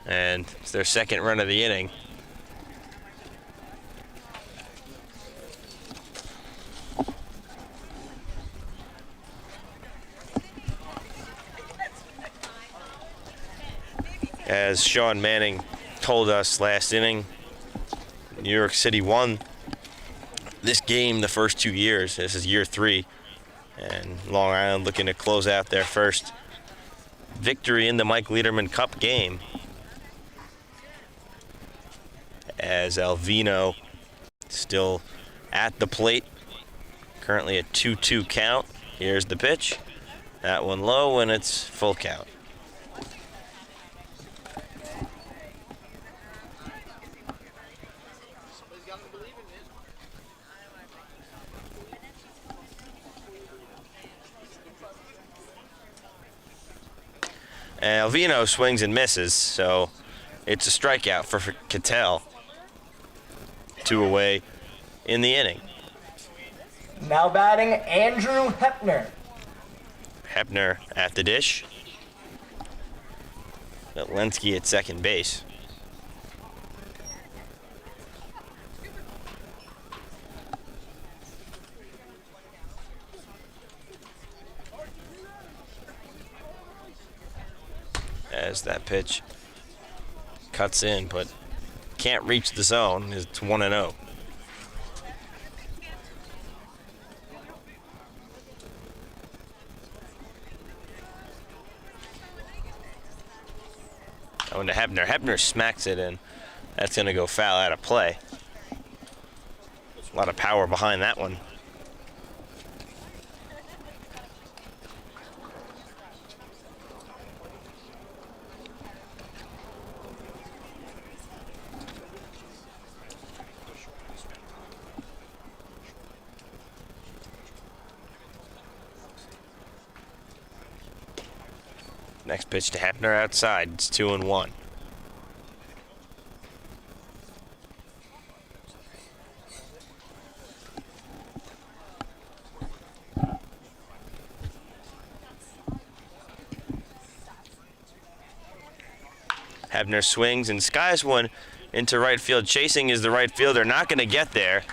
And it's their second run of the inning. As Sean Manning told us last inning, New York City won this game the first 2 years. This is year 3. And Long Island looking to close out their first victory in the Mike Leiderman Cup game. As Alvino still at the plate. Currently a 2-2 count. Here's the pitch. That one low, and it's full count. And Alvino swings and misses, so it's a strikeout for Cattell. 2 away in the inning. Now batting, Andrew Hepner. Hepner at the dish. Lenski at second base. As that pitch cuts in, but can't reach the zone. It's 1-0. Going to Hepner. Hepner smacks it in. That's going to go foul out of play. A lot of power behind that one. Next pitch to Hepner outside. It's 2-1. Hepner swings and skies one into right field. Chasing is the right fielder. Not going to get there.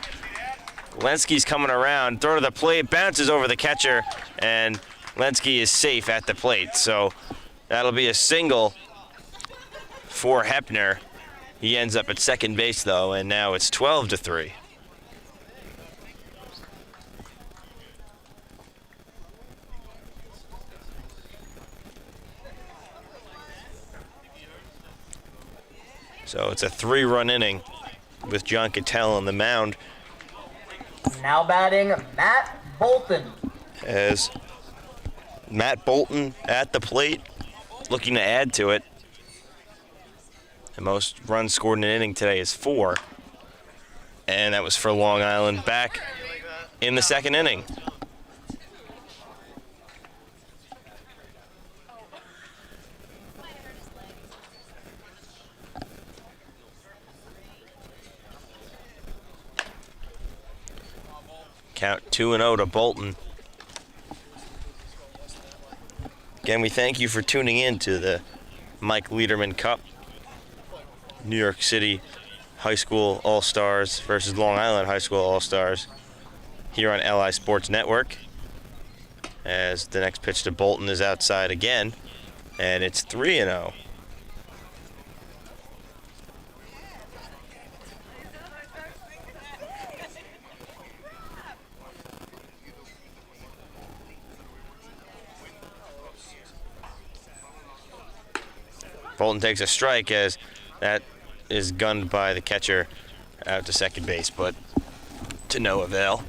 Lenski's coming around. Throw to the plate. Bounces over the catcher. And Lenski is safe at the plate. So that'll be a single for Hepner. He ends up at second base, though, and now it's 12-3. So it's a 3-run inning with John Cattell on the mound Now batting, Matt Bolton. As Matt Bolton at the plate, looking to add to it. The most runs scored in an inning today is 4. And that was for Long Island back in the second inning. Count 2-0 to Bolton. Again, we thank you for tuning in to the Mike Leiderman Cup. New York City High School All-Stars versus Long Island High School All-Stars here on LI Sports Network. As the next pitch to Bolton is outside again, and it's 3-0. Bolton takes a strike as that is gunned by the catcher out to second base, but to no avail.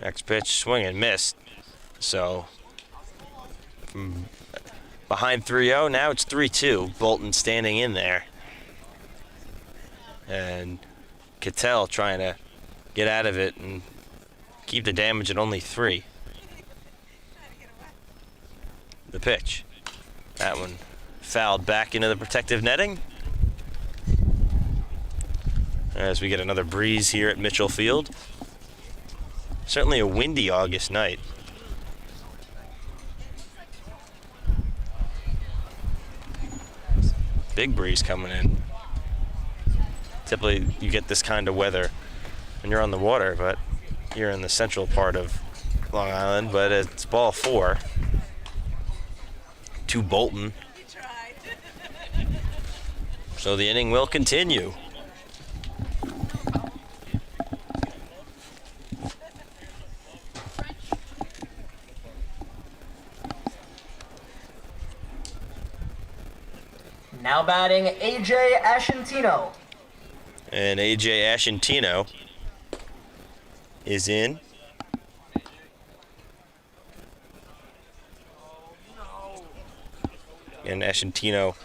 Next pitch, swing and miss. So from behind 3-0, now it's 3-2. Bolton standing in there. And Cattell trying to get out of it and keep the damage at only 3. The pitch. That one fouled back into the protective netting. As we get another breeze here at Mitchell Field. Certainly a windy August night. Big breeze coming in. Typically you get this kind of weather when you're on the water, but you're in the central part of Long Island. But it's ball 4 to Bolton. So the inning will continue. Now batting, AJ Ashentino. And AJ Ashentino is in. And Ashentino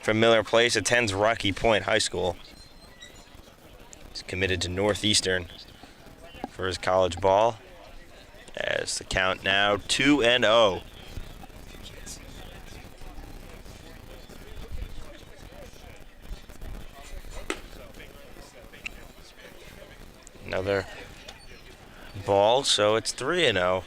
from Miller Place attends Rocky Point High School. He's committed to Northeastern for his college ball. As the count now 2-0. Another ball, so it's 3-0.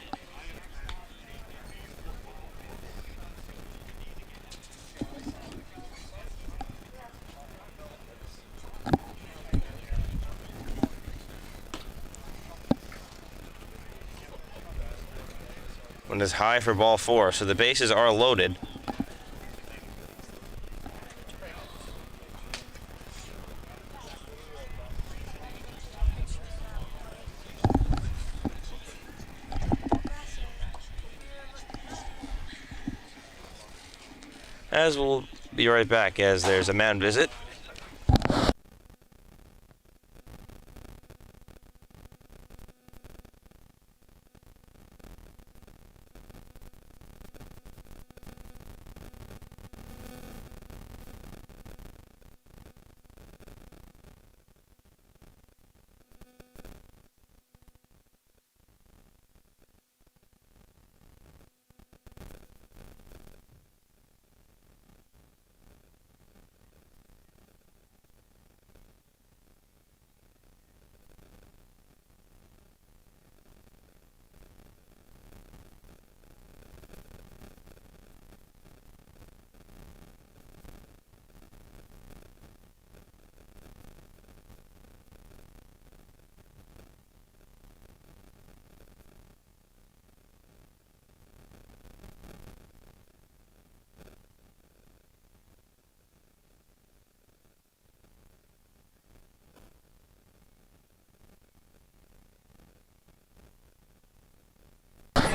One is high for ball 4, so the bases are loaded. As we'll be right back as there's a mound visit.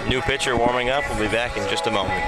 New pitcher warming up. We'll be back in just a moment.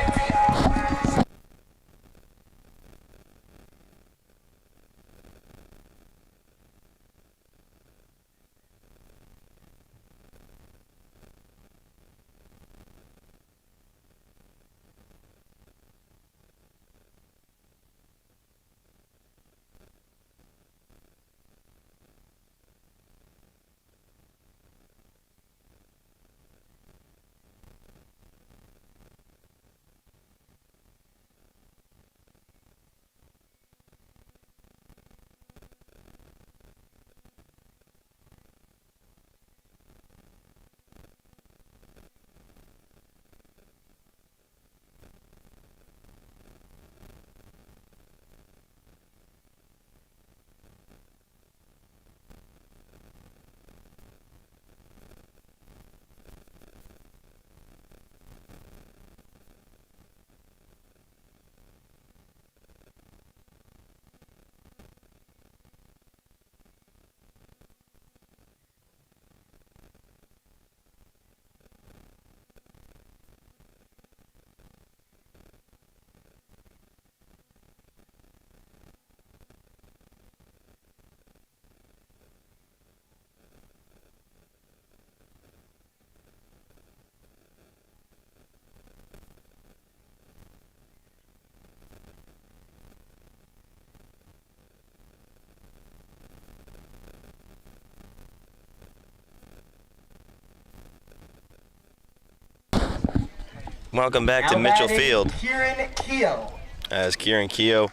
Welcome back to Now Mitchell batting, Field. Kieran Keogh. As Kieran Keogh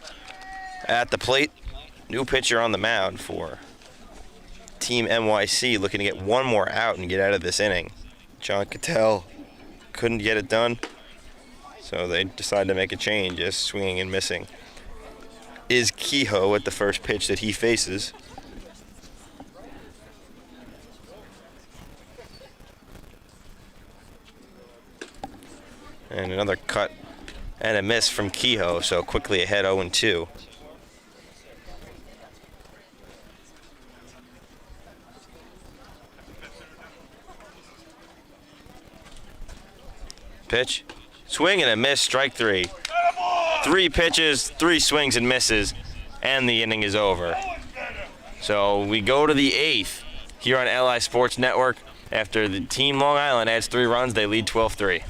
at the plate. New pitcher on the mound for Team NYC, looking to get one more out and get out of this inning. John Cattell couldn't get it done, so they decided to make a change as swinging and missing is Kehoe at the first pitch that he faces. And another cut and a miss from Kehoe, so quickly ahead 0-2. Pitch, swing and a miss, strike three. 3 pitches, 3 swings and misses, and the inning is over. So we go to the 8th here on LI Sports Network. After the team Long Island adds 3 runs, they lead 12-3.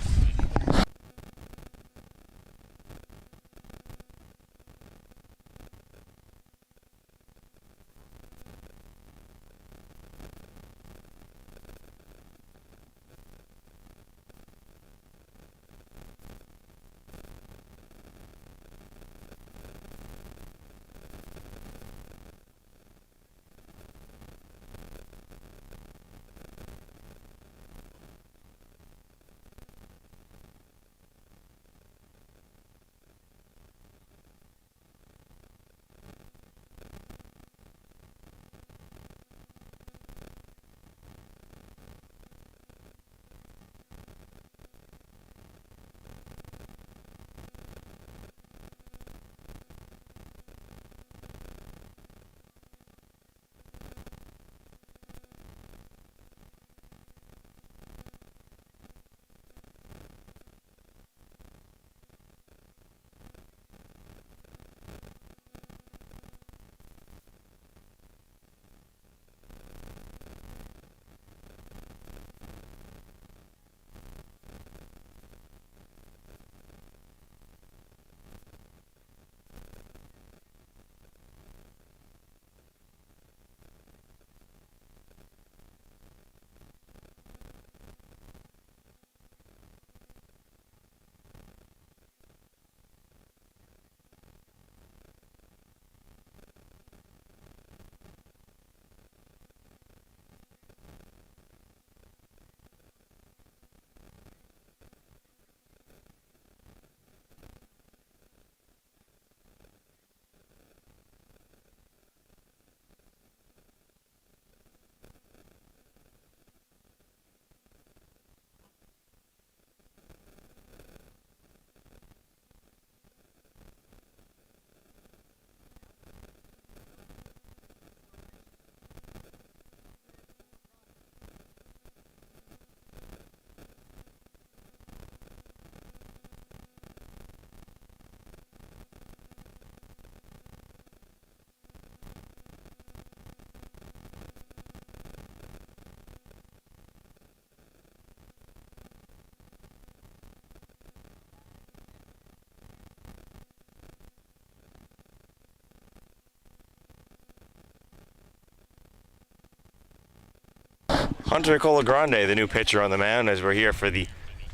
Hunter Colagrande, the new pitcher on the mound, as we're here for the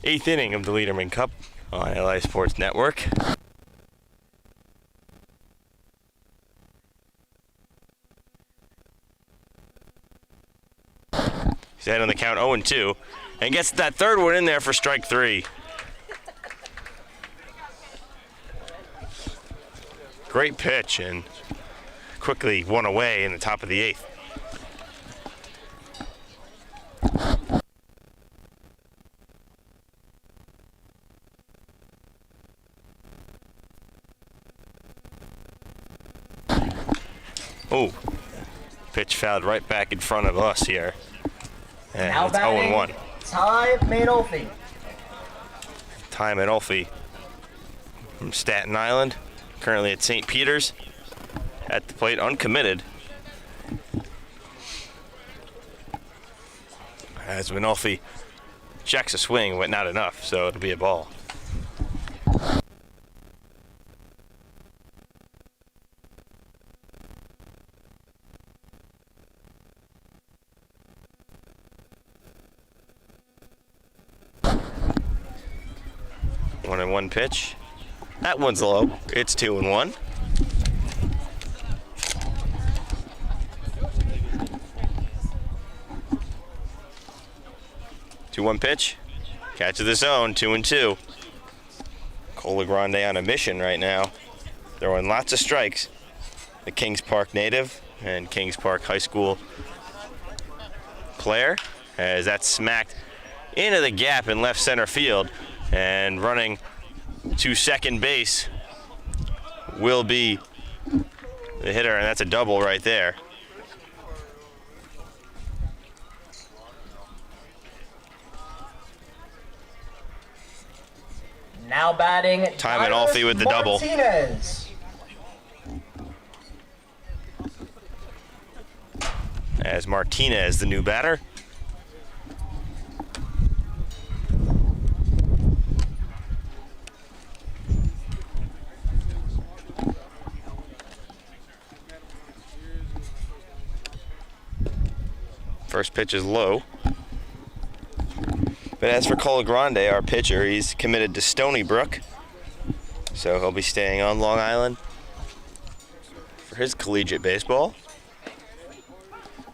8th inning of the Leiderman Cup on LA Sports Network. He's ahead on the count 0-2 and gets that third one in there for strike 3. Great pitch and quickly one away in the top of the 8th. Oh, pitch fouled right back in front of us here. And Now it's batting, 0-1. Ty Manolfi. Ty Manolfi from Staten Island, currently at St. Peter's, at the plate, uncommitted. As Manolfi checks a swing, but not enough, so it'll be a ball. One and one pitch. That one's low. It's 2-1. Two-one pitch. Catches the zone. 2-2. Colagrande on a mission right now. Throwing lots of strikes. The Kings Park native and Kings Park High School player, as that's smacked into the gap in left center field. And running to second base will be the hitter, and that's a double right there. Now batting, Ty Manolfi with the double. Martinez. As Martinez, the new batter. First pitch is low. But as for Colagrande, our pitcher, he's committed to Stony Brook. So he'll be staying on Long Island for his collegiate baseball.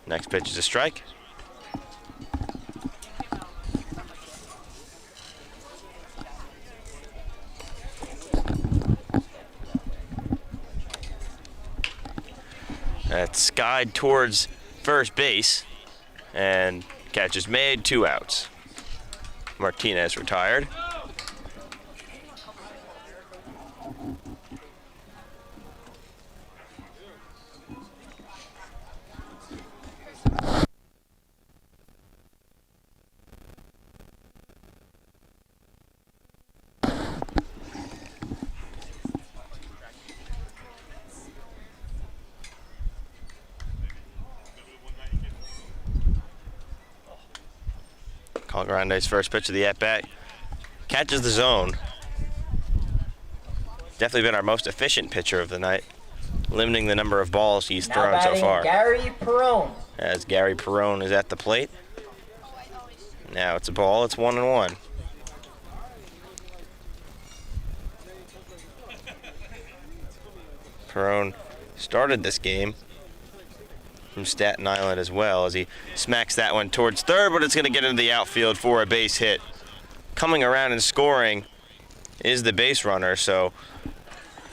Next pitch is a strike. That's skied towards first base. And catch is made, 2 outs. Martinez retired. Colagrand's first pitch of the at-bat catches the zone. Definitely been our most efficient pitcher of the night, limiting the number of balls he's thrown so far. Gary Perrone. As Gary Perrone is at the plate. Now it's a ball, it's 1-1. Perrone started this game from Staten Island as well, as he smacks that one towards third, but it's going to get into the outfield for a base hit. Coming around and scoring is the base runner, so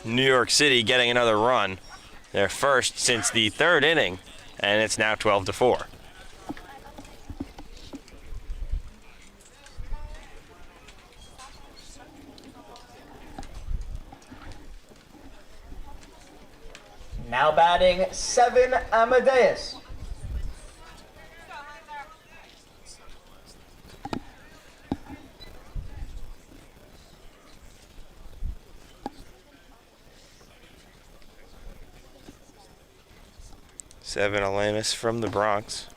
New York City getting another run, their first since the 3rd inning, and it's now 12-4. Now batting, Seven Amadeus. Seven Alamis from the Bronx,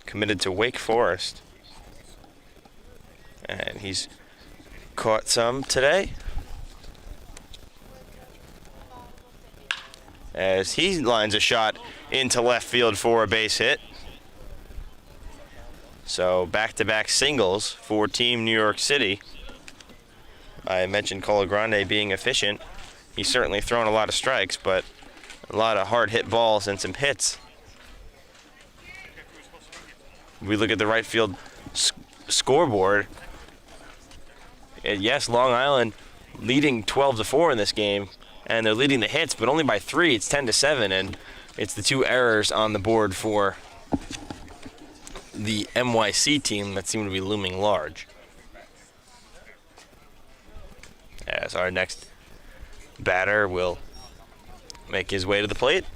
committed to Wake Forest, and he's caught some today, as he lines a shot into left field for a base hit. So back-to-back singles for Team New York City. I mentioned Colagrande being efficient. He's certainly thrown a lot of strikes, but a lot of hard hit balls and some hits. We look at the right field scoreboard. And yes, Long Island leading 12-4 in this game, and they're leading the hits, but only by 3. It's 10-7, and it's the 2 errors on the board for the NYC team that seem to be looming large. As our next batter will make his way to the plate.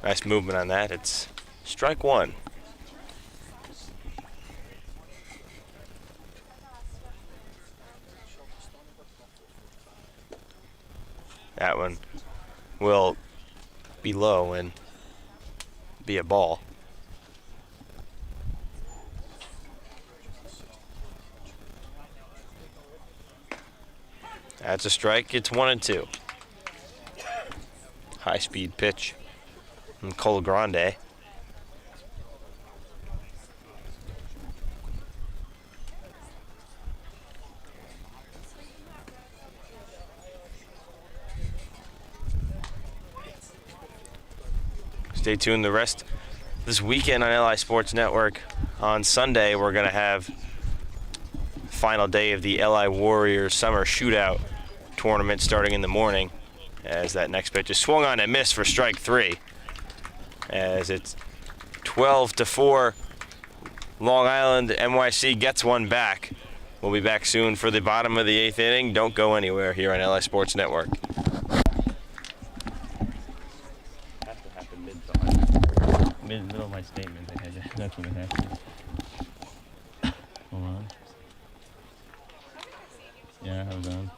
Nice movement on that. It's strike 1. That one will be low and be a ball. That's a strike. It's 1-2. High-speed pitch from Colagrande. Stay tuned the rest this weekend on LI Sports Network. On Sunday, we're going to have final day of the LI Warriors Summer Shootout tournament starting in the morning, as that next pitch is swung on and missed for strike 3. As it's 12-4, Long Island. NYC gets one back. We'll be back soon for the bottom of the 8th inning. Don't go anywhere here on LI Sports Network. Middle of my statement, that's what it happened. Hold on. Yeah, hold on.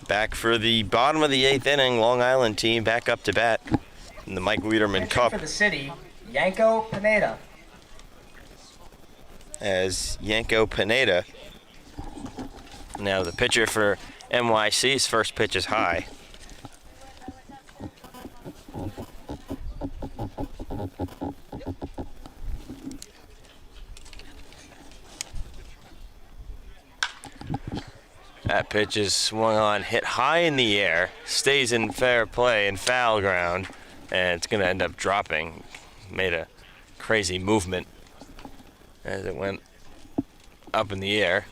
Back for the bottom of the 8th inning, Long Island team back up to bat in the Mike Leiderman Cup. For the city, Yanko Pineda. As Yanko Pineda, now the pitcher for NYC's first pitch is high. That pitch is swung on, hit high in the air, stays in fair play and foul ground, and it's going to end up dropping. Made a crazy movement as it went up in the air.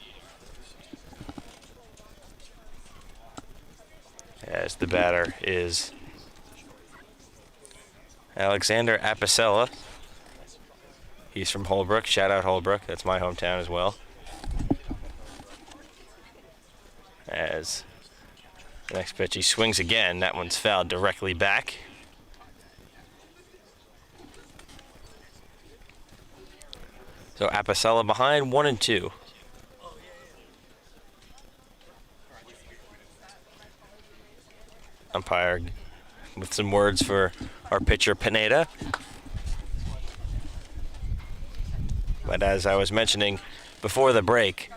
As the batter is Alexander Apicella. He's from Holbrook. Shout out Holbrook. That's my hometown as well. As the next pitch, he swings again. That one's fouled directly back. So Apicella behind 1-2. Umpire with some words for our pitcher Pineda. But as I was mentioning before the break,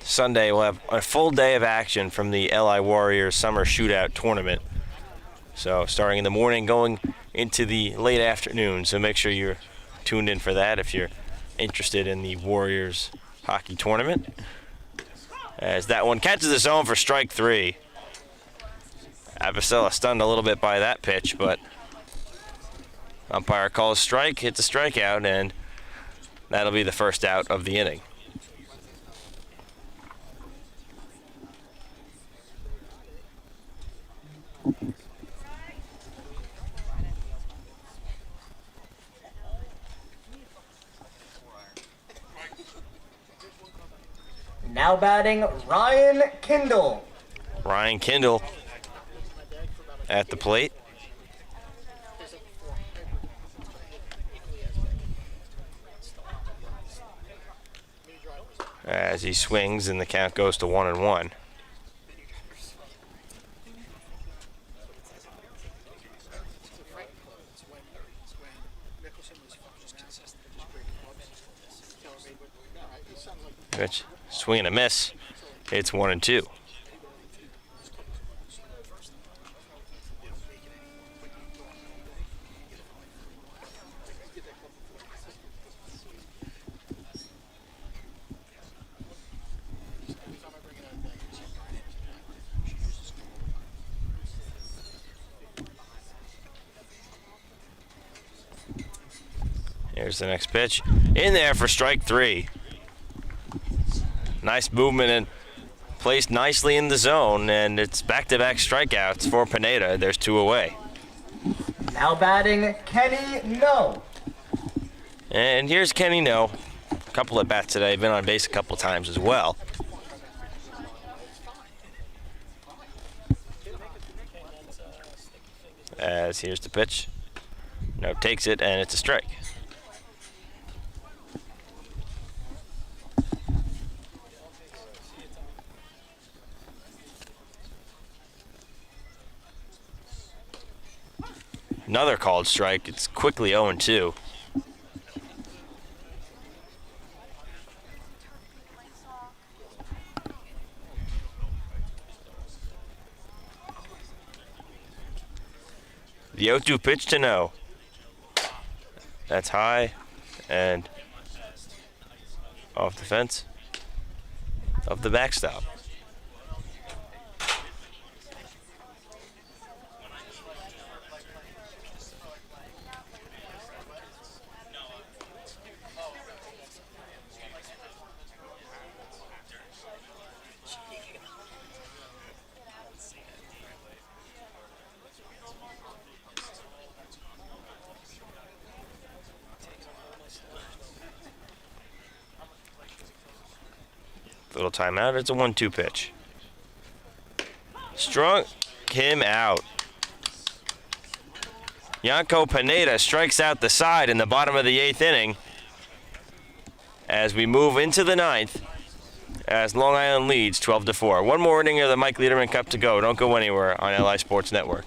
Sunday we'll have a full day of action from the LI Warriors Summer Shootout Tournament. So starting in the morning, going into the late afternoon. So make sure you're tuned in for that if you're interested in the Warriors hockey tournament. As that one catches the zone for strike 3. Apicella stunned a little bit by that pitch, but umpire calls strike, hits a strikeout, and that'll be the first out of the inning. Now batting, Ryan Kindle. Ryan Kindle at the plate. As he swings and the count goes to 1-1. Pitch, swing and a miss. It's 1-2. Here's the next pitch. In there for strike 3. Nice movement and placed nicely in the zone, and it's back-to-back strikeouts for Pineda. There's 2 away. Now batting, Kenny No. And here's Kenny No. A couple at bats today. Been on base a couple times as well. As here's the pitch. No takes it, and it's a strike. Another called strike. It's quickly 0-2. The 0-2 pitch to No. That's high and off the fence of the backstop. Little timeout. It's a 1-2 pitch. Struck him out. Yanko Pineda strikes out the side in the bottom of the 8th inning. As we move into the 9th, as Long Island leads 12-4. One more inning of the Mike Leiderman Cup to go. Don't go anywhere on LI Sports Network.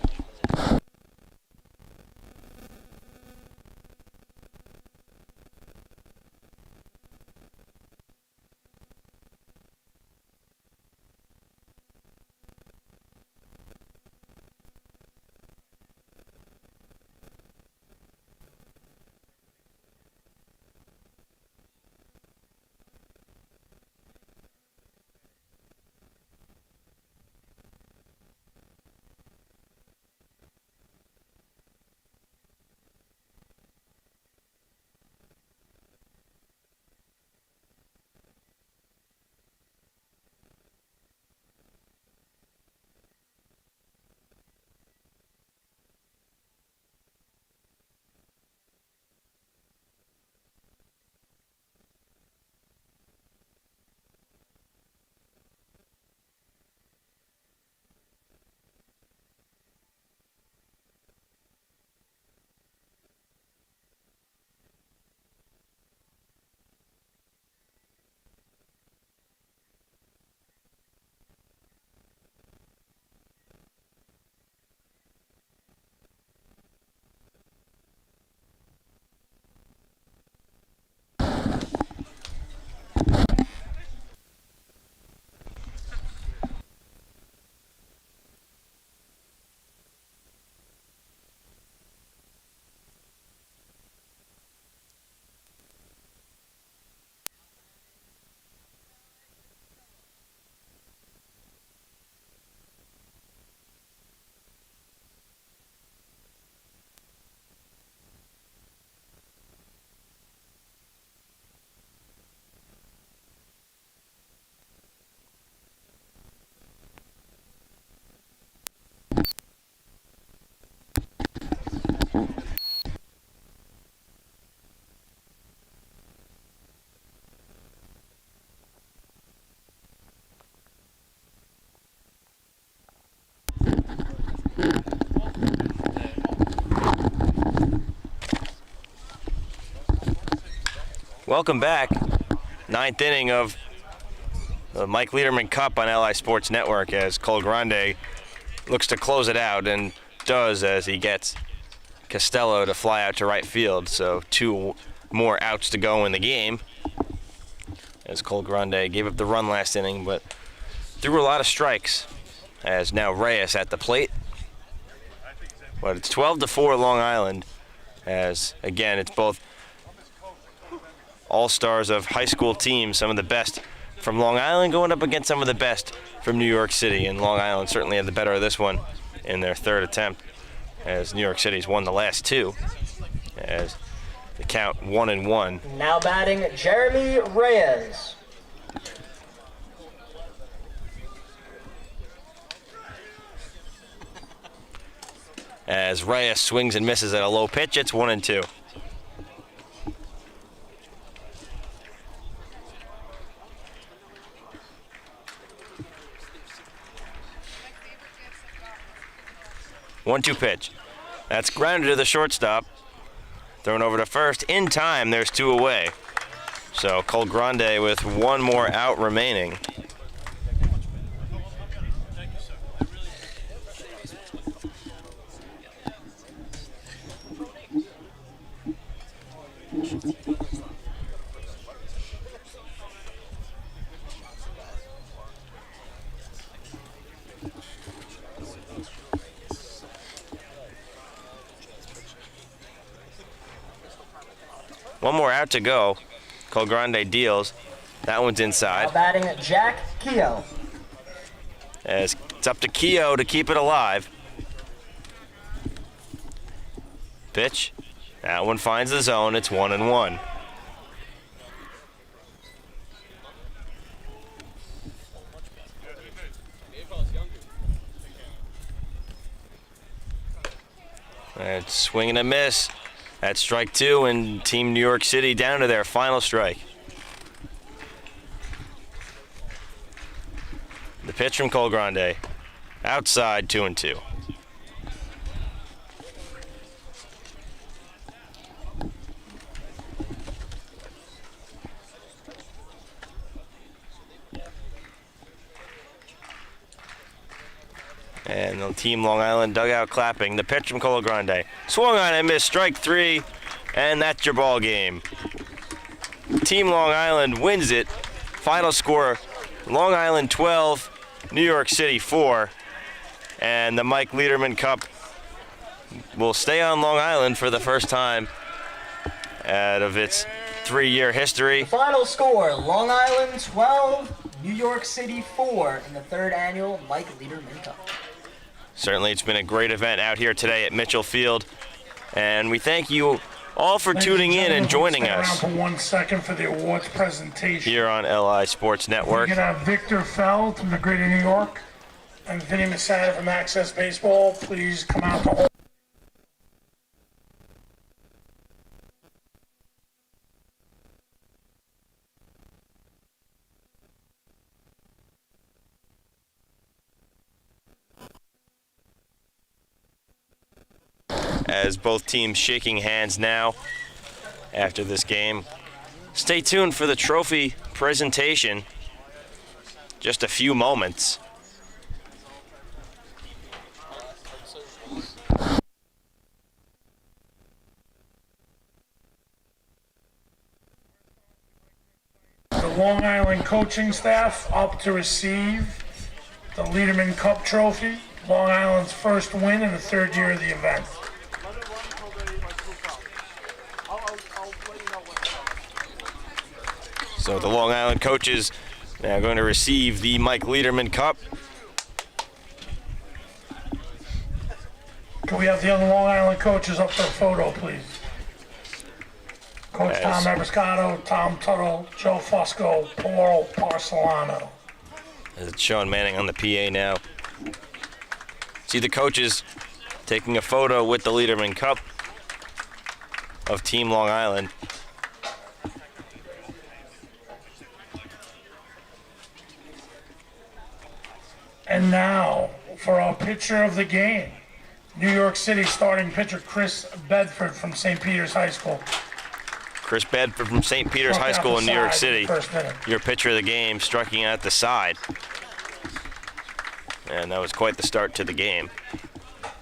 Welcome back. Ninth inning of the Mike Leiderman Cup on LI Sports Network as Cole Grande looks to close it out and does as he gets Costello to fly out to right field. So 2 more outs to go in the game as Cole Grande gave up the run last inning but threw a lot of strikes as now Reyes at the plate. But it's 12-4 Long Island as again it's both all-stars of high school teams, some of the best from Long Island going up against some of the best from New York City, and Long Island certainly had the better of this one in their third attempt as New York City's won the last 2 as the count 1-1. Now batting Jeremy Reyes. As Reyes swings and misses at a low pitch, it's 1-2. One-two pitch. That's grounded to the shortstop. Thrown over to first. In time, there's 2 away. So Cole Grande with 1 more out remaining. One more out to go. Cole Grande deals. That one's inside. Now batting Jack Keogh. As it's up to Keogh to keep it alive. Pitch. That one finds the zone. It's 1-1. And swing and a miss. That's strike 2, and Team New York City down to their final strike. The pitch from Cole Grande. Outside, 2-2. And the Team Long Island dugout clapping. The pitch from Cole Grande. Swung on and missed, strike 3, and that's your ball game. Team Long Island wins it. Final score, Long Island 12, New York City 4. And the Mike Leiderman Cup will stay on Long Island for the first time out of its 3-year history. Final score, Long Island 12, New York City 4 in the 3rd annual Mike Leiderman Cup. Certainly, it's been a great event out here today at Mitchell Field, and we thank you all for tuning in and joining us. Stay around for 1 second for the awards presentation. Here on LI Sports Network. We're gonna have Victor Feld from the Greater New York and Vinny Masada from Axcess Baseball. Please come out to hold. As both teams shaking hands now after this game. Stay tuned for the trophy presentation. Just a few moments. The Long Island coaching staff up to receive the Leiderman Cup trophy, Long Island's first win in the 3rd year of the event. So the Long Island coaches now going to receive the Mike Leiderman Cup. Can we have the other Long Island coaches up for a photo, please? Coach Tom Eberscato, Tom Tuttle, Joe Fusco, Paul Porcelano. It's Sean Manning on the PA now. See the coaches taking a photo with the Leiderman Cup. of Team Long Island. And now for our pitcher of the game. New York City starting pitcher Chris Bedford from St. Peter's High School. Chris Bedford from St. Peter's High School in New York City. Your pitcher of the game, striking at the side. And that was quite the start to the game.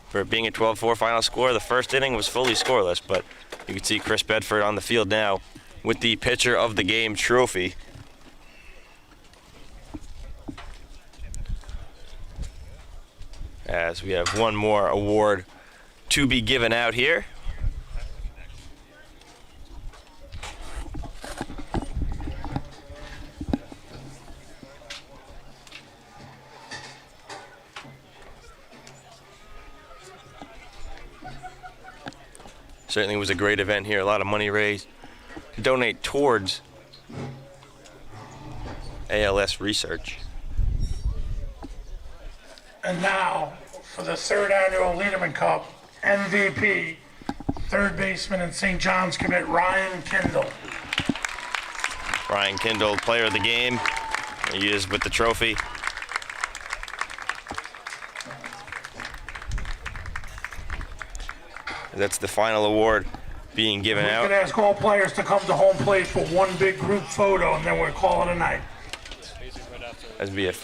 For it being a 12-4 final score, the first inning was fully scoreless, but you can see Chris Bedford on the field now with the pitcher of the game trophy. As we have one more award to be given out here. Certainly was a great event here, a lot of money raised to donate towards ALS research. And now for the third annual Leiderman Cup MVP, third baseman and St. John's commit Ryan Kindle. Ryan Kindle, player of the game. He is with the trophy. That's the final award being given We out. could ask all players to come to home plate for one big group photo, and then we'll call it a night. As we have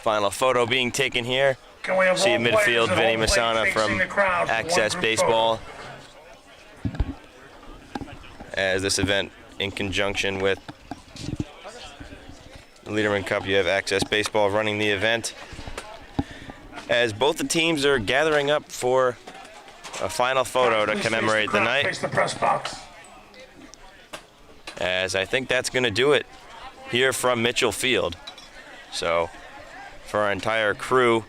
final photo being taken here. Can we have See all midfield, players at Vinny home plate Masana facing from the crowd for one Axcess group Baseball. photo? As this event in conjunction with the Leiderman Cup, you have Axcess Baseball running the event. As both the teams are gathering up for a final photo to Please commemorate face the crowd, night. Face the press box. As I think that's going to do it here from Mitchell Field. So for our entire crew,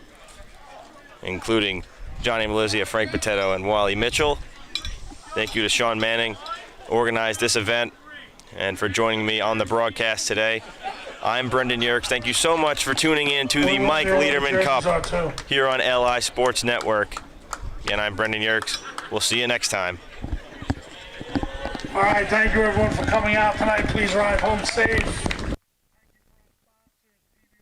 including Johnny Malizia, Frank Potato, and Wally Mitchell, thank you to Sean Manning, organized this event, and for joining me on the broadcast today. I'm Brendan Yerkes. Thank you so much for tuning in to the Mike Leiderman Cup here on LI Sports Network. Again, I'm Brendan Yerkes. We'll see you next time. All right, thank you everyone for coming out tonight. Please ride home safe.